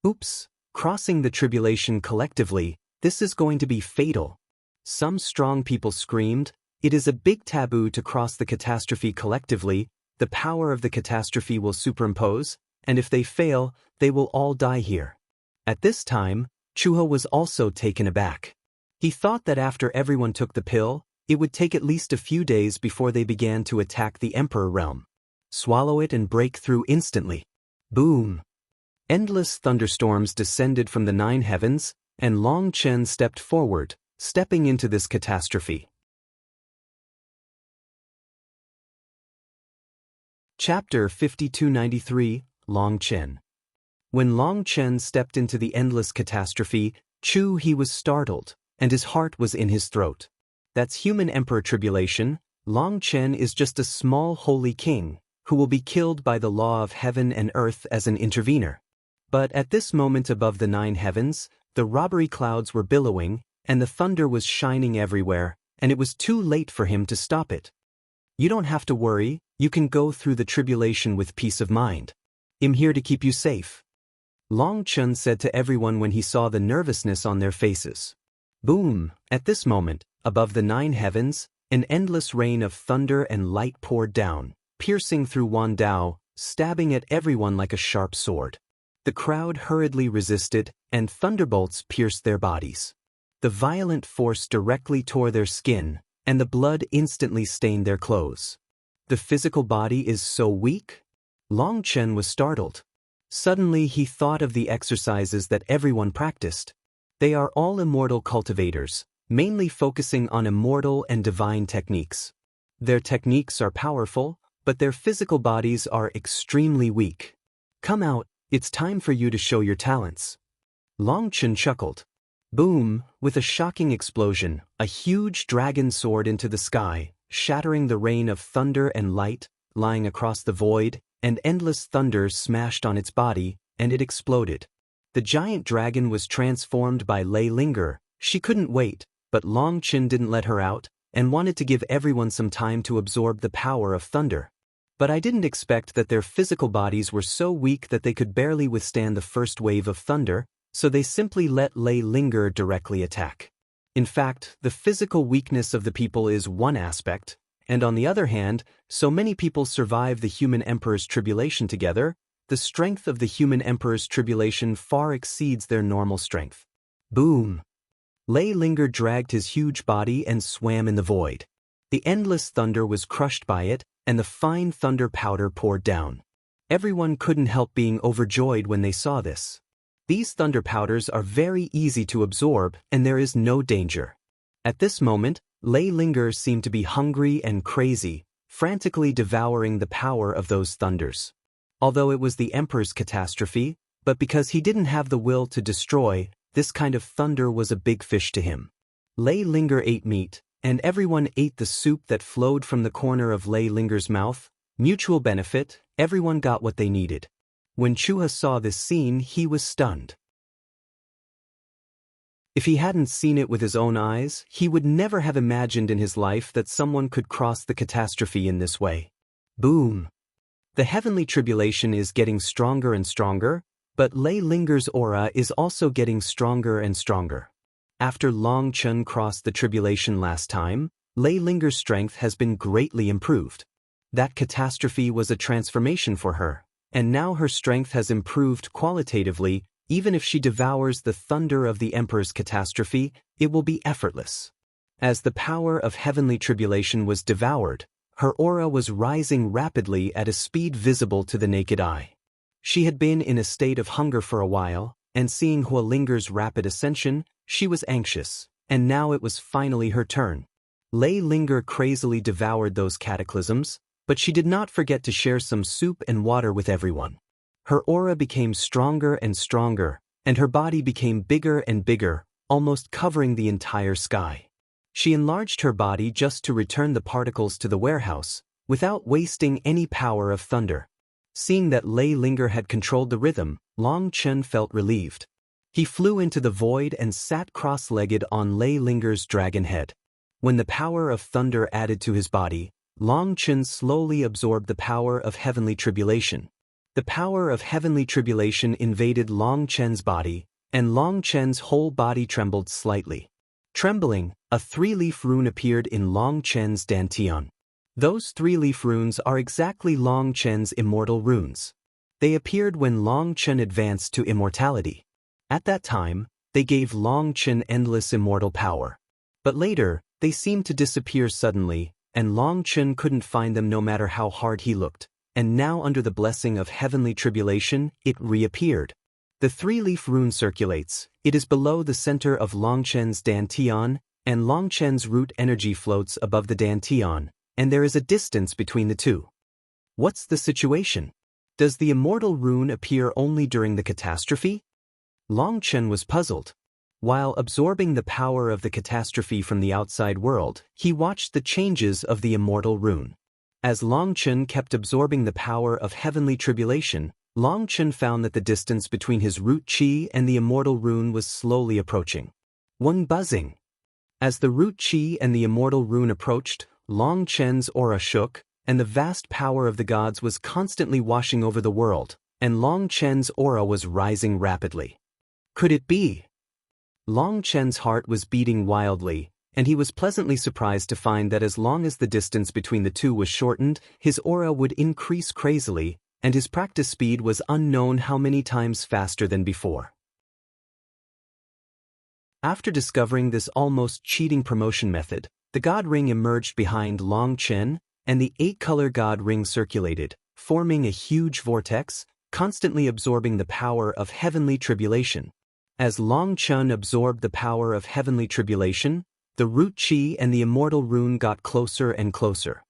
Oops, crossing the tribulation collectively, this is going to be fatal. Some strong people screamed, it is a big taboo to cross the catastrophe collectively, the power of the catastrophe will superimpose, and if they fail, they will all die here. At this time, Chuha was also taken aback. He thought that after everyone took the pill, it would take at least a few days before they began to attack the Emperor realm. Swallow it and break through instantly. Boom! Endless thunderstorms descended from the 9 heavens, and Long Chen stepped forward, stepping into this catastrophe. Chapter 5293, Long Chen. When Long Chen stepped into the endless catastrophe, he was startled, and his heart was in his throat. That's human emperor tribulation. Long Chen is just a small holy king, who will be killed by the law of heaven and earth as an intervener. But at this moment above the 9 heavens, the robbery clouds were billowing, and the thunder was shining everywhere, and it was too late for him to stop it. You don't have to worry, you can go through the tribulation with peace of mind. I'm here to keep you safe. Long Chun said to everyone when he saw the nervousness on their faces. Boom! At this moment, above the 9 heavens, an endless rain of thunder and light poured down, piercing through Wandao, stabbing at everyone like a sharp sword. The crowd hurriedly resisted, and thunderbolts pierced their bodies. The violent force directly tore their skin, and the blood instantly stained their clothes. The physical body is so weak? Long Chen was startled. Suddenly he thought of the exercises that everyone practiced. They are all immortal cultivators, mainly focusing on immortal and divine techniques. Their techniques are powerful, but their physical bodies are extremely weak. Come out, it's time for you to show your talents. Long Chen chuckled. Boom! With a shocking explosion, a huge dragon soared into the sky, shattering the rain of thunder and light, lying across the void, and endless thunder smashed on its body, and it exploded. The giant dragon was transformed by Lei Linger. She couldn't wait, but Long Chen didn't let her out, and wanted to give everyone some time to absorb the power of thunder. But I didn't expect that their physical bodies were so weak that they could barely withstand the first wave of thunder, so they simply let Lei Linger directly attack. In fact, the physical weakness of the people is one aspect, and on the other hand, so many people survive the human emperor's tribulation together, the strength of the human emperor's tribulation far exceeds their normal strength. Boom! Lei Linger dragged his huge body and swam in the void. The endless thunder was crushed by it, and the fine thunder powder poured down. Everyone couldn't help being overjoyed when they saw this. These thunder powders are very easy to absorb, and there is no danger. At this moment, Lei Linger seemed to be hungry and crazy, frantically devouring the power of those thunders. Although it was the emperor's catastrophe, but because he didn't have the will to destroy, this kind of thunder was a big fish to him. Lei Linger ate meat, and everyone ate the soup that flowed from the corner of Lei Linger's mouth. Mutual benefit, everyone got what they needed. When Chuha saw this scene, he was stunned. If he hadn't seen it with his own eyes, he would never have imagined in his life that someone could cross the catastrophe in this way. Boom! The heavenly tribulation is getting stronger and stronger, but Lei Linger's aura is also getting stronger and stronger. After Long Chen crossed the tribulation last time, Lei Linger's strength has been greatly improved. That catastrophe was a transformation for her, and now her strength has improved qualitatively. Even if she devours the thunder of the emperor's catastrophe, it will be effortless. As the power of heavenly tribulation was devoured, her aura was rising rapidly at a speed visible to the naked eye. She had been in a state of hunger for a while, and seeing Hua Linger's rapid ascension, she was anxious, and now it was finally her turn. Lei Linger crazily devoured those cataclysms, but she did not forget to share some soup and water with everyone. Her aura became stronger and stronger, and her body became bigger and bigger, almost covering the entire sky. She enlarged her body just to return the particles to the warehouse, without wasting any power of thunder. Seeing that Lei Linger had controlled the rhythm, Long Chen felt relieved. He flew into the void and sat cross-legged on Lei Linger's dragon head. When the power of thunder added to his body, Long Chen slowly absorbed the power of heavenly tribulation. The power of heavenly tribulation invaded Long Chen's body, and Long Chen's whole body trembled slightly. Trembling, a 3-leaf rune appeared in Long Chen's dantian. Those 3-leaf runes are exactly Long Chen's immortal runes. They appeared when Long Chen advanced to immortality. At that time, they gave Long Chen endless immortal power. But later, they seemed to disappear suddenly, and Long Chen couldn't find them no matter how hard he looked. And now under the blessing of heavenly tribulation, it reappeared. The 3-leaf rune circulates, it is below the center of Long Chen's dantian, and Long Chen's root energy floats above the dantian, and there is a distance between the two. What's the situation? Does the immortal rune appear only during the catastrophe? Long Chen was puzzled. While absorbing the power of the catastrophe from the outside world, he watched the changes of the immortal rune. As Long Chen kept absorbing the power of heavenly tribulation, Long Chen found that the distance between his root qi and the immortal rune was slowly approaching. One buzzing. As the root qi and the immortal rune approached, Long Chen's aura shook, and the vast power of the gods was constantly washing over the world, and Long Chen's aura was rising rapidly. Could it be? Long Chen's heart was beating wildly, and he was pleasantly surprised to find that as long as the distance between the two was shortened, his aura would increase crazily, and his practice speed was unknown how many times faster than before. After discovering this almost cheating promotion method, the God Ring emerged behind Long Chen, and the 8-color God Ring circulated, forming a huge vortex, constantly absorbing the power of heavenly tribulation. As Long Chen absorbed the power of heavenly tribulation, the root qi and the immortal rune got closer and closer.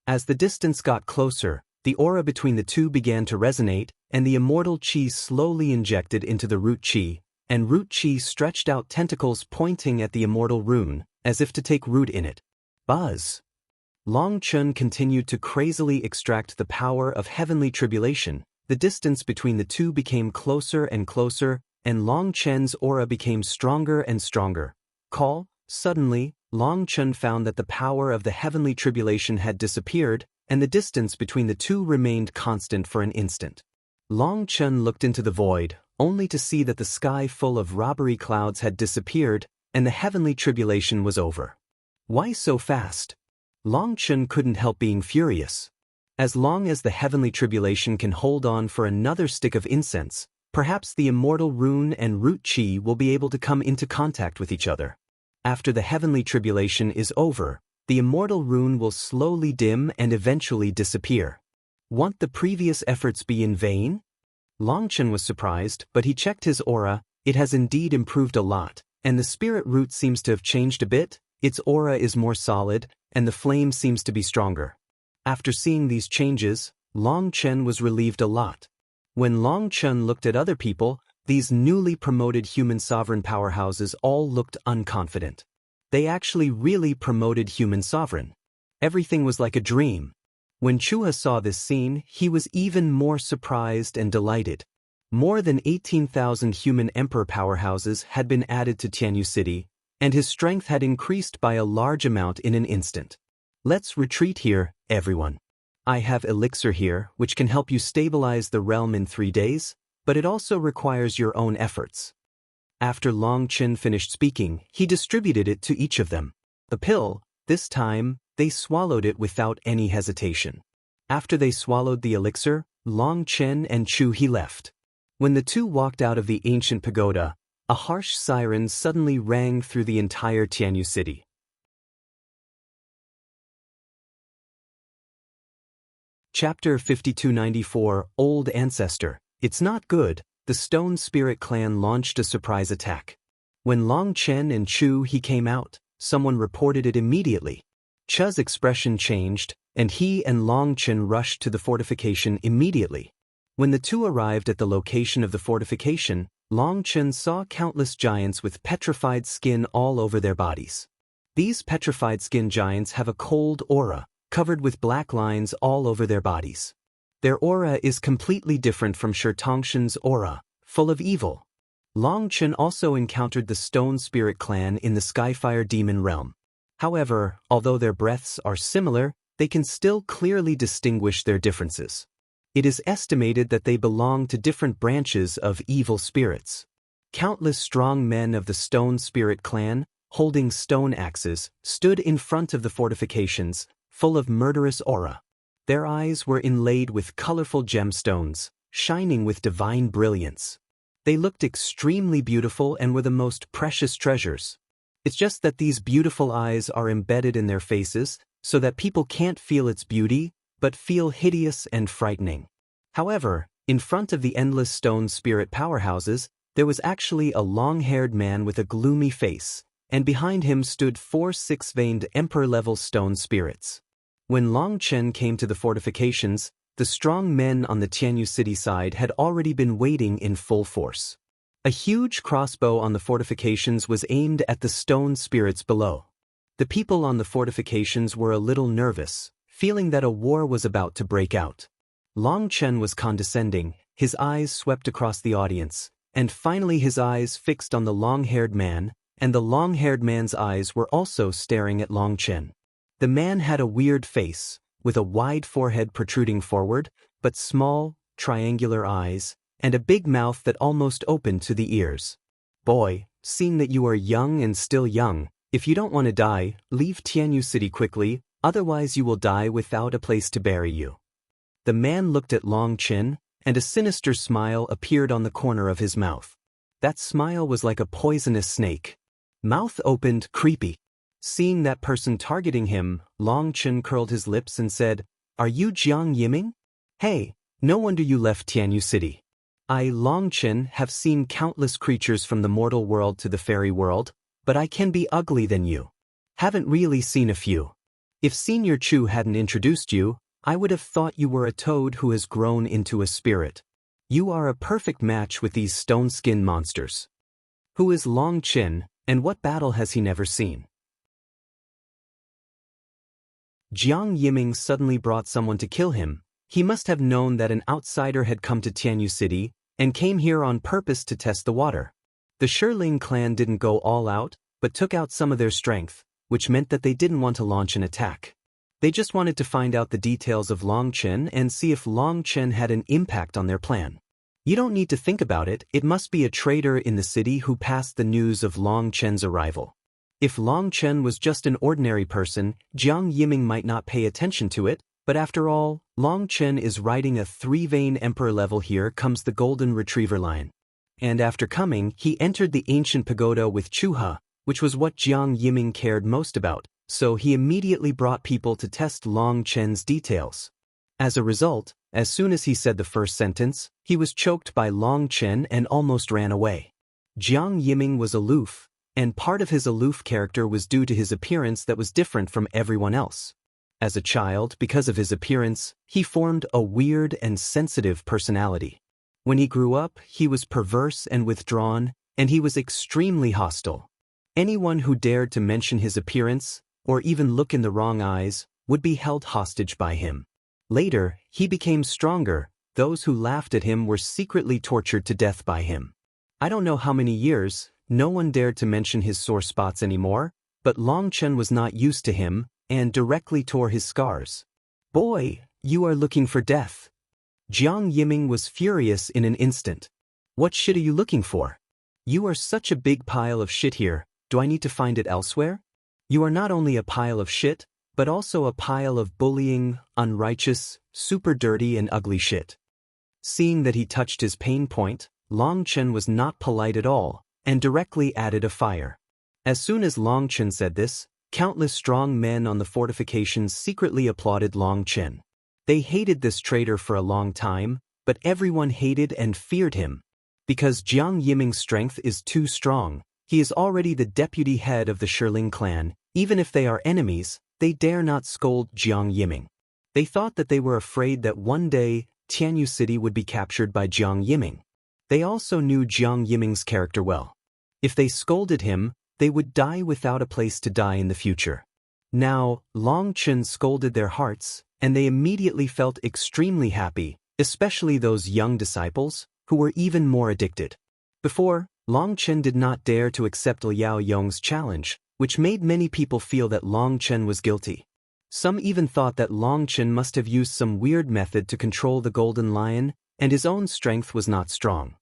As the distance got closer, the aura between the two began to resonate, and the immortal qi slowly injected into the root qi, and root qi stretched out tentacles pointing at the immortal rune, as if to take root in it. Buzz. Long Chen continued to crazily extract the power of heavenly tribulation. The distance between the two became closer and closer, and Long Chen's aura became stronger and stronger. Suddenly, Long Chen found that the power of the heavenly tribulation had disappeared, and the distance between the two remained constant for an instant. Long Chen looked into the void, only to see that the sky full of robbery clouds had disappeared, and the heavenly tribulation was over. Why so fast? Long Chen couldn't help being furious. As long as the heavenly tribulation can hold on for another stick of incense, perhaps the immortal rune and root qi will be able to come into contact with each other. After the heavenly tribulation is over, the immortal rune will slowly dim and eventually disappear. Won't the previous efforts be in vain? Long Chen was surprised, but he checked his aura. It has indeed improved a lot, and the spirit root seems to have changed a bit. Its aura is more solid, and the flame seems to be stronger. After seeing these changes, Long Chen was relieved a lot. When Long Chen looked at other people, these newly promoted human sovereign powerhouses all looked unconfident. They actually really promoted human sovereign. Everything was like a dream. When Chuha saw this scene, he was even more surprised and delighted. More than 18,000 human emperor powerhouses had been added to Tianyu City, and his strength had increased by a large amount in an instant. Let's retreat here, everyone. I have elixir here, which can help you stabilize the realm in 3 days, but it also requires your own efforts. After Long Chen finished speaking, he distributed it to each of them. The pill, this time, they swallowed it without any hesitation. After they swallowed the elixir, Long Chen and Chu He left. When the two walked out of the ancient pagoda, a harsh siren suddenly rang through the entire Tianyu City. Chapter 5294, Old Ancestor. It's not good. The Stone Spirit clan launched a surprise attack. When Long Chen and Chu He came out, someone reported it immediately. Chu's expression changed, and he and Long Chen rushed to the fortification immediately. When the two arrived at the location of the fortification, Long Chen saw countless giants with petrified skin all over their bodies. These petrified skin giants have a cold aura, covered with black lines all over their bodies. Their aura is completely different from Shi Tongshan's aura, full of evil. Long Chen also encountered the Stone Spirit clan in the Skyfire Demon realm. However, although their breaths are similar, they can still clearly distinguish their differences. It is estimated that they belong to different branches of evil spirits. Countless strong men of the Stone Spirit clan, holding stone axes, stood in front of the fortifications, full of murderous aura. Their eyes were inlaid with colorful gemstones, shining with divine brilliance. They looked extremely beautiful and were the most precious treasures. It's just that these beautiful eyes are embedded in their faces, so that people can't feel its beauty, but feel hideous and frightening. However, in front of the endless Stone Spirit powerhouses, there was actually a long-haired man with a gloomy face, and behind him stood 4 six-veined Emperor-level stone spirits. When Long Chen came to the fortifications, the strong men on the Tianyu City side had already been waiting in full force. A huge crossbow on the fortifications was aimed at the stone spirits below. The people on the fortifications were a little nervous, feeling that a war was about to break out. Long Chen was condescending. His eyes swept across the audience, and finally his eyes fixed on the long-haired man, and the long-haired man's eyes were also staring at Long Chen. The man had a weird face, with a wide forehead protruding forward, but small, triangular eyes, and a big mouth that almost opened to the ears. Boy, seeing that you are young and still young, if you don't want to die, leave Tianyu City quickly, otherwise you will die without a place to bury you. The man looked at Long Chen, and a sinister smile appeared on the corner of his mouth. That smile was like a poisonous snake. Mouth opened, creepy. Seeing that person targeting him, Long Chen curled his lips and said, "Are you Jiang Yiming? Hey, no wonder you left Tianyu City. I, Long Chen, have seen countless creatures from the mortal world to the fairy world, but I can be ugly than you. Haven't really seen a few. If Senior Chu hadn't introduced you, I would have thought you were a toad who has grown into a spirit. You are a perfect match with these stone-skinned monsters." Who is Long Chen, and what battle has he never seen? Jiang Yiming suddenly brought someone to kill him. He must have known that an outsider had come to Tianyu City, and came here on purpose to test the water. The Shirling clan didn't go all out, but took out some of their strength, which meant that they didn't want to launch an attack. They just wanted to find out the details of Long Chen and see if Long Chen had an impact on their plan. You don't need to think about it, it must be a traitor in the city who passed the news of Long Chen's arrival. If Long Chen was just an ordinary person, Jiang Yiming might not pay attention to it, but after all, Long Chen is riding a 3-vein emperor level. Here comes the golden retriever lion. And after coming, he entered the ancient pagoda with Chuha, which was what Jiang Yiming cared most about, so he immediately brought people to test Long Chen's details. As a result, as soon as he said the first sentence, he was choked by Long Chen and almost ran away. Jiang Yiming was aloof, and part of his aloof character was due to his appearance that was different from everyone else. As a child, because of his appearance, he formed a weird and sensitive personality. When he grew up, he was perverse and withdrawn, and he was extremely hostile. Anyone who dared to mention his appearance, or even look in the wrong eyes, would be held hostage by him. Later, he became stronger. Those who laughed at him were secretly tortured to death by him. I don't know how many years, no one dared to mention his sore spots anymore, but Long Chen was not used to him, and directly tore his scars. "Boy, you are looking for death." Jiang Yiming was furious in an instant. "What shit are you looking for? You are such a big pile of shit here, do I need to find it elsewhere? You are not only a pile of shit, but also a pile of bullying, unrighteous, super dirty and ugly shit." Seeing that he touched his pain point, Long Chen was not polite at all, and directly added a fire. As soon as Long Chen said this, countless strong men on the fortifications secretly applauded Long Chen. They hated this traitor for a long time, but everyone hated and feared him. Because Jiang Yiming's strength is too strong, he is already the deputy head of the Shirling clan. Even if they are enemies, they dare not scold Jiang Yiming. They thought that they were afraid that one day, Tianyu City would be captured by Jiang Yiming. They also knew Jiang Yiming's character well. If they scolded him, they would die without a place to die in the future. Now, Long Chen scolded their hearts, and they immediately felt extremely happy, especially those young disciples, who were even more addicted. Before, Long Chen did not dare to accept Liao Yong's challenge, which made many people feel that Long Chen was guilty. Some even thought that Long Chen must have used some weird method to control the golden lion, and his own strength was not strong.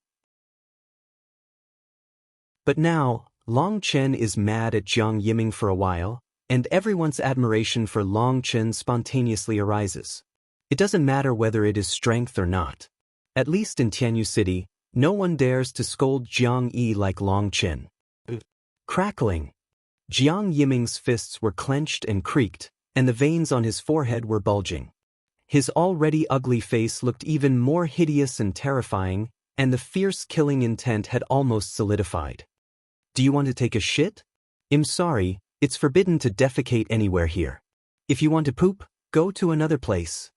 But now, Long Chen is mad at Jiang Yiming for a while, and everyone's admiration for Long Chen spontaneously arises. It doesn't matter whether it is strength or not. At least in Tianyu City, no one dares to scold Jiang Yi like Long Chen. Crackling. Jiang Yiming's fists were clenched and creaked, and the veins on his forehead were bulging. His already ugly face looked even more hideous and terrifying, and the fierce killing intent had almost solidified. "Do you want to take a shit? I'm sorry, it's forbidden to defecate anywhere here. If you want to poop, go to another place."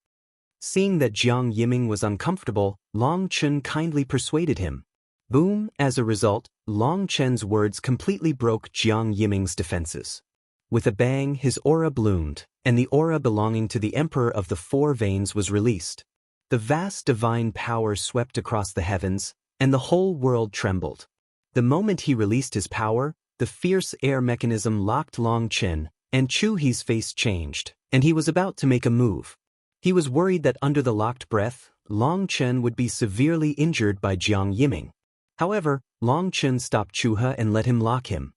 Seeing that Jiang Yiming was uncomfortable, Long Chen kindly persuaded him. Boom! As a result, Long Chen's words completely broke Jiang Yiming's defenses. With a bang, his aura bloomed, and the aura belonging to the Emperor of the Four Veins was released. The vast divine power swept across the heavens, and the whole world trembled. The moment he released his power, the fierce air mechanism locked Long Chen, and Chu He's face changed, and he was about to make a move. He was worried that under the locked breath, Long Chen would be severely injured by Jiang Yiming. However, Long Chen stopped Chu He and let him lock him.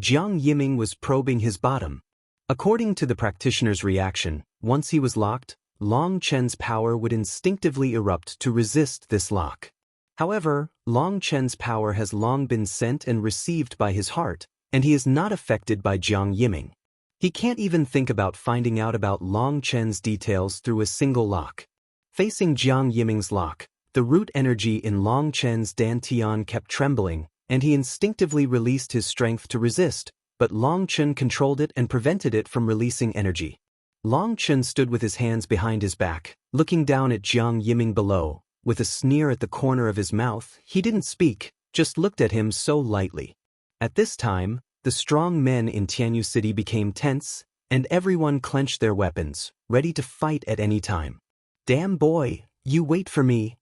Jiang Yiming was probing his bottom. According to the practitioner's reaction, once he was locked, Long Chen's power would instinctively erupt to resist this lock. However, Long Chen's power has long been sent and received by his heart, and he is not affected by Jiang Yiming. He can't even think about finding out about Long Chen's details through a single lock. Facing Jiang Yiming's lock, the root energy in Long Chen's dantian kept trembling, and he instinctively released his strength to resist, but Long Chen controlled it and prevented it from releasing energy. Long Chen stood with his hands behind his back, looking down at Jiang Yiming below. With a sneer at the corner of his mouth, he didn't speak, just looked at him so lightly. At this time, the strong men in Tianyu City became tense, and everyone clenched their weapons, ready to fight at any time. "Damn boy, you wait for me."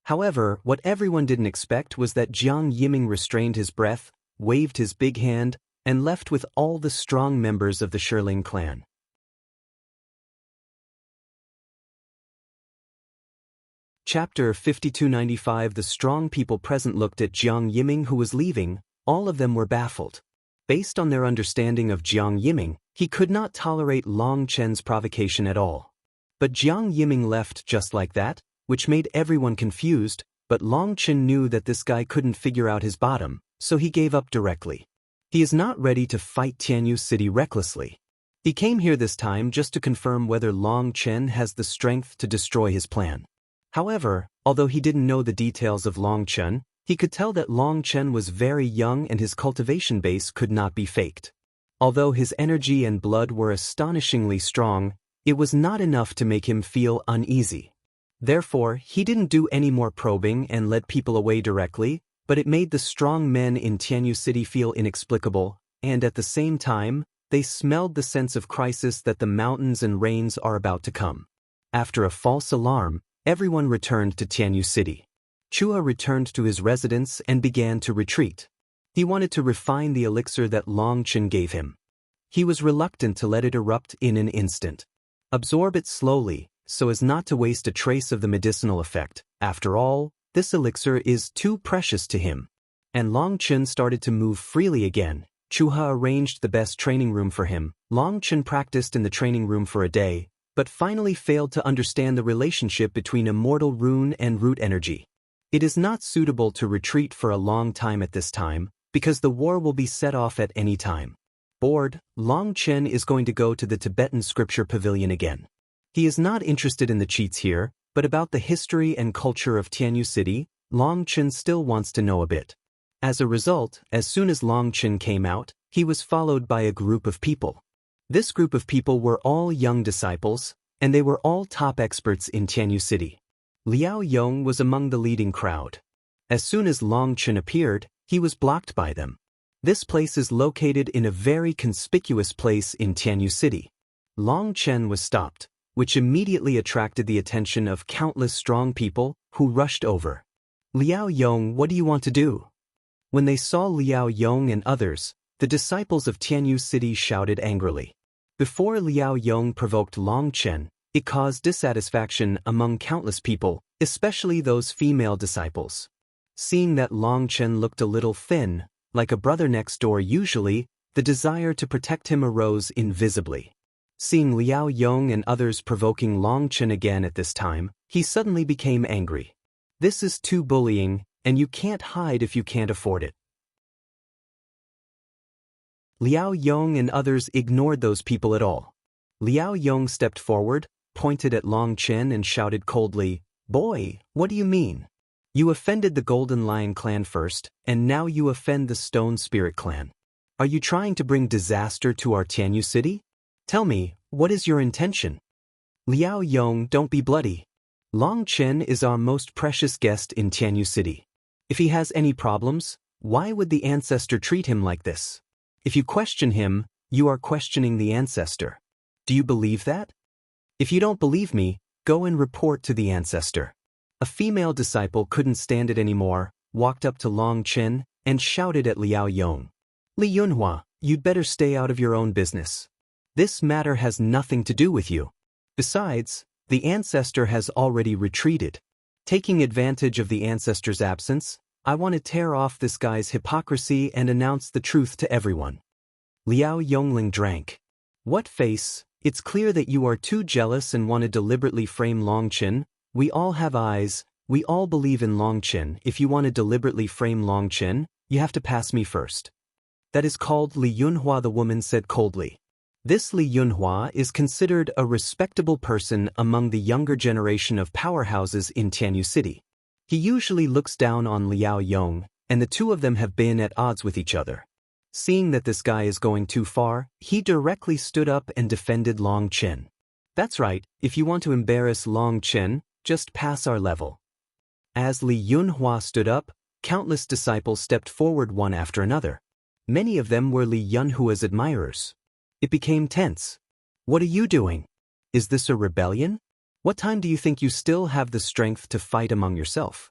However, what everyone didn't expect was that Jiang Yiming restrained his breath, waved his big hand, and left with all the strong members of the Shirling clan. Chapter 5295. The strong people present looked at Jiang Yiming who was leaving. All of them were baffled. Based on their understanding of Jiang Yiming, he could not tolerate Long Chen's provocation at all. But Jiang Yiming left just like that, which made everyone confused, but Long Chen knew that this guy couldn't figure out his bottom, so he gave up directly. He is not ready to fight Tianyu City recklessly. He came here this time just to confirm whether Long Chen has the strength to destroy his plan. However, although he didn't know the details of Long Chen, he could tell that Long Chen was very young and his cultivation base could not be faked. Although his energy and blood were astonishingly strong, it was not enough to make him feel uneasy. Therefore, he didn't do any more probing and led people away directly, but it made the strong men in Tianyu City feel inexplicable, and at the same time, they smelled the sense of crisis that the mountains and rains are about to come. After a false alarm, everyone returned to Tianyu City. Chua returned to his residence and began to retreat. He wanted to refine the elixir that Long Chen gave him. He was reluctant to let it erupt in an instant. Absorb it slowly, so as not to waste a trace of the medicinal effect. After all, this elixir is too precious to him. And Long Chen started to move freely again. Chuha arranged the best training room for him. Long Chen practiced in the training room for a day, but finally failed to understand the relationship between immortal rune and root energy. It is not suitable to retreat for a long time at this time, because the war will be set off at any time. Bored, Long Chen is going to go to the Tibetan scripture pavilion again. He is not interested in the cheats here, but about the history and culture of Tianyu City, Long Chen still wants to know a bit. As a result, as soon as Long Chen came out, he was followed by a group of people. This group of people were all young disciples, and they were all top experts in Tianyu City. Liao Yong was among the leading crowd. As soon as Long Chen appeared, he was blocked by them. This place is located in a very conspicuous place in Tianyu City. Long Chen was stopped, which immediately attracted the attention of countless strong people who rushed over. "Liao Yong, what do you want to do?" When they saw Liao Yong and others, the disciples of Tianyu City shouted angrily. Before Liao Yong provoked Long Chen, it caused dissatisfaction among countless people, especially those female disciples. Seeing that Long Chen looked a little thin, like a brother next door usually, the desire to protect him arose invisibly. Seeing Liao Yong and others provoking Long Chen again at this time, he suddenly became angry. This is too bullying, and you can't hide if you can't afford it. Liao Yong and others ignored those people at all. Liao Yong stepped forward, pointed at Long Chen and shouted coldly, "Boy, what do you mean? You offended the Golden Lion clan first, and now you offend the Stone Spirit clan. Are you trying to bring disaster to our Tianyu City? Tell me, what is your intention?" "Liao Yong, don't be bloody. Long Chen is our most precious guest in Tianyu City. If he has any problems, why would the ancestor treat him like this? If you question him, you are questioning the ancestor. Do you believe that? If you don't believe me, Go and report to the ancestor. A female disciple couldn't stand it anymore, walked up to Long Chen, and shouted at Liao Yong. Li Yunhua, you'd better stay out of your own business. This matter has nothing to do with you. Besides, the ancestor has already retreated. Taking advantage of the ancestor's absence, I want to tear off this guy's hypocrisy and announce the truth to everyone. Liao Yongling drank. What face? It's clear that you are too jealous and want to deliberately frame Long Chen. We all have eyes. We all believe in Long Chen. If you want to deliberately frame Long Chen, you have to pass me first. That is called Li Yunhua, the woman said coldly. This Li Yunhua is considered a respectable person among the younger generation of powerhouses in Tianyu City. He usually looks down on Liao Yong, and the two of them have been at odds with each other. Seeing that this guy is going too far, he directly stood up and defended Long Chen. That's right, if you want to embarrass Long Chen, just pass our level. As Li Yunhua stood up, countless disciples stepped forward one after another. Many of them were Li Yunhua's admirers. It became tense. What are you doing? Is this a rebellion? What time do you think you still have the strength to fight among yourself?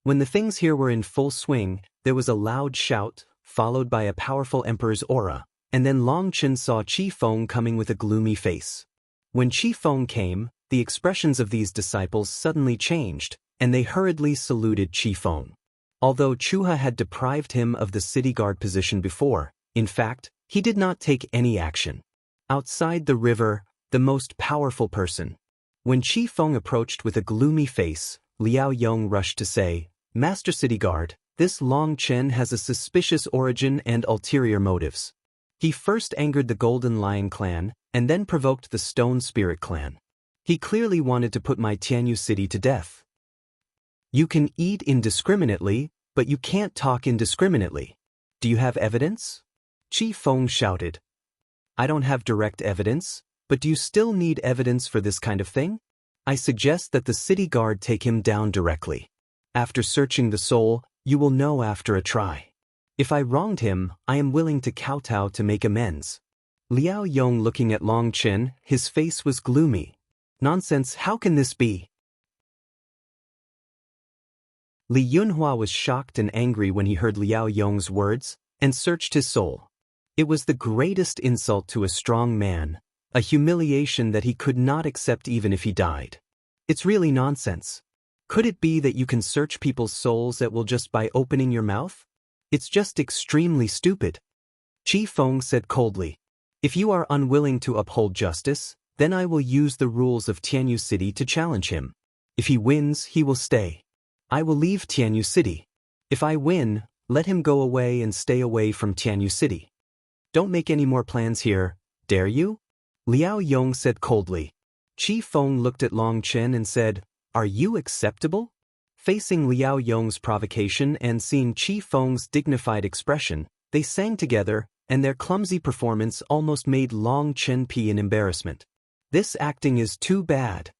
When the things here were in full swing, there was a loud shout, followed by a powerful emperor's aura, and then Long Chen saw Qi Feng coming with a gloomy face. When Qi Feng came, the expressions of these disciples suddenly changed, and they hurriedly saluted Qi Feng. Although Chuha had deprived him of the city guard position before, in fact, he did not take any action. Outside the river, the most powerful person. When Qi Feng approached with a gloomy face, Liao Yong rushed to say, Master City Guard, this Long Chen has a suspicious origin and ulterior motives. He first angered the Golden Lion clan, and then provoked the Stone Spirit clan. He clearly wanted to put my Tianyu City to death. You can eat indiscriminately, but you can't talk indiscriminately. Do you have evidence? Qi Feng shouted. I don't have direct evidence, but do you still need evidence for this kind of thing? I suggest that the city guard take him down directly. After searching the soul, you will know after a try. If I wronged him, I am willing to kowtow to make amends. Liao Yong looking at Long Chen, his face was gloomy. Nonsense, how can this be? Li Yunhua was shocked and angry when he heard Liao Yong's words, and searched his soul. It was the greatest insult to a strong man, a humiliation that he could not accept even if he died. It's really nonsense. Could it be that you can search people's souls at will just by opening your mouth? It's just extremely stupid. Qi Feng said coldly. If you are unwilling to uphold justice, then I will use the rules of Tianyu City to challenge him. If he wins, he will stay. I will leave Tianyu City. If I win, let him go away and stay away from Tianyu City. Don't make any more plans here, dare you? Liao Yong said coldly. Qi Feng looked at Long Chen and said, Are you acceptable? Facing Liao Yong's provocation and seeing Qi Feng's dignified expression, they sang together, and their clumsy performance almost made Long Chen pee in embarrassment. This acting is too bad.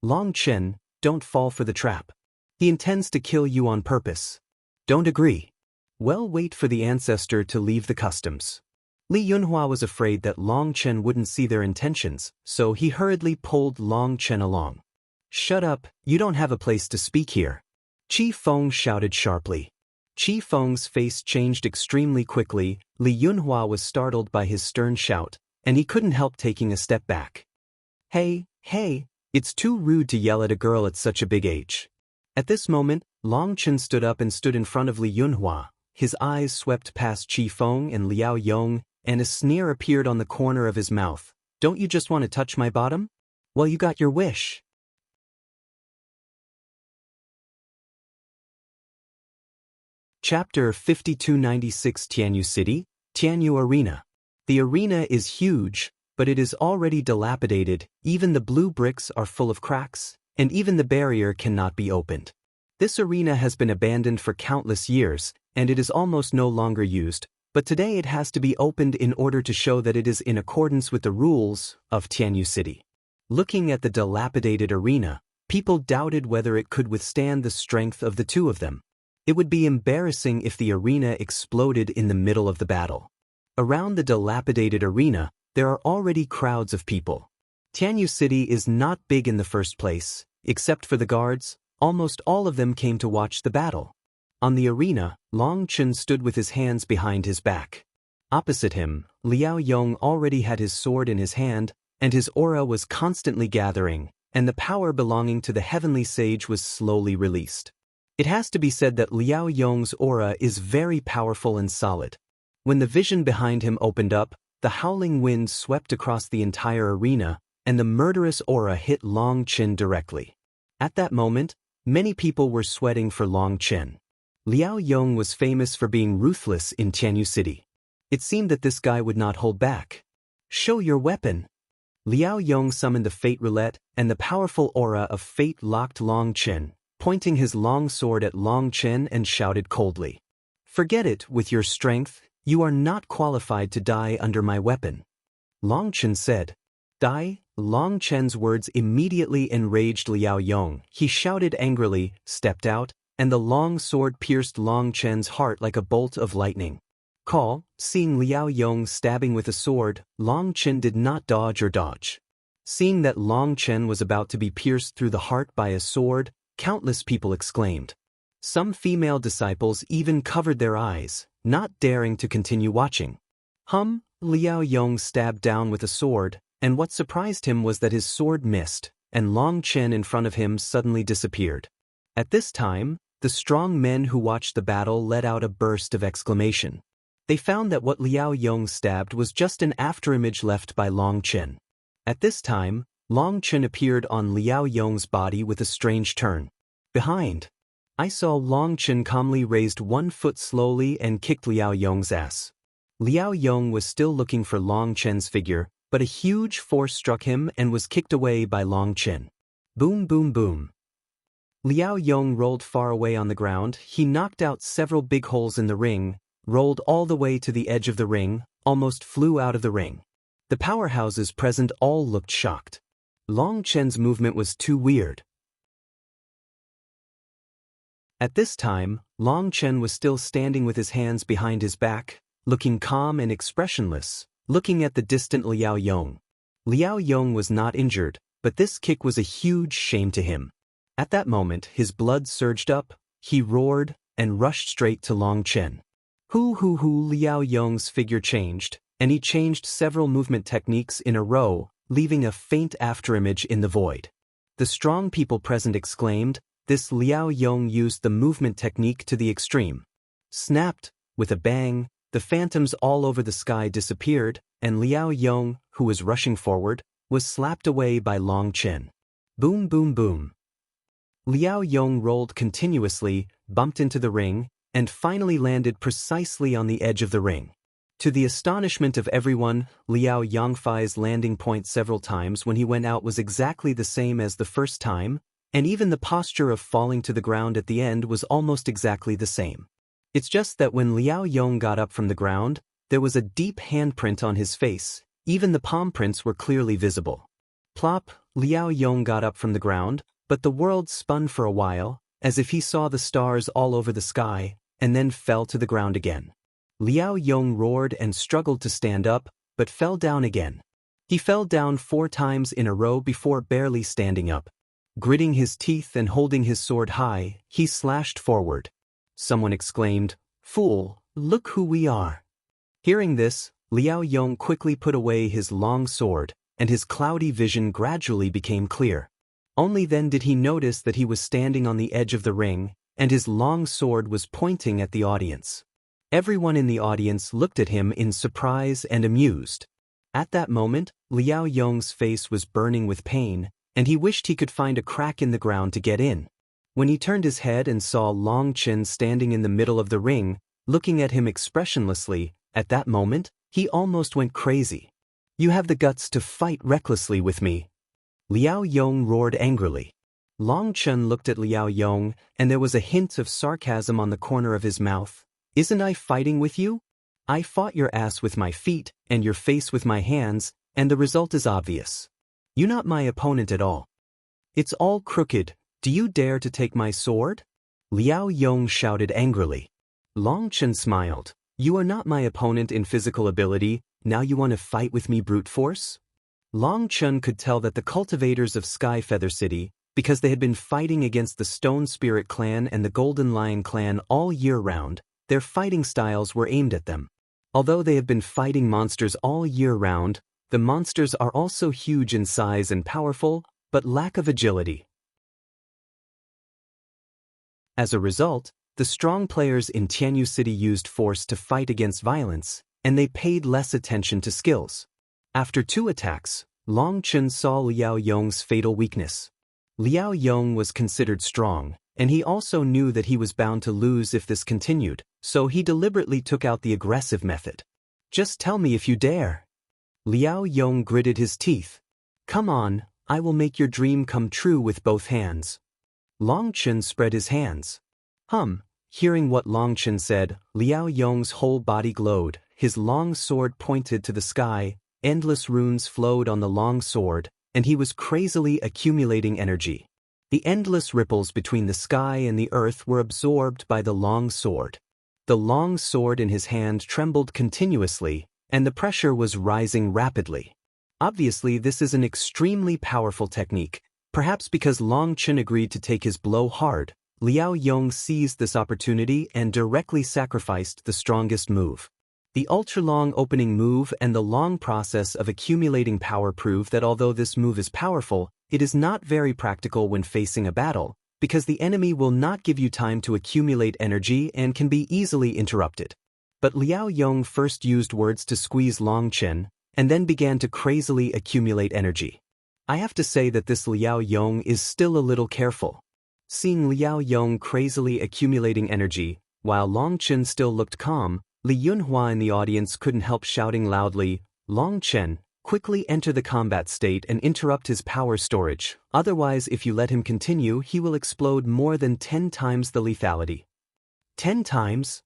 Long Chen, don't fall for the trap. He intends to kill you on purpose. Don't agree. Well, wait for the ancestor to leave the customs. Li Yunhua was afraid that Long Chen wouldn't see their intentions, so he hurriedly pulled Long Chen along. Shut up, you don't have a place to speak here. Qi Feng shouted sharply. Qi Feng's face changed extremely quickly. Li Yunhua was startled by his stern shout, and he couldn't help taking a step back. Hey, it's too rude to yell at a girl at such a big age. At this moment, Long Chen stood up and stood in front of Li Yunhua. His eyes swept past Qi Feng and Liao Yong, and a sneer appeared on the corner of his mouth. Don't you just want to touch my bottom? Well, you got your wish. Chapter 5296 Tianyu City, Tianyu Arena. The arena is huge, but it is already dilapidated. Even the blue bricks are full of cracks, and even the barrier cannot be opened. This arena has been abandoned for countless years, and it is almost no longer used, but today it has to be opened in order to show that it is in accordance with the rules of Tianyu City. Looking at the dilapidated arena, people doubted whether it could withstand the strength of the two of them. It would be embarrassing if the arena exploded in the middle of the battle. Around the dilapidated arena, there are already crowds of people. Tianyu City is not big in the first place, except for the guards. Almost all of them came to watch the battle. On the arena, Long Chen stood with his hands behind his back. Opposite him, Liao Yong already had his sword in his hand, and his aura was constantly gathering, and the power belonging to the heavenly sage was slowly released. It has to be said that Liao Yong's aura is very powerful and solid. When the vision behind him opened up, the howling wind swept across the entire arena, and the murderous aura hit Long Chen directly. At that moment, many people were sweating for Long Chen. Liao Yong was famous for being ruthless in Tianyu City. It seemed that this guy would not hold back. "Show your weapon." Liao Yong summoned the Fate Roulette, and the powerful aura of fate locked Long Chen, pointing his long sword at Long Chen and shouted coldly, "Forget it. With your strength, you are not qualified to die under my weapon." Long Chen said, "Die?" Long Chen's words immediately enraged Liao Yong. He shouted angrily, stepped out, and the long sword pierced Long Chen's heart like a bolt of lightning. Call. Seeing Liao Yong stabbing with a sword, Long Chen did not dodge or dodge. Seeing that Long Chen was about to be pierced through the heart by a sword, countless people exclaimed. Some female disciples even covered their eyes, not daring to continue watching. Liao Yong stabbed down with a sword, and what surprised him was that his sword missed, and Long Chen in front of him suddenly disappeared. At this time, the strong men who watched the battle let out a burst of exclamation. They found that what Liao Yong stabbed was just an afterimage left by Long Chen. At this time, Long Chen appeared on Liao Yong's body with a strange turn. Behind, I saw Long Chen calmly raised one foot slowly and kicked Liao Yong's ass. Liao Yong was still looking for Long Chen's figure, but a huge force struck him and was kicked away by Long Chen. Boom, boom, boom. Liao Yong rolled far away on the ground. He knocked out several big holes in the ring, rolled all the way to the edge of the ring, almost flew out of the ring. The powerhouses present all looked shocked. Long Chen's movement was too weird. At this time, Long Chen was still standing with his hands behind his back, looking calm and expressionless, looking at the distant Liao Yong. Liao Yong was not injured, but this kick was a huge shame to him. At that moment, his blood surged up, he roared, and rushed straight to Long Chen. Liao Yong's figure changed, and he changed several movement techniques in a row, leaving a faint afterimage in the void. The strong people present exclaimed, "This Liao Yong used the movement technique to the extreme." Snapped, with a bang, the phantoms all over the sky disappeared, and Liao Yong, who was rushing forward, was slapped away by Long Chen. Boom, boom, boom. Liao Yong rolled continuously, bumped into the ring, and finally landed precisely on the edge of the ring. To the astonishment of everyone, Liao Yongfei's landing point several times when he went out was exactly the same as the first time, and even the posture of falling to the ground at the end was almost exactly the same. It's just that when Liao Yong got up from the ground, there was a deep handprint on his face. Even the palm prints were clearly visible. Plop, Liao Yong got up from the ground, but the world spun for a while, as if he saw the stars all over the sky, and then fell to the ground again. Liao Yong roared and struggled to stand up, but fell down again. He fell down 4 times in a row before barely standing up. Gritting his teeth and holding his sword high, he slashed forward. Someone exclaimed, "Fool, look who we are." Hearing this, Liao Yong quickly put away his long sword, and his cloudy vision gradually became clear. Only then did he notice that he was standing on the edge of the ring, and his long sword was pointing at the audience. Everyone in the audience looked at him in surprise and amused. At that moment, Liao Yong's face was burning with pain, and he wished he could find a crack in the ground to get in. When he turned his head and saw Long Chen standing in the middle of the ring, looking at him expressionlessly, at that moment, he almost went crazy. "You have the guts to fight recklessly with me." Liao Yong roared angrily. Long Chen looked at Liao Yong, and there was a hint of sarcasm on the corner of his mouth. "Isn't I fighting with you? I fought your ass with my feet, and your face with my hands, and the result is obvious. You're not my opponent at all. It's all crooked. Do you dare to take my sword?" Liao Yong shouted angrily. Long Chen smiled. "You are not my opponent in physical ability, now you want to fight with me brute force?" Long Chun could tell that the cultivators of Sky Feather City, because they had been fighting against the Stone Spirit clan and the Golden Lion clan all year round, their fighting styles were aimed at them. Although they have been fighting monsters all year round, the monsters are also huge in size and powerful, but lack of agility. As a result, the strong players in Tianyu City used force to fight against violence, and they paid less attention to skills. After 2 attacks, Long Chun saw Liao Yong's fatal weakness. Liao Yong was considered strong, and he also knew that he was bound to lose if this continued, so he deliberately took out the aggressive method. "Just tell me if you dare." Liao Yong gritted his teeth. "Come on, I will make your dream come true with both hands." Long Chun spread his hands. Hearing what Long Chun said, Liao Yong's whole body glowed, his long sword pointed to the sky, endless runes flowed on the long sword, and he was crazily accumulating energy. The endless ripples between the sky and the earth were absorbed by the long sword. The long sword in his hand trembled continuously, and the pressure was rising rapidly. Obviously, this is an extremely powerful technique. Perhaps because Long Chun agreed to take his blow hard, Liao Yong seized this opportunity and directly sacrificed the strongest move. The ultra-long opening move and the long process of accumulating power prove that although this move is powerful, it is not very practical when facing a battle, because the enemy will not give you time to accumulate energy and can be easily interrupted. But Liao Yong first used words to squeeze Long Chun, and then began to crazily accumulate energy. I have to say that this Liao Yong is still a little careful. Seeing Liao Yong crazily accumulating energy, while Long Chun still looked calm, Li Yunhua in the audience couldn't help shouting loudly, "Long Chun, quickly enter the combat state and interrupt his power storage, otherwise if you let him continue he will explode more than 10 times the lethality." 10 times?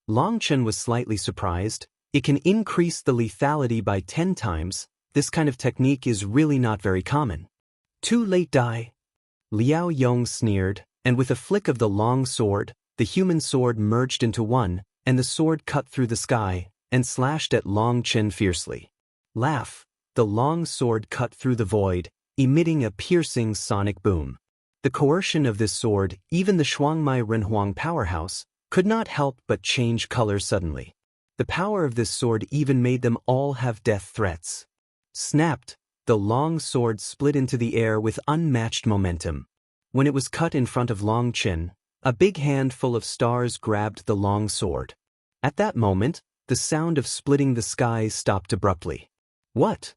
Long Chun was slightly surprised. It can increase the lethality by 10 times. This kind of technique is really not very common. "Too late, die." Liao Yong sneered, and with a flick of the long sword, the human sword merged into one, and the sword cut through the sky, and slashed at Long Chun fiercely. Laugh. The long sword cut through the void, emitting a piercing sonic boom. The coercion of this sword, even the Shuangmai Renhuang powerhouse, could not help but change color suddenly. The power of this sword even made them all have death threats. Snapped. The long sword split into the air with unmatched momentum. When it was cut in front of Long Chun, a big handful of stars grabbed the long sword. At that moment, the sound of splitting the skies stopped abruptly. What?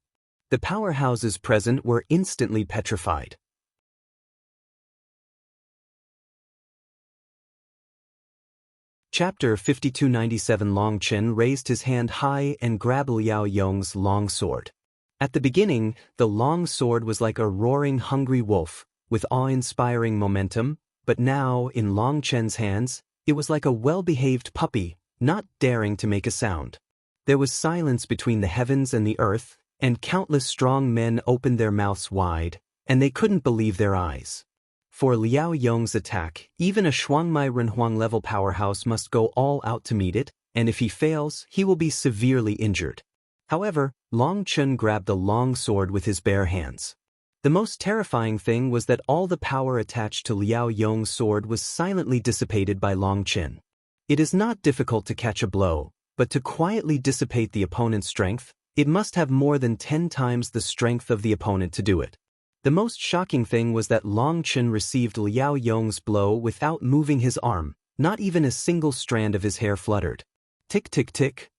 The powerhouses present were instantly petrified. Chapter 5297. Long Chun raised his hand high and grabbed Liao Yong's long sword. At the beginning, the long sword was like a roaring hungry wolf, with awe-inspiring momentum, but now, in Long Chun's hands, it was like a well-behaved puppy, not daring to make a sound. There was silence between the heavens and the earth, and countless strong men opened their mouths wide, and they couldn't believe their eyes. For Liao Yong's attack, even a Shuangmai Renhuang-level powerhouse must go all out to meet it, and if he fails, he will be severely injured. However, Long Chun grabbed the long sword with his bare hands. The most terrifying thing was that all the power attached to Liao Yong's sword was silently dissipated by Long Chun. It is not difficult to catch a blow, but to quietly dissipate the opponent's strength, it must have more than 10 times the strength of the opponent to do it. The most shocking thing was that Long Chun received Liao Yong's blow without moving his arm, not even a single strand of his hair fluttered. Tick tick tick.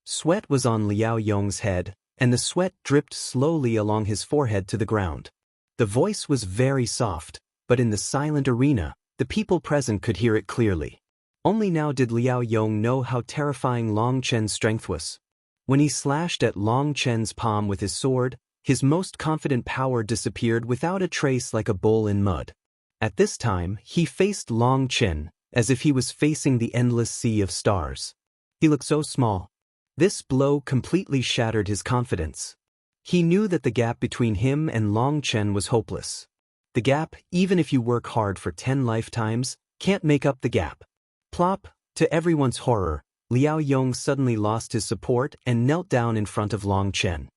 Sweat was on Liao Yong's head, and the sweat dripped slowly along his forehead to the ground. The voice was very soft, but in the silent arena, the people present could hear it clearly. Only now did Liao Yong know how terrifying Long Chun's strength was. When he slashed at Long Chun's palm with his sword, his most confident power disappeared without a trace like a bull in mud. At this time, he faced Long Chun, as if he was facing the endless sea of stars. He looked so small. This blow completely shattered his confidence. He knew that the gap between him and Long Chun was hopeless. The gap, even if you work hard for 10 lifetimes, can't make up the gap. Plop! To everyone's horror, Liao Yong suddenly lost his support and knelt down in front of Long Chun.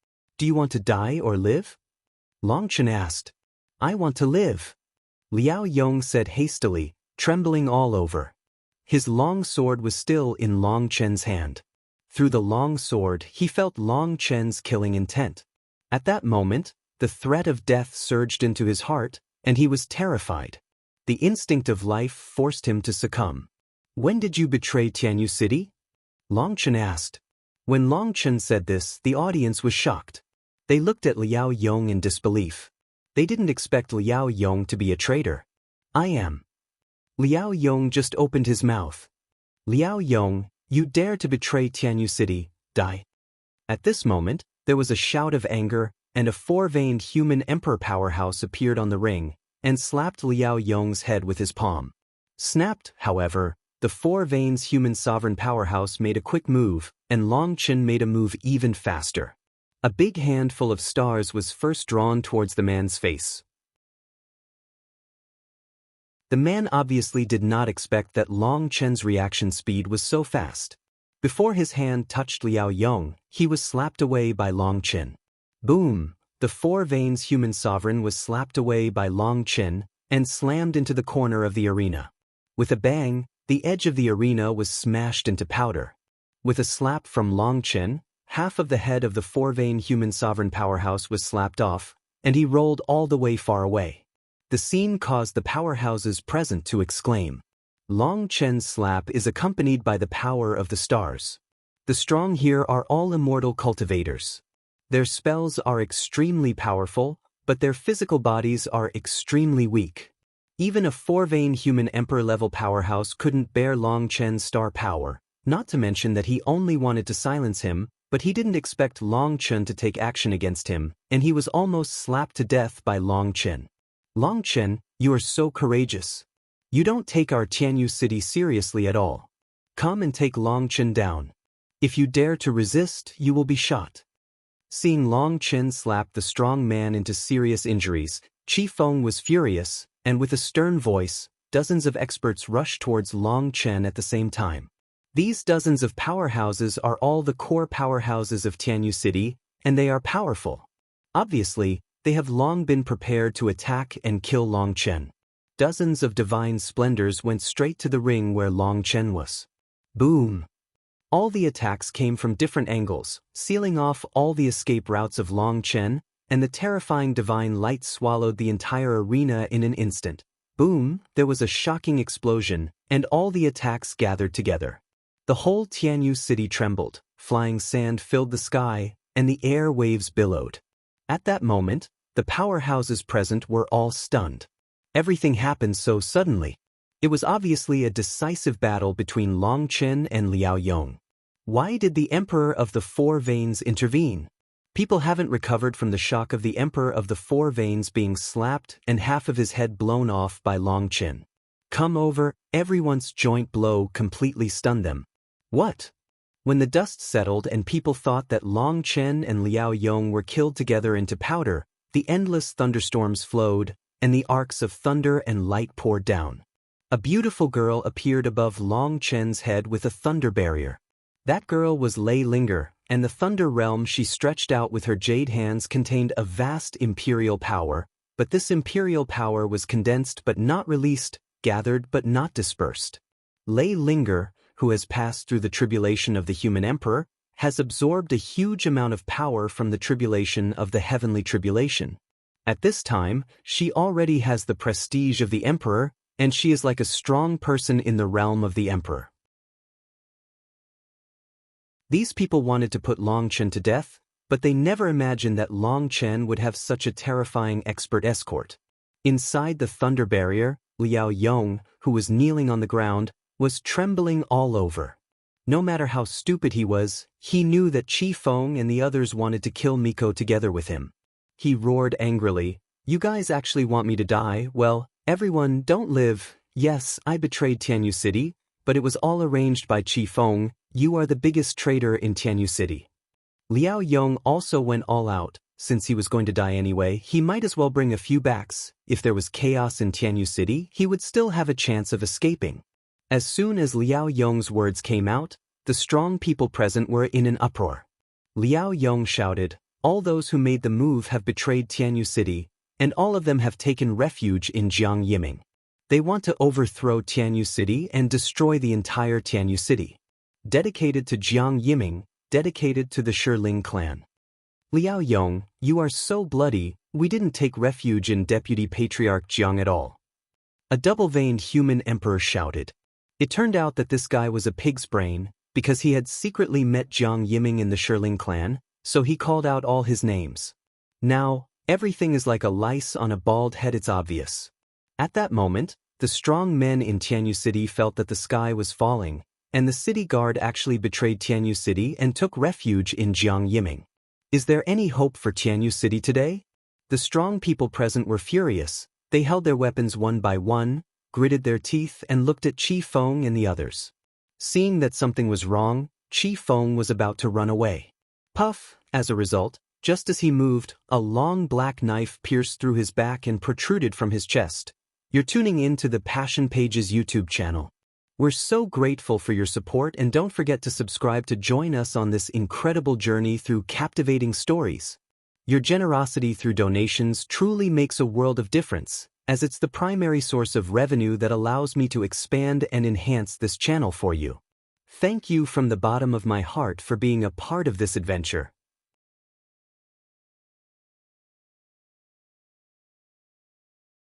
do you want to die or live? Long Chen asked. I want to live. Liao Yong said hastily, trembling all over. His long sword was still in Long Chen's hand. Through the long sword he felt Long Chen's killing intent. At that moment, the threat of death surged into his heart, and he was terrified. The instinct of life forced him to succumb. When did you betray Tianyu City? Long Chen asked. When Long Chen said this, the audience was shocked. They looked at Liao Yong in disbelief. They didn't expect Liao Yong to be a traitor. I am. Liao Yong just opened his mouth. Liao Yong, you dare to betray Tianyu City, die. At this moment, there was a shout of anger, and a four-veined human emperor powerhouse appeared on the ring, and slapped Liao Yong's head with his palm. Snapped, however, the four veins human sovereign powerhouse made a quick move, and Long Chen made a move even faster. A big handful of stars was first drawn towards the man's face. The man obviously did not expect that Long Chen's reaction speed was so fast. Before his hand touched Liao Yong, he was slapped away by Long Chen. Boom! The four veins human sovereign was slapped away by Long Chen and slammed into the corner of the arena. With a bang, the edge of the arena was smashed into powder. With a slap from Long Chen, half of the head of the four-vein human sovereign powerhouse was slapped off, and he rolled all the way far away. The scene caused the powerhouses present to exclaim. Long Chen's slap is accompanied by the power of the stars. The strong here are all immortal cultivators. Their spells are extremely powerful, but their physical bodies are extremely weak. Even a four-vein human emperor-level powerhouse couldn't bear Long Chen's star power, not to mention that he only wanted to silence him, but he didn't expect Long Chen to take action against him, and he was almost slapped to death by Long Chen. Long Chen, you are so courageous. You don't take our Tianyu City seriously at all. Come and take Long Chen down. If you dare to resist, you will be shot. Seeing Long Chen slap the strong man into serious injuries, Qi Feng was furious, and with a stern voice, dozens of experts rushed towards Long Chen at the same time. These dozens of powerhouses are all the core powerhouses of Tianyu City, and they are powerful. Obviously, they have long been prepared to attack and kill Long Chen. Dozens of divine splendors went straight to the ring where Long Chen was. Boom! All the attacks came from different angles, sealing off all the escape routes of Long Chen, and the terrifying divine light swallowed the entire arena in an instant. Boom! There was a shocking explosion, and all the attacks gathered together. The whole Tianyu City trembled, flying sand filled the sky, and the air waves billowed. At that moment, the powerhouses present were all stunned. Everything happened so suddenly. It was obviously a decisive battle between Long Chen and Liao Yong. Why did the Emperor of the Four Veins intervene? People haven't recovered from the shock of the Emperor of the Four Veins being slapped and half of his head blown off by Long Chen. Come over, everyone's joint blow completely stunned them. What? When the dust settled and people thought that Long Chen and Liao Yong were killed together into powder, the endless thunderstorms flowed, and the arcs of thunder and light poured down. A beautiful girl appeared above Long Chen's head with a thunder barrier. That girl was Lei Linger, and the thunder realm she stretched out with her jade hands contained a vast imperial power, but this imperial power was condensed but not released, gathered but not dispersed. Lei Linger, who has passed through the tribulation of the human emperor, has absorbed a huge amount of power from the tribulation of the heavenly tribulation. At this time, she already has the prestige of the emperor, and she is like a strong person in the realm of the emperor. These people wanted to put Long Chen to death, but they never imagined that Long Chen would have such a terrifying expert escort. Inside the thunder barrier, Liao Yong, who was kneeling on the ground, was trembling all over. No matter how stupid he was, he knew that Qi Feng and the others wanted to kill Miko together with him. He roared angrily, "You guys actually want me to die? Well, everyone, don't live. Yes, I betrayed Tianyu City, but it was all arranged by Qi Feng. You are the biggest traitor in Tianyu City." Liao Yong also went all out. Since he was going to die anyway, he might as well bring a few backs. If there was chaos in Tianyu City, he would still have a chance of escaping. As soon as Liao Yong's words came out, the strong people present were in an uproar. Liao Yong shouted, All those who made the move have betrayed Tianyu City, and all of them have taken refuge in Jiang Yiming. They want to overthrow Tianyu City and destroy the entire Tianyu City. Dedicated to Jiang Yiming, dedicated to the Shiling clan. Liao Yong, you are so bloody, we didn't take refuge in Deputy Patriarch Jiang at all. A double-veined human emperor shouted. It turned out that this guy was a pig's brain, because he had secretly met Jiang Yiming in the Shiling clan, so he called out all his names. Now, everything is like a lice on a bald head, it's obvious. At that moment, the strong men in Tianyu City felt that the sky was falling, and the city guard actually betrayed Tianyu City and took refuge in Jiang Yiming. Is there any hope for Tianyu City today? The strong people present were furious. They held their weapons one by one, gritted their teeth and looked at Qi Feng and the others. Seeing that something was wrong, Qi Feng was about to run away. Puff, as a result, just as he moved, a long black knife pierced through his back and protruded from his chest. You're tuning in to the Passion Pages YouTube channel. We're so grateful for your support, and don't forget to subscribe to join us on this incredible journey through captivating stories. Your generosity through donations truly makes a world of difference, as it's the primary source of revenue that allows me to expand and enhance this channel for you. Thank you from the bottom of my heart for being a part of this adventure.